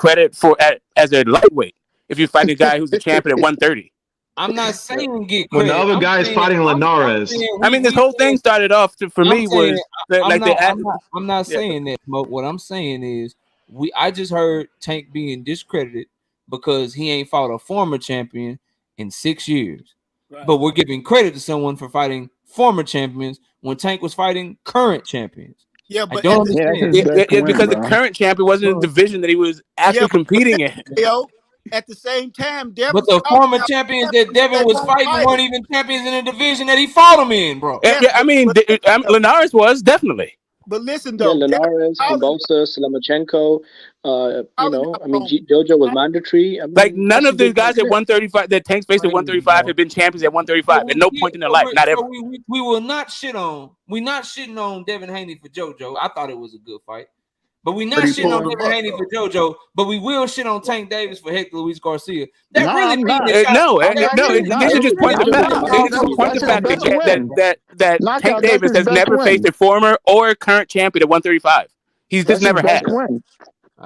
I: credit for as a lightweight if you fight a guy who's a champion at 130.
A: I'm not saying get
N: When
A: credit.
N: the other guy is fighting Linares.
I: I mean, this whole thing started off for me was like
A: I'm not saying that, Smoke. What I'm saying is I just heard Tank being discredited because he ain't fought a former champion in 6 years. Right. But we're giving credit to someone for fighting former champions when Tank was fighting current champions.
K: Yeah, but
A: I don't understand.
I: Because the current champion wasn't in the division that he was actually competing in.
K: At the same time, Devin,
A: but the former champions that Devin was fighting weren't even champions in the division that he fought him in, bro.
I: I mean, Linares was definitely.
K: But listen
O: Yeah,
K: though,
O: Linares, Cambosos, Lomachenko. JoJo was mandatory. I mean,
I: Like none
O: that's a
I: of the
O: good
I: guys at
O: list.
I: 135 that Tank's faced at 135 have been champions at 135 at no point in their life, not ever.
A: We will not shit on. We're not shitting on Devin Haney for JoJo. I thought it was a good fight. But we're not shitting on Devin Haney for JoJo, but we will shit on Tank Davis for Hector Luis Garcia. That really means
I: these are just points of fact. These are just points of fact that Tank Davis has never faced a former or current champion at 135. He's just never had.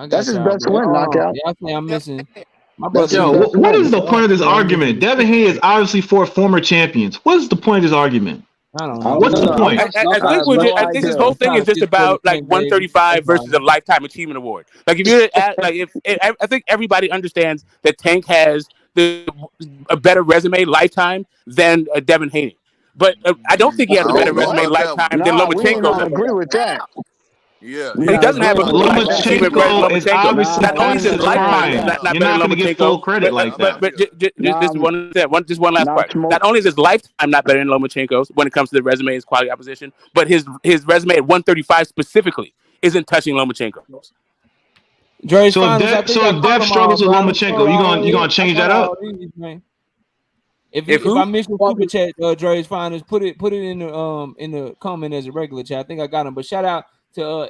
G: That's his best win, knockout.
A: Yeah, I think I'm missing. My
N: brother. Yo, what is the point of this argument? Devin Haney is obviously for former champions. What is the point of this argument?
A: I don't know.
N: What's the point?
I: I think this whole thing is just about like 135 versus a lifetime achievement award. Like if you're at I think everybody understands that Tank has a better resume lifetime than Devin Haney. But I don't think he has a better resume lifetime than Lomachenko.
G: I agree with that.
M: Yeah,
I: he doesn't have a
N: Lomachenko is obviously
I: not only is his lifetime not
N: You're not going to get full credit like that.
I: But just one last part. Not only is his lifetime not better than Lomachenko's when it comes to the resume and quality opposition, but his resume at 135 specifically isn't touching Lomachenko's.
N: So Dev struggles with Lomachenko. You gonna change that up?
A: If I miss the super chat, Dre's Finals, put it in the comment as a regular chat. I think I got him. But shout out to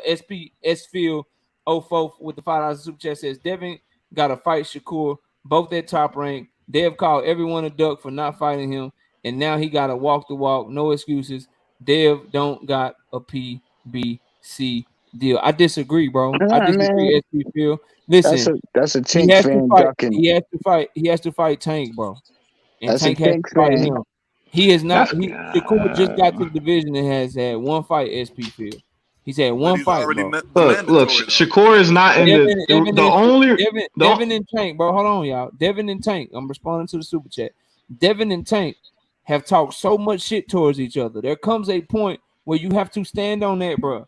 A: Field 04 with the $5 super chat. Says Devin got to fight Shakur, both at top rank. Dev called everyone a duck for not fighting him, and now he got to walk the walk. No excuses. Dev don't got a PBC deal. I disagree, bro. I disagree. SP Field. Listen,
G: that's a Tank fan ducking.
A: He has to fight Tank, bro. And Tank has to fight him. He is not. Shakur just got to the division and has had one fight. SP Field. He's had one fight, bro.
N: Look, Shakur is not in
A: Devin and Tank, bro. Hold on, y'all. Devin and Tank. I'm responding to the super chat. Devin and Tank have talked so much shit towards each other. There comes a point where you have to stand on that, bro.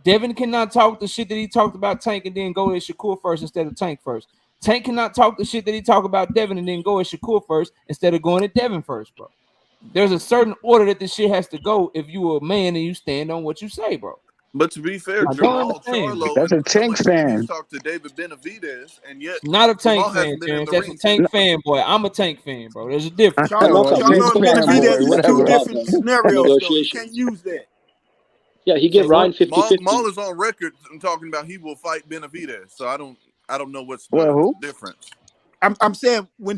A: Devin cannot talk the shit that he talked about Tank and then go at Shakur first instead of Tank first. Tank cannot talk the shit that he talked about Devin and then go at Shakur first instead of going at Devin first, bro. There's a certain order that this shit has to go if you a man and you stand on what you say, bro.
M: But to be fair, Jamal Charlo,
G: that's a Tank fan.
M: Talked to David Benavidez, and yet
A: not a Tank fan, that's a Tank fan, boy. I'm a Tank fan, bro. There's a difference.
K: Charlo and Benavidez is two different scenarios, though. You can't use that.
O: Yeah, he gave Ryan 50-50.
M: Maul is on record talking about he will fight Benavidez, so I don't know what's the difference.
K: I'm saying when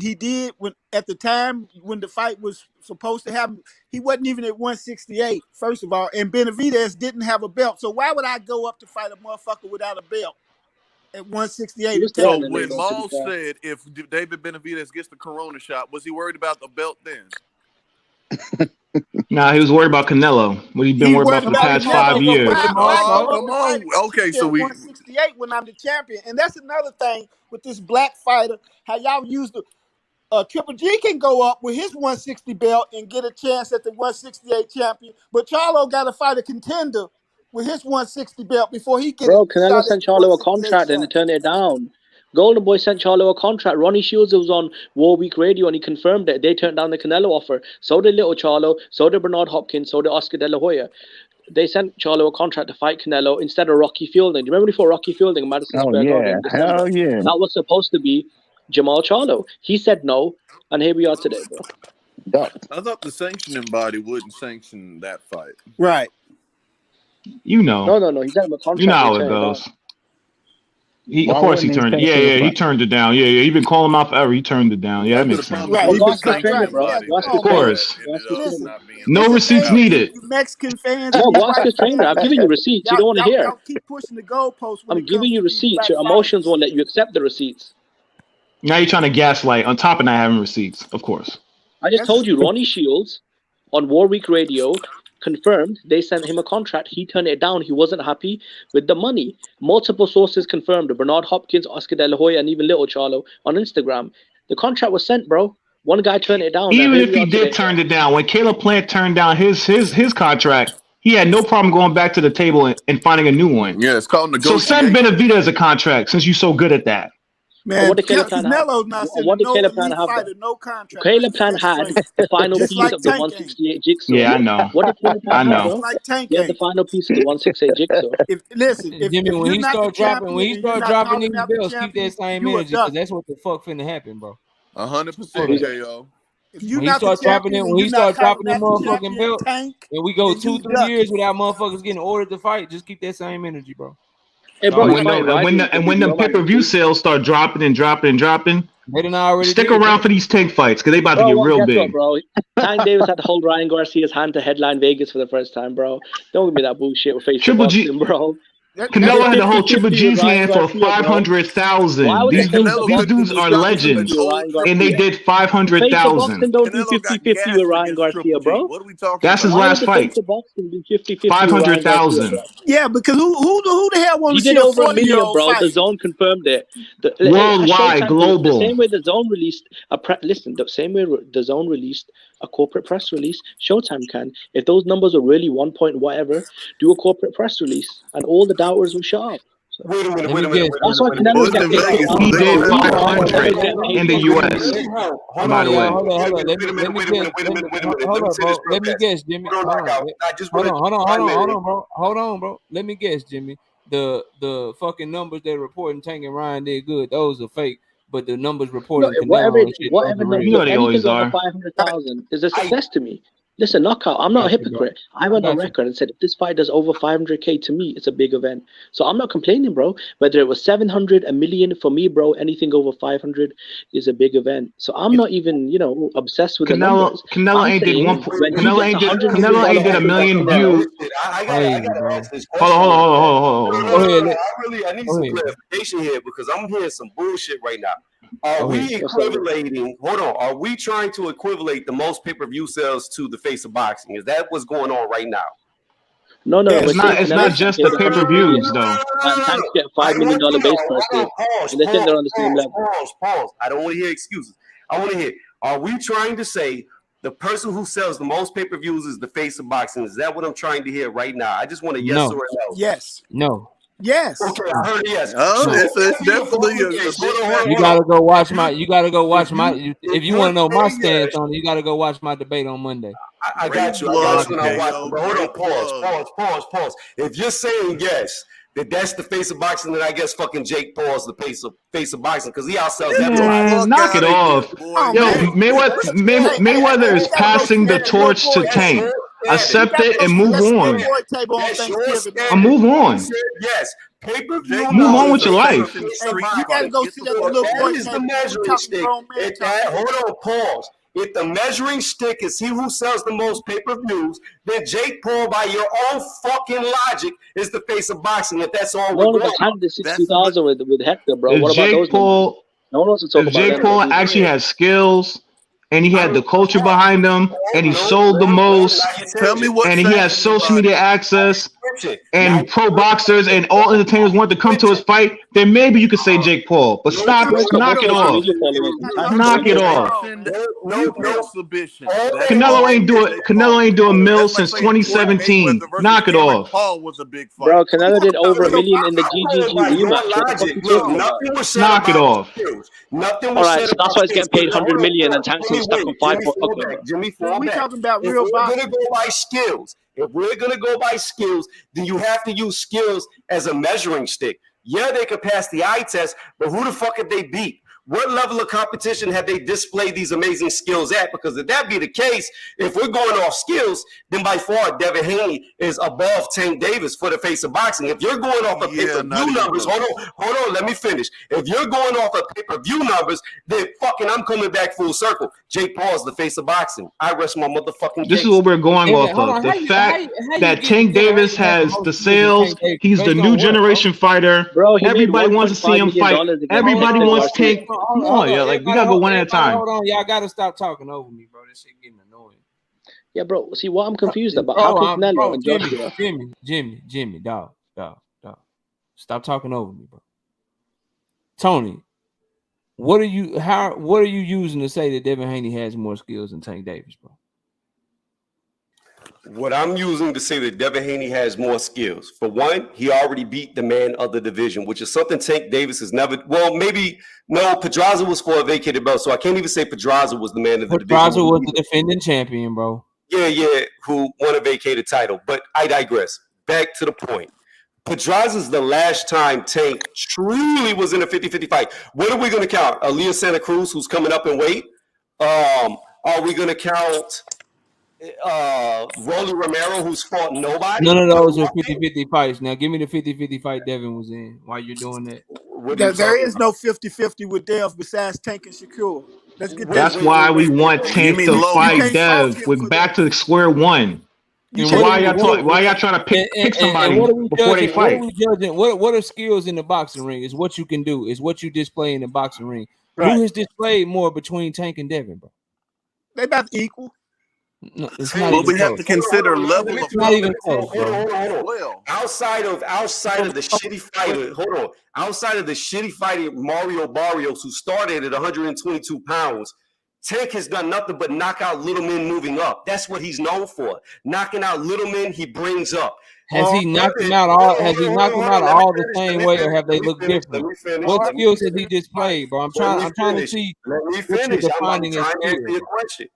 K: at the time when the fight was supposed to happen, he wasn't even at 168, first of all, and Benavidez didn't have a belt. So why would I go up to fight a motherfucker without a belt at 168?
M: So when Maul said if David Benavidez gets the corona shot, was he worried about the belt then?
N: Nah, he was worried about Canelo. What he's been worried about for the past 5 years.
M: Come on. Okay, so we
K: 168 when I'm the champion, and that's another thing with this black fighter. How y'all use the Triple G can go up with his 160 belt and get a chance at the 168 champion, but Charlo got to fight a contender with his 160 belt before he gets.
O: Bro, Canelo sent Charlo a contract and they turned it down. Golden Boy sent Charlo a contract. Ronnie Shields was on War Week Radio and he confirmed it. They turned down the Canelo offer. So did Little Charlo. So did Bernard Hopkins. So did Oscar De La Hoya. They sent Charlo a contract to fight Canelo instead of Rocky Fielding. Do you remember before Rocky Fielding, Madison Square Garden?
G: Hell yeah.
O: That was supposed to be Jamal Charlo. He said no, and here we are today, bro.
M: I thought the sanctioning body wouldn't sanction that fight.
K: Right.
N: You know.
O: No. He said a contract.
N: You know how it goes. Of course he turned it. Yeah, he turned it down. Yeah, you've been calling him out forever. He turned it down. Yeah, that makes sense.
K: Right.
N: Of course. No receipts needed.
K: Mexican fans.
O: No, go ask his trainer. I'm giving you receipts. You don't want to hear.
K: Y'all keep pushing the goalposts.
O: I'm giving you receipts. Your emotions won't let you accept the receipts.
N: Now you're trying to gaslight on top of not having receipts, of course.
O: I just told you, Ronnie Shields on War Week Radio confirmed they sent him a contract. He turned it down. He wasn't happy with the money. Multiple sources confirmed. Bernard Hopkins, Oscar De La Hoya, and even Little Charlo on Instagram. The contract was sent, bro. One guy turned it down.
N: Even if he did turn it down, when Caleb Plant turned down his contract, he had no problem going back to the table and finding a new one.
M: Yeah, it's called negotiation.
N: So send Benavidez a contract since you're so good at that.
K: Man,
O: what did Caleb Plant have?
K: Canelo's not
O: What
K: sending
O: did
K: no
O: Caleb Plant
K: elite
O: have?
K: fighter, no contract.
O: Caleb Plant had
K: Straight.
O: the final
K: Just
O: piece
K: like
O: of the
K: Tank ain't.
O: 168 jigsaw.
N: Yeah, I know.
O: What did Caleb Plant have,
N: I know.
O: bro?
K: Just like Tank
O: He had the
K: ain't.
O: final piece of the 168 jigsaw.
A: Jimmy,
K: If
A: when
K: you're
A: he
K: not the
A: start dropping, when
K: champion
A: he
K: and you're
A: start
K: not
A: dropping
K: calling
A: these
K: out the
A: belts, keep
K: champion,
A: that same
K: you a
A: energy because
K: duck.
A: that's what the fuck finna happen, bro.
M: 100%, KO.
K: If you're
A: When he
K: not the
A: start dropping
K: champion
A: it,
K: and
A: when he
K: you're not
A: start dropping
K: calling
A: them
K: out the
A: motherfucking
K: champion,
A: belts,
K: Tank,
A: and we go
K: then you
A: 2-3
K: ducking.
A: years without motherfuckers getting ordered to fight, just keep that same energy, bro.
O: Hey, bro,
N: And
O: he's
N: when
O: fighting
N: them,
O: Ryder.
N: and when them pay-per-view sales start dropping,
A: they done already
N: stick
A: did,
N: around
A: bro.
N: for these tank fights because they about to
O: Bro,
N: get
O: well,
N: real
O: guess what,
N: big.
O: bro? Tank Davis had to hold Ryan Garcia's hand to headline Vegas for the first time, bro. Don't give me that bullshit with face of
N: Triple G,
O: boxing, bro.
N: Canelo had to hold Triple
O: 50-50 with
N: G's
O: Ryan
N: hand for
O: Garcia, bro. Why
N: 500,000.
O: would the
N: These
O: face
N: dudes,
O: of
N: these
O: boxing
N: dudes
O: do
N: are
O: 50-50
N: legends,
O: with Ryan
N: and they
O: Garcia?
N: did
O: The face of
N: 500,000.
O: boxing don't do
M: Canelo got
O: 50-50 with
M: gassed
O: Ryan
M: against
O: Garcia,
M: Triple G.
O: bro.
M: What are we talking
N: That's his
M: about?
O: Why would
N: last
O: the face
N: fight.
O: of boxing do 50-50 with Ryan Garcia,
N: 500,000.
O: bro?
K: Yeah, because who the hell want
O: He
K: to see
O: did
K: a
O: over $1 million,
K: 40-year-old
O: bro. The
K: fight?
O: Zone confirmed it.
N: Worldwide,
O: The
N: global.
O: same way the Zone released the same way the Zone released a corporate press release, Showtime can. If those numbers are really 1 point whatever, do a corporate press release, and all the doubters will shut up. So,
P: Wait a minute.
O: that's why
M: Well,
O: Canelo's
M: it's
O: getting
M: in
O: paid
M: Vegas, so
N: He
M: they
N: did
M: gonna have to have
N: 500 in the U.S.
A: Hold
N: By
A: on,
N: the
A: y'all.
N: way,
A: Hold on. Let me guess. Hold on, bro. Let me guess, Jimmy. Hold on, bro. Hold on, bro. Let me guess, Jimmy. The fucking numbers they're reporting Tank and Ryan did good. Those are fake. But the numbers reporting Canelo and shit, those are real.
N: you know they
O: anything
N: always
O: over
N: are.
O: 500,000 is a success to me. Listen, knockout. I'm not a hypocrite. I went on record and said if this fight does over 500K to me, it's a big event. So I'm not complaining, bro. Whether it was 700, $1 million for me, bro, anything over 500 is a big event. So I'm not even, obsessed with the numbers.
N: Canelo ain't did one. Canelo ain't did $1 million views.
P: I gotta ask this question.
N: Hold on.
P: No, I need some clarification here because I'm hearing some bullshit right now. Are we equivalating? Hold on. Are we trying to equivalate the most pay-per-view sales to the face of boxing? Is that what's going on right now?
O: No.
N: It's not just the pay-per-views though.
O: And Tank's getting $5 million base price. And they think they're on the same level.
P: Pause. I don't want to hear excuses. I want to hear, are we trying to say the person who sells the most pay-per-views is the face of boxing? Is that what I'm trying to hear right now? I just want a yes or a no.
K: Yes.
A: No.
K: Yes.
P: Okay, I heard yes.
M: Oh, it's definitely
A: You gotta go watch my. If you want to know my stance on it, you gotta go watch my debate on Monday.
P: I got you. When I watch it. But hold on, pause. If you're saying yes, that's the face of boxing, then I guess fucking Jake Paul's the face of boxing because he outsells everybody.
N: Man, knock it off. Yo, Mayweather is passing the torch to Tank. Accept it and move on. And move on.
P: Yes. Pay-per-view.
N: Move on with your life.
K: You gotta go see that little boy.
P: That is the measuring stick. Hold on, pause. If the measuring stick is he who sells the most pay-per-views, then Jake Paul, by your own fucking logic, is the face of boxing. If that's all we're going.
O: Tank did 60,000 with Hector, bro.
N: If
O: What about those numbers? No one wants to talk about
N: Jake Paul actually has skills, and he had the culture behind him, and he sold the most,
M: Tell me what,
N: and he has social media access, and pro boxers and all entertainers want to come to his fight, then maybe you could say Jake Paul. But knock it off. Knock it off. Canelo ain't doing mills since 2017. Knock it off.
O: Bro, Canelo did over $1 million in the GGG rematch. What the fuck you talking about?
N: Knock it off.
P: Nothing
O: all right, so that's why he's getting paid $100 million and Tank's stuck on 5 for
P: Jimmy, we talking about real boxing. If we're gonna go by skills, then you have to use skills as a measuring stick. Yeah, they could pass the eye test, but who the fuck could they beat? What level of competition have they displayed these amazing skills at? Because if that be the case, if we're going off skills, then by far Devin Haney is above Tank Davis for the face of boxing. If you're going off of pay-per-view numbers, hold on, let me finish. If you're going off of pay-per-view numbers, then fucking I'm coming back full circle. Jake Paul is the face of boxing. I rest my motherfucking case.
N: This is what we're going off of. The fact that Tank Davis has the sales, he's the new generation fighter.
O: Bro,
N: everybody wants to see him fight. Everybody wants Tank. Come on, yo, like we gotta go one at a time.
A: Hold on, y'all gotta stop talking over me, bro. This shit getting annoying.
O: Yeah, bro. See what I'm confused about? How can Canelo and Joshua?
A: Jimmy, dog. Stop talking over me, bro. Tony, what are you using to say that Devin Haney has more skills than Tank Davis, bro?
P: What I'm using to say that Devin Haney has more skills. For one, he already beat the man of the division, which is something Tank Davis has never. Well, maybe no. Pedraza was for a vacated belt, so I can't even say Pedraza was the man of the division.
A: Pedraza was the defending champion, bro.
P: Yeah, who won a vacated title. But I digress. Back to the point. Pedraza's the last time Tank truly was in a 50-50 fight. What are we going to count? Aaliyah Santa Cruz, who's coming up in weight? Are we going to count Rolly Romero, who's fought nobody?
A: None of those are 50-50 fights. Now, give me the 50-50 fight Devin was in while you're doing that.
K: There is no 50-50 with Dev besides Tank and Shakur. Let's get
N: That's why we want Tank to fight Dev. We're back to square one. So why y'all trying to pick somebody before they fight?
A: What are skills in the boxing ring? Is what you can do. Is what you display in the boxing ring.
K: Right.
A: Who has displayed more between Tank and Devin, bro?
K: They about equal.
A: No, it's not.
M: Well, we have to consider level of
A: not even close,
P: hold on. Well, outside of the shitty fighter, hold on. Outside of the shitty fighter Mario Barrios, who started at 122 pounds, Tank has done nothing but knock out little men moving up. That's what he's known for. Knocking out little men he brings up.
A: Has he knocked them out all? Has he knocked them out all the same way, or have they looked different? What skills has he displayed, bro? I'm trying to see.
P: Let me finish. I'm trying to answer your question.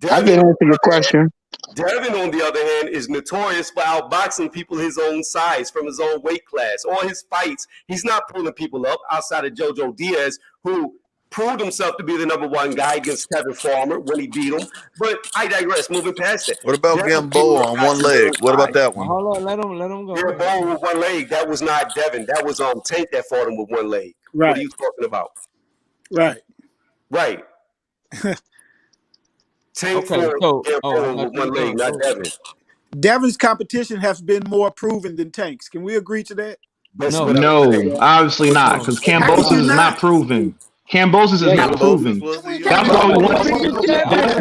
G: I didn't answer your question.
P: Devin, on the other hand, is notorious for outboxing people his own size from his own weight class. All his fights, he's not pulling people up outside of JoJo Diaz, who proved himself to be the number one guy against Kevin Farmer when he beat him. But I digress. Moving past it.
M: What about Gamboa on one leg? What about that one?
A: Hold on, let him go.
P: Gamboa with one leg. That was not Devin. That was Tank that fought him with one leg.
K: Right.
P: What are you talking about?
K: Right.
P: Tank fought Gamboa with one leg, not Devin.
K: Devin's competition has been more proven than Tank's. Can we agree to that?
N: No, obviously not, because Cambosos is not proven. Cambosos is not proven. That's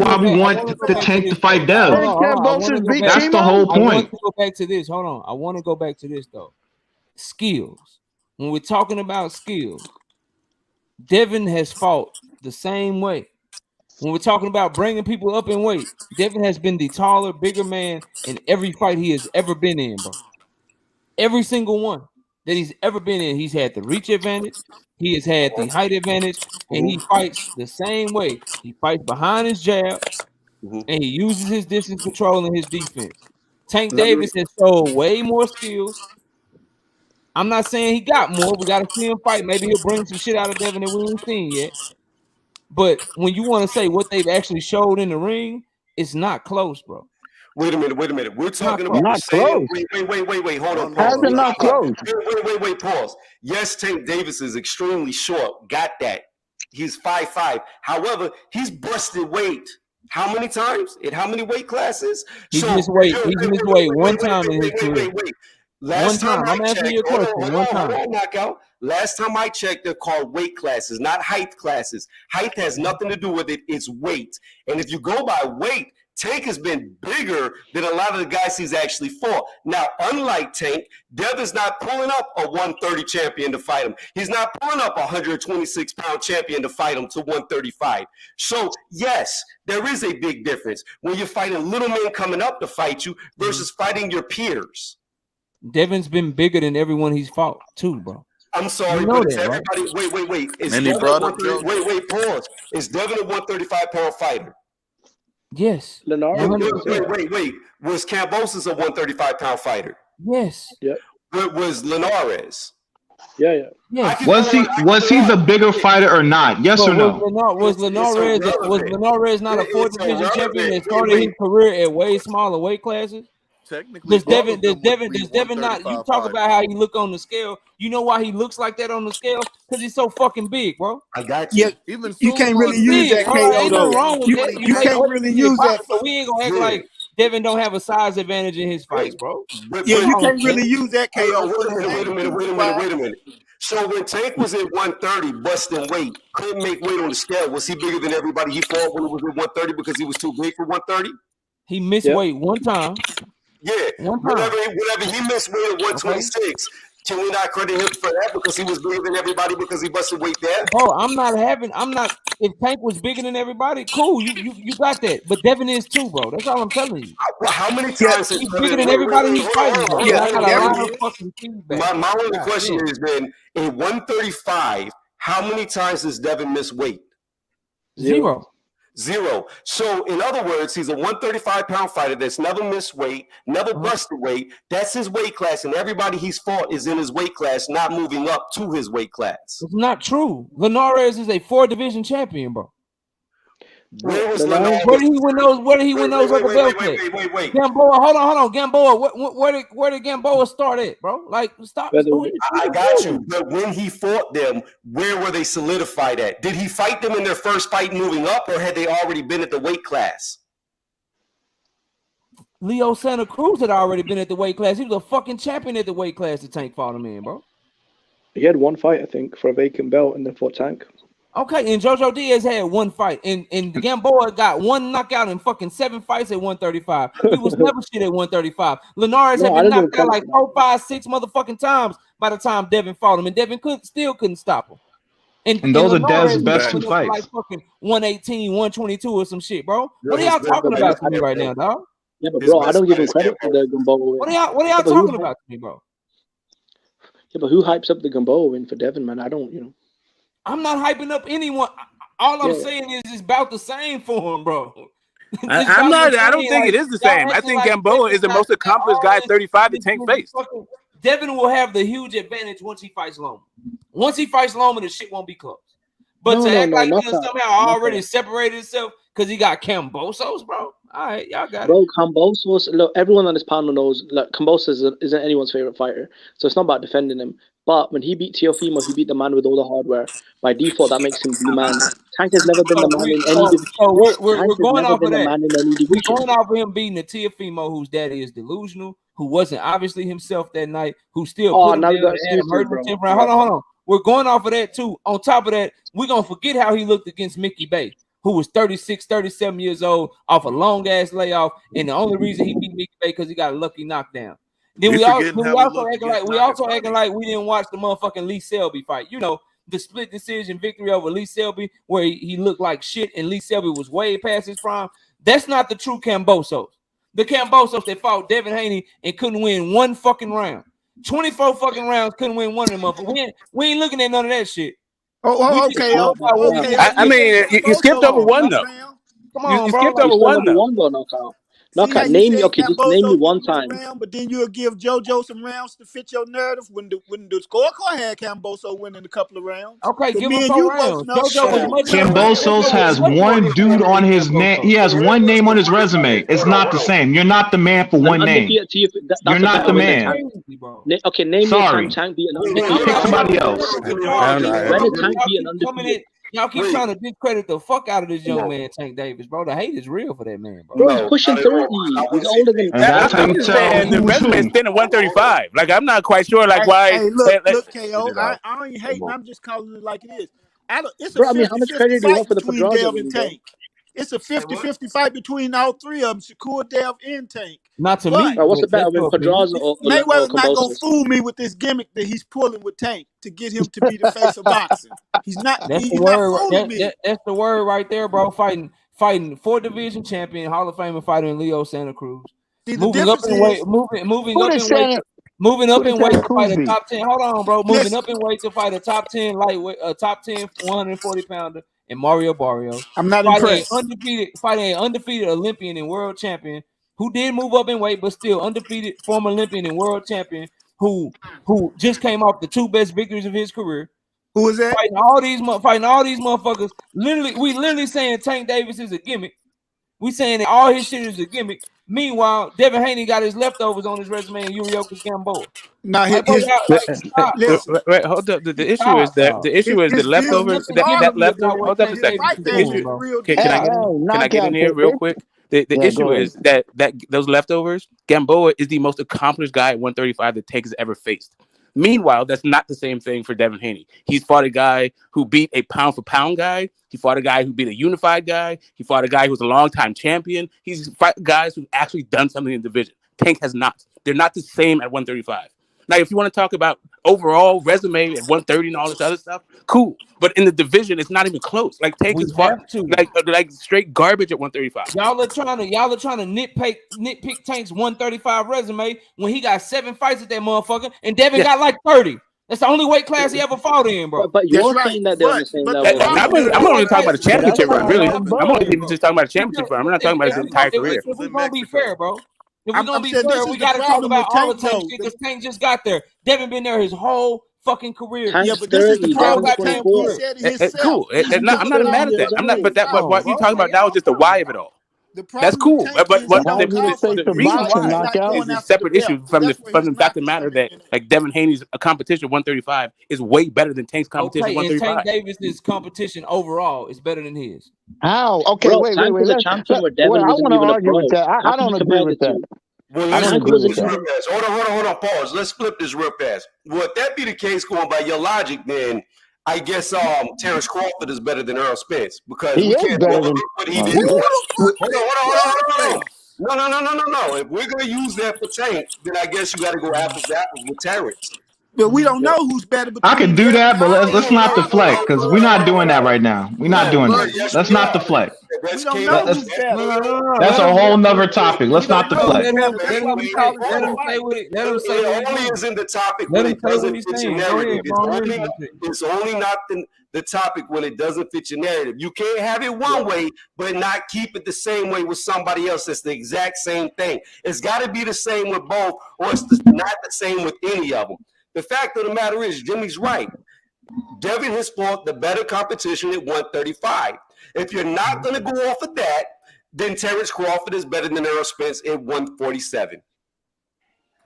N: why we want the Tank to fight Dev. That's the whole point.
A: I want to go back to this. Hold on. I want to go back to this though. Skills. When we're talking about skills, Devin has fought the same way. When we're talking about bringing people up in weight, Devin has been the taller, bigger man in every fight he has ever been in, bro. Every single one that he's ever been in, he's had the reach advantage, he has had the height advantage, and he fights the same way. He fights behind his jab, and he uses his distance control and his defense. Tank Davis has showed way more skills. I'm not saying he got more. We got to see him fight. Maybe he'll bring some shit out of Devin that we ain't seen yet. But when you want to say what they've actually showed in the ring, it's not close, bro.
P: Wait a minute. We're talking about
G: not close.
P: Wait. Hold on.
G: How's it not close?
P: Wait. Pause. Yes, Tank Davis is extremely short. Got that. He's 5'5". However, he's busted weight. How many times? In how many weight classes?
A: He's missed weight one time in his career.
P: Last time
A: I'm answering your question. One time.
P: Knockout. Last time I checked, they're called weight classes, not height classes. Height has nothing to do with it. It's weight. And if you go by weight, Tank has been bigger than a lot of the guys he's actually fought. Now, unlike Tank, Devin's not pulling up a 130 champion to fight him. He's not pulling up a 126-pound champion to fight him to 135. So, yes, there is a big difference when you're fighting little men coming up to fight you versus fighting your peers.
A: Devin's been bigger than everyone he's fought, too, bro.
P: I'm sorry, but it's everybody. Right? Wait. Wait. Pause. Is Devin a 135-pound fighter?
A: Yes.
P: Wait. Was Cambosos a 135-pound fighter?
A: Yes.
O: Yeah.
P: Was Linares?
O: Yeah.
N: Was he the bigger fighter or not? Yes or no?
A: Was Linares not a 4th division champion that started his career at way smaller weight classes? Does Devin not? You talk about how he look on the scale. You know why he looks like that on the scale? Because he's so fucking big, bro.
P: I got you.
K: Yeah, you can't really use that KO.
A: Ain't nothing wrong with that.
K: You can't really use that.
A: So we ain't gonna act like Devin don't have a size advantage in his fights, bro.
K: Yeah, you can't really use that KO.
P: Wait a minute. So when Tank was at 130, busting weight, couldn't make weight on the scale, was he bigger than everybody he fought when he was at 130 because he was too big for 130?
A: He missed weight one time.
P: Yeah, whenever he missed weight at 126, Can we not credit him for that because he was bigger than everybody because he busted weight there?
A: Bro, if Tank was bigger than everybody, cool, you got that. But Devin is too, bro. That's all I'm telling you.
P: How many times has
A: He's
P: Devin,
A: bigger than everybody he's fighting, bro.
K: Yeah,
A: I got a
K: Devin
A: lot of
K: is.
A: fucking feedback.
P: my only
A: God,
P: question
A: damn.
P: is then in 135, how many times does Devin miss weight?
A: Zero.
P: So in other words, he's a 135-pound fighter that's never missed weight, never busted weight. That's his weight class, and everybody he's fought is in his weight class, not moving up to his weight class.
A: It's not true. Linares is a 4-division champion, bro.
P: Where was Linares?
A: Where did he win those? Where did he win those other belts?
P: Wait.
A: Gamboa, hold on. Gamboa, where did Gamboa start at, bro? Like, stop.
P: I got you. But when he fought them, where were they solidified at? Did he fight them in their first fight moving up, or had they already been at the weight class?
A: Leo Santa Cruz had already been at the weight class. He was a fucking champion at the weight class that Tank fought him in, bro.
O: He had one fight, I think, for a vacant belt, and then fought Tank.
A: Okay, and Jojo Diaz had one fight, and Gamboa got one knockout in fucking 7 fights at 135. He was never shit at 135. Linares had been knocked out like 4, 5, 6 motherfucking times by the time Devin fought him, and Devin still couldn't stop him.
N: And those are Dev's best 2 fights.
A: Like fucking 118, 122 or some shit, bro. What are y'all talking about to me right now, dog?
O: Yeah, but bro, I don't give him credit for the Gamboa win.
A: What are y'all talking about to me, bro?
O: Yeah, but who hypes up the Gamboa win for Devin, man? I don't,
A: I'm not hyping up anyone. All I'm saying is it's about the same for him, bro.
I: I don't think it is the same. I think Gamboa is the most accomplished guy at 35 that Tank faced.
A: Devin will have the huge advantage once he fights Loma. Once he fights Loma, the shit won't be close. But somehow already separated himself because he got Cambosos, bro. All right, y'all got it.
O: Bro, Cambosos, look, everyone on this panel knows that Cambosos isn't anyone's favorite fighter. So it's not about defending him. But when he beat Teofimo, he beat the man with all the hardware. By default, that makes him the man. Tank has never been the man in any division.
A: So we're going off of that.
O: We're
A: going off of him beating the Teofimo, whose daddy is delusional, who wasn't obviously himself that night, who still put him down and had him hurt in the 10th round. Hold on. We're going off of that too. On top of that, we're going to forget how he looked against Mickey Bay, who was 36, 37 years old off a long-ass layoff, and the only reason he beat Mickey Bay because he got a lucky knockdown. Then we also acting like we didn't watch the motherfucking Lee Selby fight. You know, the split decision victory over Lee Selby, where he looked like shit and Lee Selby was way past his prime. That's not the true Cambosos. The Cambosos that fought Devin Haney and couldn't win one fucking round. 24 fucking rounds, couldn't win one of them motherfuckers. We ain't looking at none of that shit.
K: Okay.
I: I mean, you skipped over one though.
A: Come on,
I: you
A: bro.
I: skipped over one though.
O: Knockout. Knockout. Name me. Okay, just name me one time.
K: But then you'll give JoJo some rounds to fit your narrative when the scorecard had Camboso winning a couple of rounds.
A: Okay, give him 4 rounds.
N: Cambosos has one dude on his name. He has one name on his resume. It's not the same. You're not the man for one name. You're not the man.
O: Okay, name me Tank beat an undefeated.
N: Pick somebody else.
O: When did Tank beat an undefeated?
A: Y'all keep trying to discredit the fuck out of this young man, Tank Davis, bro. The hate is real for that man, bro.
O: Bro, he's pushing 30. He's older than.
N: That's how you tell.
I: The resume is thin at 135. Like I'm not quite sure, like why.
K: Hey, look, KO. I ain't hating. I'm just calling it like it is. It's a
O: how much credit do you want for the
K: Dev and Tank? It's a 50-50 fight between all three of them, Shakur, Dev, and Tank.
A: Not to me.
O: What's the battle with Pedraza or
K: Mayweather's not gonna fool me with this gimmick that he's pulling with Tank to get him to be the face of boxing. He's not. He's not fooling me.
A: That's the word right there, bro. Fighting 4-division champion, Hall of Famer fighter in Leo Santa Cruz.
K: See,
A: moving up in weight to fight a top 10. Hold on, bro. Moving up in weight to fight a top 10 lightweight, a top 10 140 pounder, and Mario Barrios.
K: I'm not impressed.
A: Fighting an undefeated Olympian and world champion who did move up in weight, but still undefeated former Olympian and world champion who just came off the 2 best victories of his career.
K: Who is that?
A: Fighting all these motherfuckers. We literally saying Tank Davis is a gimmick. We saying that all his shit is a gimmick. Meanwhile, Devin Haney got his leftovers on his resume and Yurioka Gamboa.
K: Now,
I: wait, hold up. The issue is the leftovers. That leftover. Hold up a second. Can I get in here real quick? The issue is that those leftovers. Gamboa is the most accomplished guy at 135 that Tank has ever faced. Meanwhile, that's not the same thing for Devin Haney. He's fought a guy who beat a pound-for-pound guy. He fought a guy who beat a unified guy. He fought a guy who was a long-time champion. He's fought guys who've actually done something in the division. Tank has not. They're not the same at 135. Like, if you want to talk about overall resume at 130 and all this other stuff, cool. But in the division, it's not even close. Like, Tank
A: We
I: is far,
A: have to.
I: like straight garbage at 135.
A: Y'all are trying to nitpick Tank's 135 resume when he got 7 fights at that motherfucker, and Devin got like 30. That's the only weight class he ever fought in, bro.
O: But you're saying that they're on the same level.
I: I'm only talking about a championship run, really. I'm only even just talking about a championship run. I'm not talking about his entire career.
A: If we're gonna be fair, bro. If we're
K: I'm
A: gonna be
K: saying
A: fair,
K: this
A: we
K: is the
A: gotta talk
K: problem
A: about
K: with
A: all the
K: Tank,
A: Tank
K: though.
A: shit because Tank just got there. Devin been there his whole fucking career.
O: Tank's
K: Yeah, but this is the
O: 30,
K: problem
O: Devin's
K: with Tank.
O: 24.
K: He said it himself.
I: Cool. I'm not mad at that. I'm not. But that. But what you talking about now is just the why of it all.
K: The
I: That's
K: problem
I: cool.
K: with Tank
I: But
K: is
I: what
K: he don't call for
I: the
K: the
I: reason
K: fight. He's
I: why
K: not going
I: is a
K: after the
I: separate issue
K: belt.
I: from
K: That's
I: the
K: where his
I: fact of the
K: mouth is
I: matter that
K: hurting.
I: like Devin Haney's a competition 135 is way better than Tank's competition
A: Okay, and
I: 135.
A: Tank Davis's competition overall is better than his.
G: How? Okay,
O: Bro,
G: wait.
O: Tank was a champion where Devin
G: I
O: wasn't
G: want to
O: even
G: argue with
O: above.
G: that.
O: How
G: I
O: can
G: don't
O: you
G: agree
O: compare the
G: with that.
O: two?
P: Well,
G: I
P: let's
G: don't
O: Tank
G: agree
P: flip
O: wasn't
G: with
P: this
G: that.
P: real fast. Hold on, pause. Let's flip this real fast. Well, if that be the case, going by your logic, then I guess Terrence Crawford is better than Earl Spence because
G: He
P: we
G: is
P: can't
G: better
P: overlook
G: than.
P: what he
K: Who
P: did.
K: the fuck
P: Hold on.
K: Spence?
P: No. If we're gonna use that for Tank, then I guess you got to go apples to apples with Terrence.
K: But we don't know who's better
N: I could
K: between
N: do
K: Devin
N: that, but
K: Haney
N: let's
K: and
N: not
K: Earl
N: deflect because
K: Spence.
N: we're not doing that right now. We're not
K: No,
N: doing
K: but
N: that.
P: Yes,
N: Let's
P: we
N: not
P: are.
N: deflect.
K: we don't know who's better.
A: No.
N: That's a whole nother topic.
K: We
N: Let's
K: don't
N: not
K: know who's
N: deflect.
K: better. That's why we call it
A: Let
K: fair
A: him say
K: fight.
A: what it. Let him say
P: It
A: what he's
P: only
A: saying.
P: is in the topic
A: Let
P: when
A: him
P: it
A: say what
P: doesn't
A: he's
P: fit your
A: saying. Go
P: narrative.
A: ahead, bro. I'm listening to you.
P: It's only not the topic when it doesn't fit your narrative. You can't have it one way, but not keep it the same way with somebody else. It's the exact same thing. It's got to be the same with both, or it's not the same with any of them. The fact of the matter is, Jimmy's right. Devin has fought the better competition at 135. If you're not going to go off of that, then Terrence Crawford is better than Errol Spence at 147.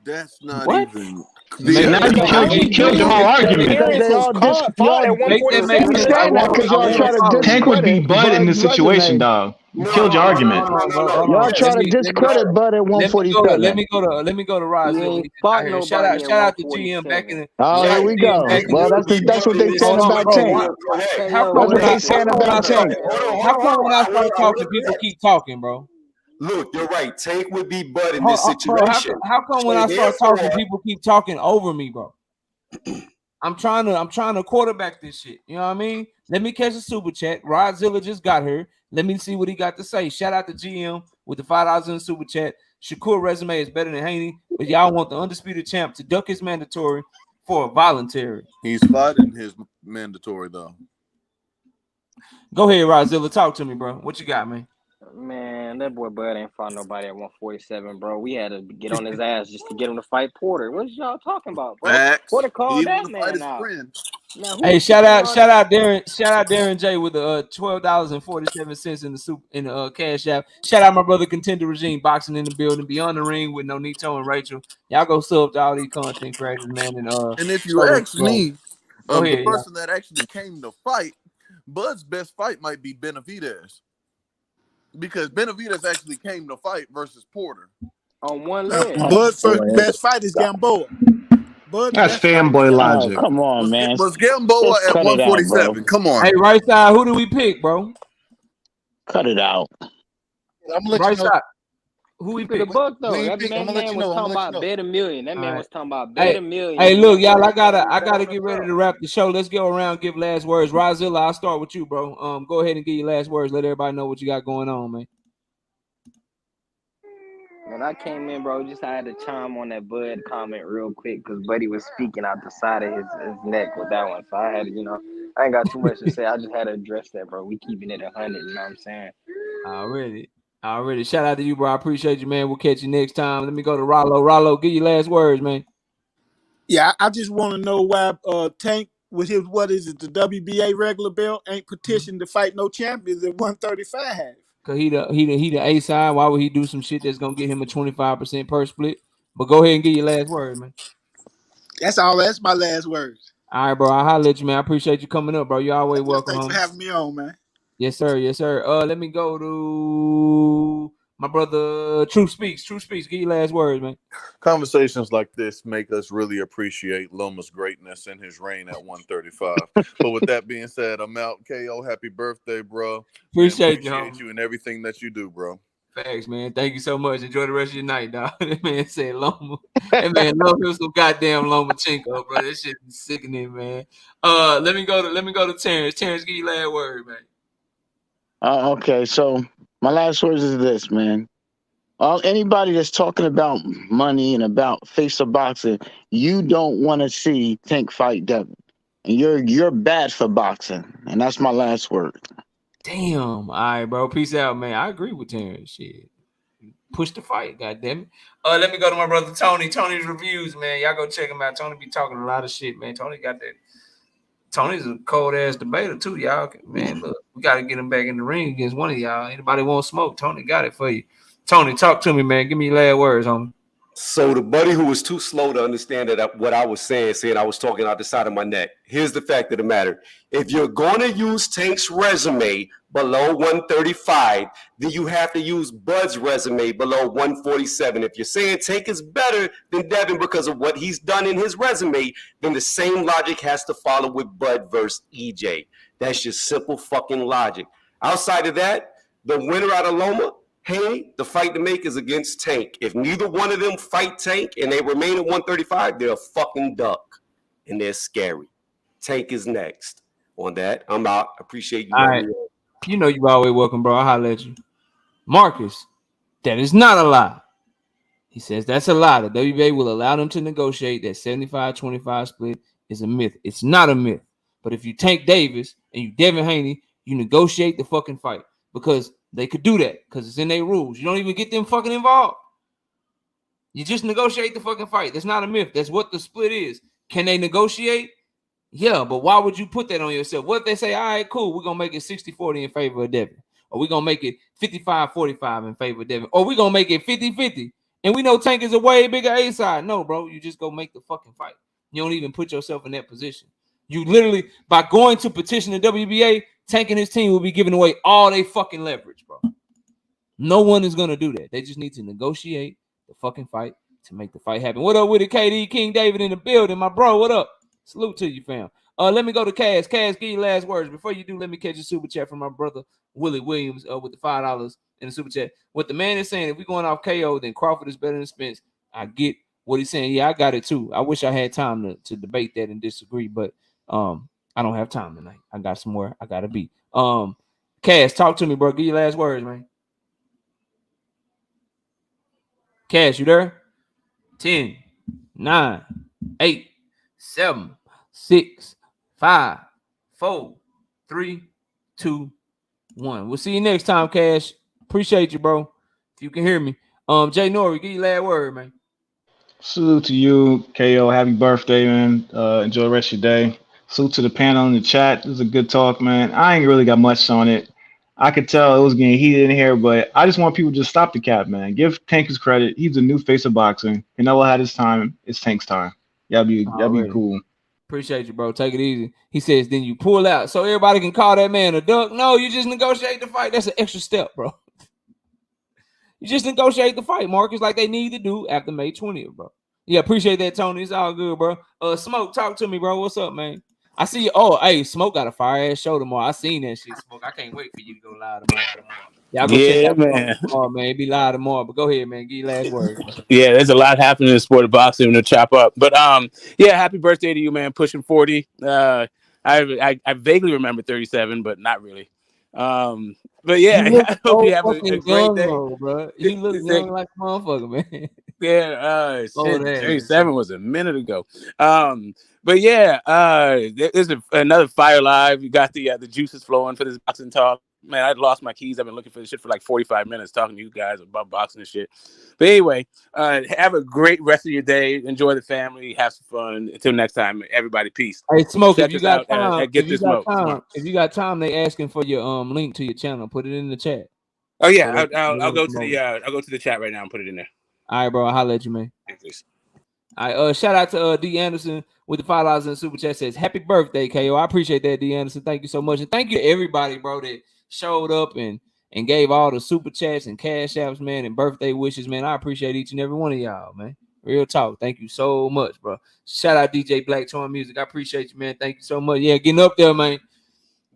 M: That's not
O: What?
M: even.
N: See, now you killed your whole argument.
G: Because they all
Q: fought at
A: Make that
Q: 147.
A: make
G: I'm
A: sense.
G: saying that because y'all try to
N: Tank would beat
G: discredit
N: Bud in this
G: Bud's
N: situation,
G: resume.
N: dog. You killed your argument.
G: Y'all try to discredit Bud at
A: Let
G: 147.
A: me go to Rod.
Q: He ain't fought nobody
A: Shout
Q: at
A: out to GM back
Q: 147.
A: in.
G: Oh, here we go. Well, that's what they saying about Tank.
A: How
G: That's what they saying about Tank.
A: How come when I start talking, people keep talking, bro?
P: Look, you're right. Tank would be Bud in this situation.
A: How come when I start talking, people keep talking over me, bro? I'm trying to quarterback this shit. You know what I mean? Let me catch a super chat. Rodzilla just got here. Let me see what he got to say. Shout out to GM with the $5 in the super chat. Shakur resume is better than Haney, but y'all want the undisputed champ to duck his mandatory for a voluntary.
M: He's fighting his mandatory though.
A: Go ahead, Rodzilla. Talk to me, bro. What you got, man?
Q: Man, that boy Bud ain't fought nobody at 147, bro. We had to get on his ass just to get him to fight Porter. What y'all talking about, bro?
M: Facts.
Q: Porter called
M: He
Q: that
M: wanna fight
Q: man
M: his
Q: out.
M: friend.
Q: Now,
A: Hey, shout out Darren J with the $12.47 in the soup in the cash app. Shout out my brother Contender Regime boxing in the building, beyond the ring with Nonito and Rachel. Y'all go sub to all these content creators, man.
M: And if you ask me,
A: go
M: the
A: ahead,
M: person that actually came to fight, Bud's best fight might be Benavidez. Because Benavidez actually came to fight versus Porter.
Q: On one leg.
K: Bud's first best fight is Gamboa.
N: That's fanboy logic.
G: Come on, man.
M: Was Gamboa
G: Just
M: at
G: cut it out,
M: 147?
G: bro.
M: Come on.
A: Hey, right side, who do we pick, bro?
G: Cut it out.
K: I'm gonna let
A: Right
K: you know.
A: side. Who we
Q: Keep it a
A: pick?
Q: buck though.
K: We
Q: That
K: pick- I'ma
Q: man
K: let you
Q: was
K: know,
Q: talking
K: I'ma let
Q: about
K: you know.
Q: bet $1 million. That man
A: All
Q: was talking about
A: Hey,
Q: bet $1 million.
A: Hey, look, y'all. I gotta get ready to wrap the show. Let's go around, give last words. Rodzilla, I'll start with you, bro. Go ahead and give your last words. Let everybody know what you got going on, man.
Q: When I came in, bro, just I had to chime on that Bud comment real quick because Buddy was speaking out the side of his neck with that one. So I had to, I ain't got too much to say. I just had to address that, bro. We keeping it 100, you know what I'm saying?
A: Already. Shout out to you, bro. I appreciate you, man. We'll catch you next time. Let me go to Rollo. Rollo, give your last words, man.
K: Yeah, I just want to know why Tank with his the WBA regular belt ain't petitioned to fight no champions at 135.
A: Cause he the A side. Why would he do some shit that's gonna get him a 25% purse split? But go ahead and give your last word, man.
K: That's all. That's my last words.
A: All right, bro. I'll holler at you, man. I appreciate you coming up, bro. You always welcome.
K: Thanks for having me on, man.
A: Yes, sir. Let me go to my brother. Truth Speaks. Give your last words, man.
M: Conversations like this make us really appreciate Loma's greatness in his reign at 135. But with that being said, I'm out. KO, happy birthday, bro.
A: Appreciate
M: you and everything that you do, bro.
A: Facts, man. Thank you so much. Enjoy the rest of your night, dog. That man said Loma. That man love him some goddamn Lomachenko, bro. That shit is sickening, man. Let me go to Terrence. Terrence, give you last word, man.
G: Okay, so my last words is this, man. Anybody that's talking about money and about face of boxing, you don't want to see Tank fight Devin. And you're bad for boxing. And that's my last word.
A: Damn. All right, bro. Peace out, man. I agree with Terrence. Shit. Push the fight, goddamn it. Let me go to my brother Tony. Tony's reviews, man. Y'all go check him out. Tony be talking a lot of shit, man. Tony's a cold ass debater too, y'all. Man, look, we gotta get him back in the ring against one of y'all. Anybody want smoke? Tony got it for you. Tony, talk to me, man. Give me your last words, homie.
P: So the buddy who was too slow to understand that what I was saying I was talking out the side of my neck. Here's the fact of the matter. If you're going to use Tank's resume below 135, then you have to use Bud's resume below 147. If you're saying Tank is better than Devin because of what he's done in his resume, then the same logic has to follow with Bud versus EJ. That's just simple fucking logic. Outside of that, the winner out of Loma, hey, the fight to make is against Tank. If neither one of them fight Tank and they remain at 135, they're a fucking duck. And they're scary. Tank is next. On that, I'm out. Appreciate you.
A: All right. You know you always welcome, bro. I'll holler at you. Marcus, that is not a lie. He says that's a lie. The WBA will allow them to negotiate. That 75-25 split is a myth. It's not a myth. But if you Tank Davis and you Devin Haney, you negotiate the fucking fight. Because they could do that because it's in their rules. You don't even get them fucking involved. You just negotiate the fucking fight. That's not a myth. That's what the split is. Can they negotiate? Yeah, but why would you put that on yourself? What if they say, all right, cool, we're going to make it 60-40 in favor of Devin. Or we're going to make it 55-45 in favor of Devin. Or we're going to make it 50-50. And we know Tank is a way bigger A side. No, bro, you just go make the fucking fight. You don't even put yourself in that position. You literally, by going to petition the WBA, Tank and his team will be giving away all their fucking leverage, bro. No one is going to do that. They just need to negotiate the fucking fight to make the fight happen. What up with it, KD? King David in the building, my bro. What up? Salute to you, fam. Let me go to Cass. Cass, give your last words. Before you do, let me catch a super chat from my brother, Willie Williams, with the $5 in the super chat. What the man is saying, if we're going off KO, then Crawford is better than Spence. I get what he's saying. Yeah, I got it too. I wish I had time to debate that and disagree, but I don't have time tonight. I got somewhere I gotta be. Cass, talk to me, bro. Give your last words, man. Cass, you there? 10, 9, 8, 7, 6, 5, 4, 3, 2, 1. We'll see you next time, Cash. Appreciate you, bro. If you can hear me. Jay Nori, give your last word, man.
N: Salute to you, KO. Happy birthday, man. Enjoy the rest of your day. Salute to the panel in the chat. This is a good talk, man. I ain't really got much on it. I could tell it was getting heated in here, but I just want people to just stop the cap, man. Give Tank his credit. He's the new face of boxing. Canelo had his time. It's Tank's time. Y'all be cool.
A: Appreciate you, bro. Take it easy. He says, then you pull out so everybody can call that man a duck. No, you just negotiate the fight. That's an extra step, bro. You just negotiate the fight, Marcus, like they need to do after May 20th, bro. Yeah, appreciate that, Tony. It's all good, bro. Smoke, talk to me, bro. What's up, man? I see you. Oh, hey, Smoke got a fire ass show tomorrow. I seen that shit, Smoke. I can't wait for you to go live tomorrow. Y'all go check out
I: man.
A: Tomorrow, man. Be live tomorrow. But go ahead, man. Give your last word.
I: Yeah, there's a lot happening in the sport of boxing to chop up. But yeah, happy birthday to you, man. Pushing 40. I vaguely remember 37, but not really. But yeah, I hope you have a great
A: young,
I: day,
A: bro. You look young like a motherfucker, man.
I: Yeah, shit, 37 was a minute ago. But yeah, there's another Fire Live. You got the juices flowing for this boxing talk. Man, I lost my keys. I've been looking for this shit for like 45 minutes talking to you guys about boxing and shit. But anyway, have a great rest of your day. Enjoy the family. Have some fun. Until next time, everybody, peace.
A: Hey, Smoke,
I: Check
A: if you
I: us
A: got
I: out
A: time,
I: at Get This Smoke.
A: If you got time, they asking for your link to your channel. Put it in the chat.
I: Oh yeah, I'll go to the chat right now and put it in there.
A: All right, bro. I'll holler at you, man.
I: Thanks.
A: All right, shout out to D Anderson with the $5 in the super chat. Says happy birthday, KO. I appreciate that, D Anderson. Thank you so much, and thank you to everybody, bro, that showed up and gave all the super chats and cash apps, man, and birthday wishes, man. I appreciate each and every one of y'all, man. Real talk. Thank you so much, bro. Shout out DJ Black Torn Music. I appreciate you, man. Thank you so much. Yeah, getting up there, man.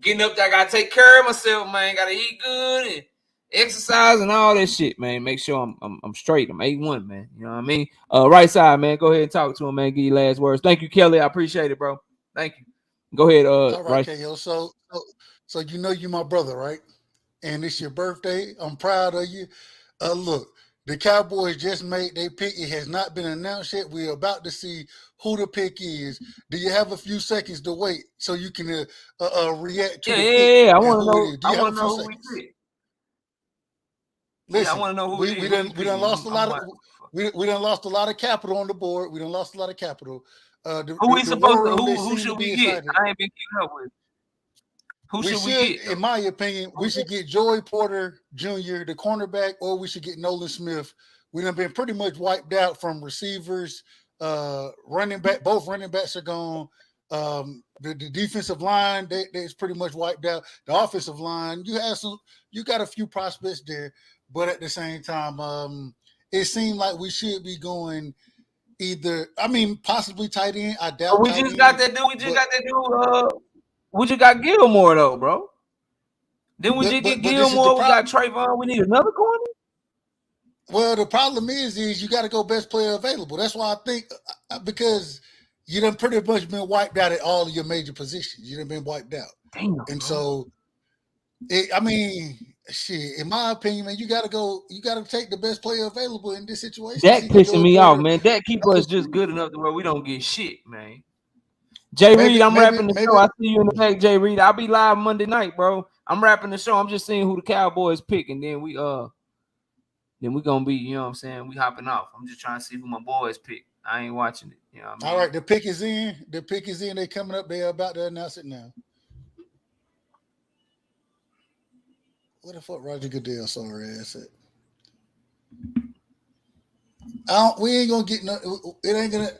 A: Getting up there, I gotta take care of myself, man. Gotta eat good exercise and all that shit, man. Make sure I'm straight. I'm 8-1, man. You know what I mean? Right side, man. Go ahead and talk to him, man. Give your last words. Thank you, Kelly. I appreciate it, bro. Thank you. Go ahead,
E: All right,
A: right.
E: KO. So you know you my brother, right? And it's your birthday. I'm proud of you. Look, the Cowboys just made their pick. It has not been announced yet. We're about to see who the pick is. Do you have a few seconds to wait so you can react to the pick?
A: Yeah. I
E: and
A: want to
E: who
A: know.
E: it is? Do
A: I
E: you have
A: want
E: a
A: to
E: few
A: know who we
E: seconds?
A: pick.
E: Listen,
A: I want to know who it is.
E: we done lost a lot of we done lost a lot of capital on the board. We done lost a lot of capital.
A: Who we
E: The
A: supposed
E: war
A: to?
E: room, they
A: Who
E: seem to
A: should
E: be
A: we get?
E: excited.
A: I ain't been keeping up with. Who should we get?
E: In my opinion, we should get Joey Porter Jr., the cornerback, or we should get Nolan Smith. We done been pretty much wiped out from receivers, running back. Both running backs are gone. The defensive line, it's pretty much wiped out. The offensive line, you got a few prospects there, but at the same time, it seemed like we should be going either. I mean, possibly tight end. I doubt.
A: We just got that dude. We just got Gilmore though, bro. Then we just get Gilmore. We got Trayvon. We need another corner.
E: Well, the problem is you got to go best player available. That's why I think because you done pretty much been wiped out at all of your major positions. You done been wiped out.
A: Damn,
E: and so, I mean, shit. In my opinion, man, you got to take the best player available in this situation.
A: That pissing me off, man. That keep us just good enough to where we don't get shit, man. Jay Reed, I'm wrapping the show. I see you in the next, Jay Reed. I'll be live Monday night, bro. I'm wrapping the show. I'm just seeing who the Cowboys pick, and then we gonna be, you know what I'm saying? We hopping off. I'm just trying to see who my boys pick. I ain't watching it. You know what I mean?
E: All right, the pick is in. They coming up. They're about to announce it now. What the fuck, Roger Goodell? Sorry, ass it. We ain't gonna get no. It ain't gonna.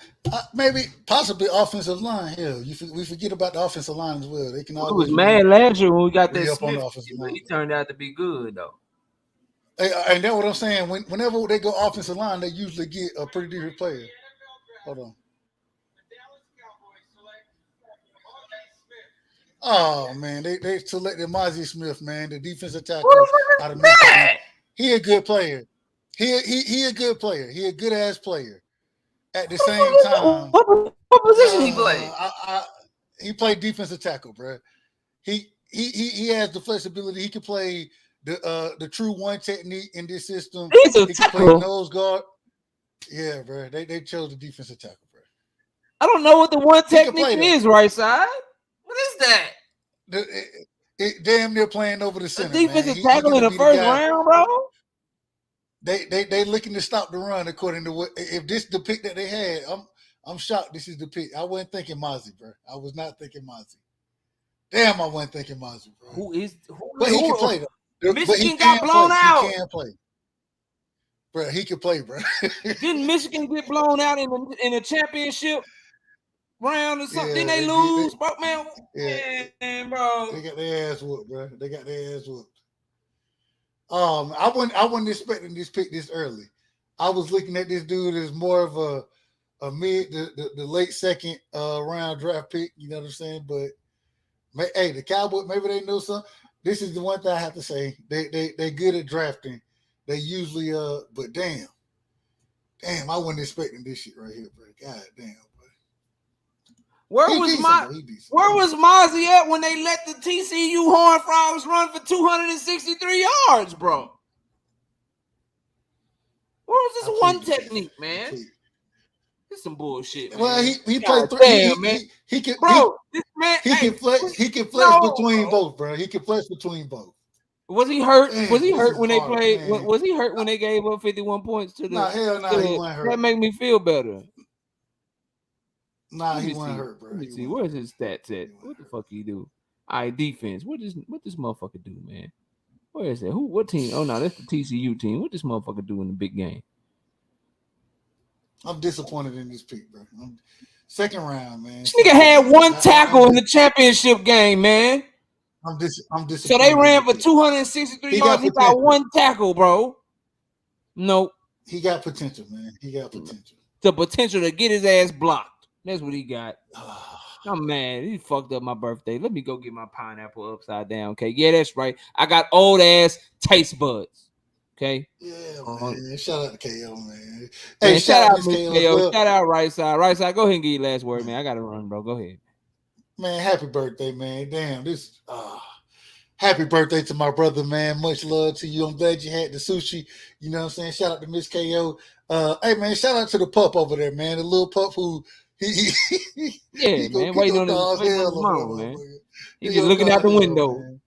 E: Maybe possibly offensive line. Hell, we forget about the offensive line as well. They can always.
A: It was mad last year when we got that
E: Smith,
A: on the offensive line. He turned out to be good though.
E: And that's what I'm saying. Whenever they go offensive line, they usually get a pretty decent player. Hold on. Oh man, they selected Mozzie Smith, man, the defensive tackle out of Michigan. He a good player. He a good player. He a good ass player. At the same time,
A: what position he played?
E: He played defensive tackle, bro. He has the flexibility. He can play the true one technique in this system.
A: He's a
E: he
A: tackle.
E: Can play nose guard. Yeah, bro. They chose the defensive tackle, bro.
A: I don't know what the one technique is, right side. What is that?
E: It damn near playing over the center.
A: The defensive tackle in the first round, bro.
E: They looking to stop the run according to what. If this is the pick that they had, I'm shocked. This is the pick. I wasn't thinking Mozzie, bro. I was not thinking Mozzie. Damn, I wasn't thinking Mozzie, bro. But he can play though.
A: Michigan got blown out.
E: He can play, bro. He can play, bro.
A: Didn't Michigan get blown out in a championship round or something? Didn't they lose, bro? Man, bro.
E: They got their ass whooped, bro. They got their ass whooped. I wasn't expecting this pick this early. I was looking at this dude as more of a mid, the late second round draft pick. You know what I'm saying? But hey, the Cowboys, maybe they know something. This is the one thing I have to say. They good at drafting. They usually but damn, I wasn't expecting this shit right here, bro. God damn.
A: Where was Mozzie at when they let the TCU Horned Frogs run for 263 yards, bro? Where was this one technique, man? It's some bullshit, man.
E: Well, he played three.
A: Man.
E: He can,
A: bro. This man,
E: he can flex. He can flex between both, bro. He can flex between both.
A: Was he hurt? Was he hurt when they played? Was he hurt when they gave up 51 points to the?
E: Nah, hell no, he wasn't hurt.
A: That make me feel better.
E: Nah, he wasn't hurt, bro.
A: Let me see. Where's his stats at? What the fuck he do? All right, defense. What this motherfucker do, man? Where is that? What team? Oh no, that's the TCU team. What this motherfucker do in the big game?
E: I'm disappointed in this pick, bro. Second round, man.
A: This nigga had one tackle in the championship game, man.
E: I'm disappointed.
A: So they ran for 263 yards. He got one tackle, bro. Nope.
E: He got potential, man. He got potential.
A: The potential to get his ass blocked. That's what he got. Oh man, he fucked up my birthday. Let me go get my pineapple upside down. Okay, yeah, that's right. I got old ass taste buds. Okay.
E: Yeah, man. Shout out to KO, man. Hey,
A: Man, shout out
E: Miss
A: Miss
E: KO as
A: KO.
E: well.
A: Shout out Right Side. Right Side, go ahead and get your last word, man. I gotta run, bro. Go ahead.
E: Man, happy birthday, man. Damn, this happy birthday to my brother, man. Much love to you. I'm glad you had the sushi. You know what I'm saying? Shout out to Miss KO. Hey man, shout out to the pup over there, man. The little pup who he
A: Yeah,
E: gonna
A: man.
E: get
A: Waiting
E: your
A: on his
E: dog's hell over
A: mama,
E: there,
A: man.
E: motherfucker.
A: He
E: Get
A: just
E: your
A: looking out
E: dog
A: the
E: hell,
A: window.
E: man.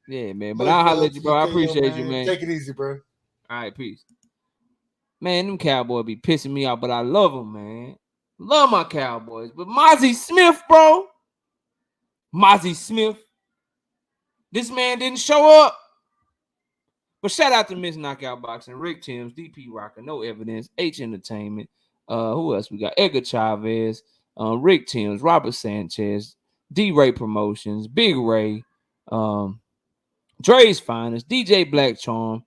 A: Yeah, man. But
E: Much
A: I'll holler
E: love
A: at you,
E: to
A: bro. I
E: KO,
A: appreciate you, man.
E: Take it easy, bro.
A: All right, peace. Man, them Cowboys be pissing me off, but I love them, man. Love my Cowboys. But Mozzie Smith, bro. Mozzie Smith. This man didn't show up. But shout out to Miss Knockout Boxing, Rick Timms, DP Rocker, No Evidence, H Entertainment. Who else we got? Edgar Chavez, Rick Timms, Robert Sanchez, D-Ray Promotions, Big Ray, Dre's Finest, DJ Black Charm,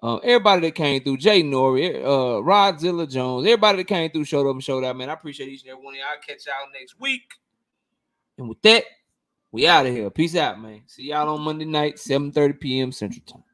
A: everybody that came through, Jay Nori, Rodzilla Jones, everybody that came through, showed up and showed out, man. I appreciate each and every one of y'all. I'll catch y'all next week. And with that, we out of here. Peace out, man. See y'all on Monday night, 7:30 p.m. Central Time.